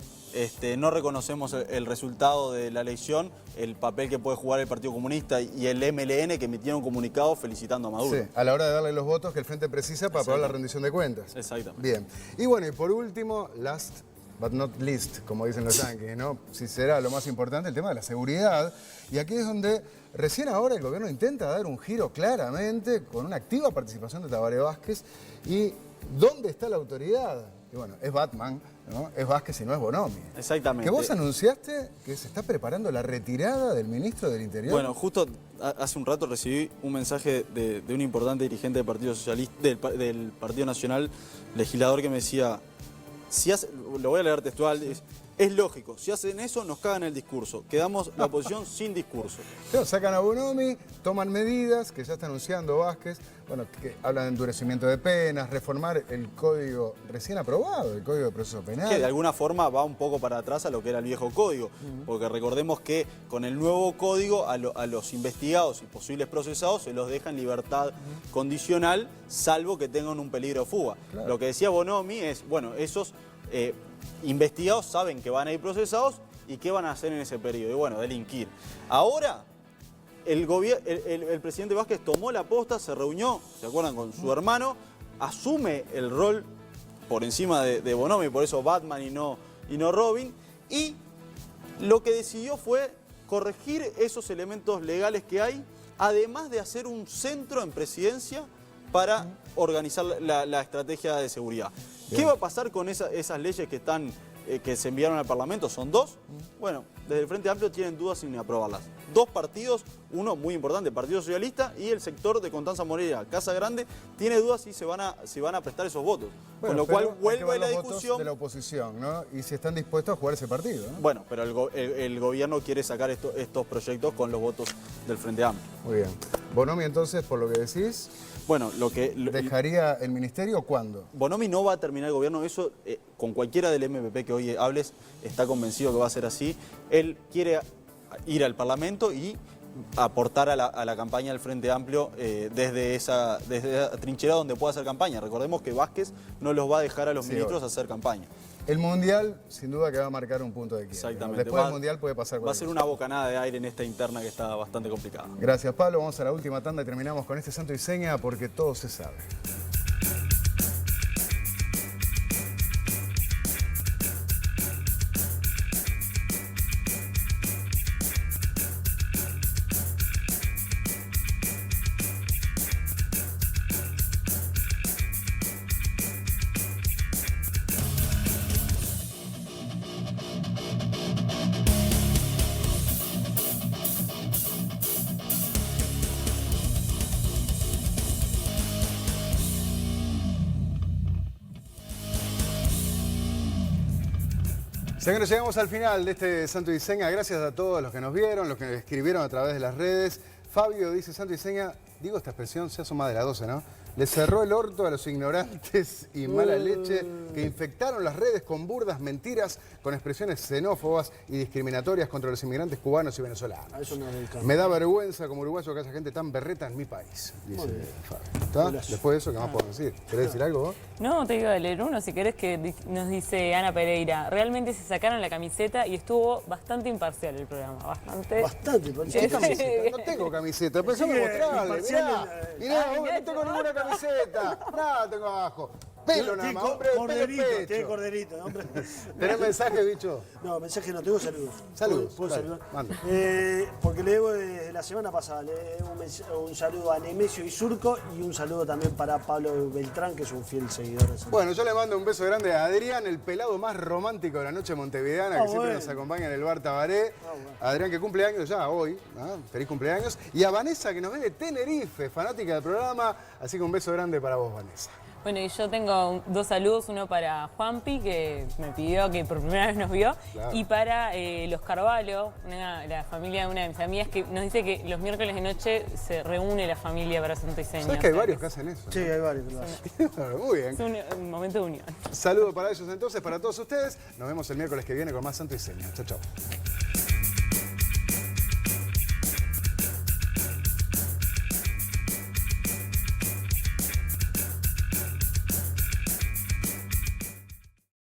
no reconocemos el resultado de la elección, el papel que puede jugar el Partido Comunista y el MLN, que emitieron un comunicado felicitando a Maduro. Sí, a la hora de darle los votos que el frente precisa para aprobar la rendición de cuentas. Exactamente. Bien. Y bueno, y por último, last but not least, como dicen los yanquis, ¿no? Si será lo más importante, el tema de la seguridad. Y aquí es donde recién ahora el gobierno intenta dar un giro claramente con una activa participación de Tabaré Vázquez. ¿Y dónde está la autoridad? Y bueno, es Batman, ¿no? Es Vázquez y no es Bonomi. Exactamente. Que vos anunciaste que se está preparando la retirada del ministro del Interior. Bueno, justo hace un rato recibí un mensaje de un importante dirigente del Partido Socialista, del Partido Nacional, legislador, que me decía: lo voy a leer textual, es lógico, si hacen eso nos cagan el discurso, quedamos la oposición sin discurso. Pero sacan a Bonomi, toman medidas que ya está anunciando Vázquez, bueno, que hablan de endurecimiento de penas, reformar el código recién aprobado, el Código de Proceso Penal. Que de alguna forma va un poco para atrás a lo que era el viejo código, porque recordemos que con el nuevo código a los investigados y posibles procesados se los deja en libertad condicional, salvo que tengan un peligro de fuga. Claro. Lo que decía Bonomi es, bueno, esos investigados saben que van a ir procesados y qué van a hacer en ese periodo, y bueno, delinquir. Ahora el presidente Vázquez tomó la posta, se reunió, ¿se acuerdan?, con su hermano, asume el rol por encima de Bonomi, por eso Batman y no Robin, y lo que decidió fue corregir esos elementos legales que hay, además de hacer un centro en presidencia para organizar la estrategia de seguridad. Bien. ¿Qué va a pasar con esas leyes que se enviaron al Parlamento? Son 2. Bueno, desde el Frente Amplio tienen dudas sin aprobarlas. dos partidos, uno muy importante, Partido Socialista, y el sector de Constanza Moreira, Casa Grande, tiene dudas si se van a prestar esos votos. Bueno, con lo cual pero hay que vuelve ver la los votos discusión. de la oposición, ¿no? Y si están dispuestos a jugar ese partido, ¿no? Bueno, pero el gobierno quiere sacar estos proyectos con los votos del Frente Amplio. Muy bien. Bonomi, entonces, por lo que decís, bueno, ¿dejaría el ministerio cuándo? Bonomi no va a terminar el gobierno, eso con cualquiera del MPP que hoy hables está convencido que va a ser así. Él quiere ir al Parlamento y aportar a la campaña del Frente Amplio desde esa trinchera donde pueda hacer campaña. Recordemos que Vázquez no los va a dejar a los ministros hacer campaña. El Mundial, sin duda que va a marcar un punto de quiebre. Exactamente. Después del Mundial puede pasar Va a ser una bocanada de aire en esta interna que está bastante complicada. Gracias, Pablo. Vamos a la última tanda y terminamos con este santo y seña porque todo se sabe. Señores, llegamos al final de este Santo y Seña. Gracias a todos los que nos vieron, los que escribieron a través de las redes. Fabio dice, Santo y Seña, digo esta expresión, ya son más de las 12, ¿no? Le cerró el orto a los ignorantes y mala leche que infectaron las redes con burdas mentiras, con expresiones xenófobas y discriminatorias contra los inmigrantes cubanos y venezolanos. Eso no es del campo. Me da vergüenza como uruguayo que haya gente tan berreta en mi país, dice Fabio. ¿Está? Después de eso, ¿qué más podemos decir? ¿Querés decir algo vos? No, te iba a leer uno, si querés, que nos dice Ana Pereira. Realmente se sacaron la camiseta y estuvo bastante imparcial el programa. Bastante ¿Qué camiseta? No tengo camiseta, pero déjame mostrarle. Mirá, no tengo ninguna camiseta. Nada tengo abajo. Pelo nada más, hombre, corderito, pelo pecho. tiene corderito, hombre. ¿Tenés mensaje, bicho? No, mensaje no, tengo saludos. Saludos. ¿Puedo Dale, saludar? manda. Porque le debo desde la semana pasada, le debo un saludo a Nemesio y Surco y un saludo también para Pablo Beltrán, que es un fiel seguidor de Santo. Bueno, yo le mando un beso grande a Adrián, el pelado más romántico de la noche montevideana, que siempre nos acompaña en el bar Tabaré. Adrián, que cumple años ya hoy, ¿no? Feliz cumpleaños. Y a Vanessa, que nos ve de Tenerife, fanática del programa. Así que un beso grande para vos, Vanessa. Bueno, y yo tengo dos saludos, uno para Juanpi, que me pidió, que por primera vez nos vio, y para los Carvalho, la familia de una de mis amigas, que nos dice que los miércoles de noche se reúne la familia para Santo y Seña. ¿Sabes que hay varios que hacen eso? Sí, hay varios que lo hacen. Muy bien. Es un momento de unión. Saludos para ellos entonces, para todos ustedes. Nos vemos el miércoles que viene con más Santo y Seña. Chau, chau.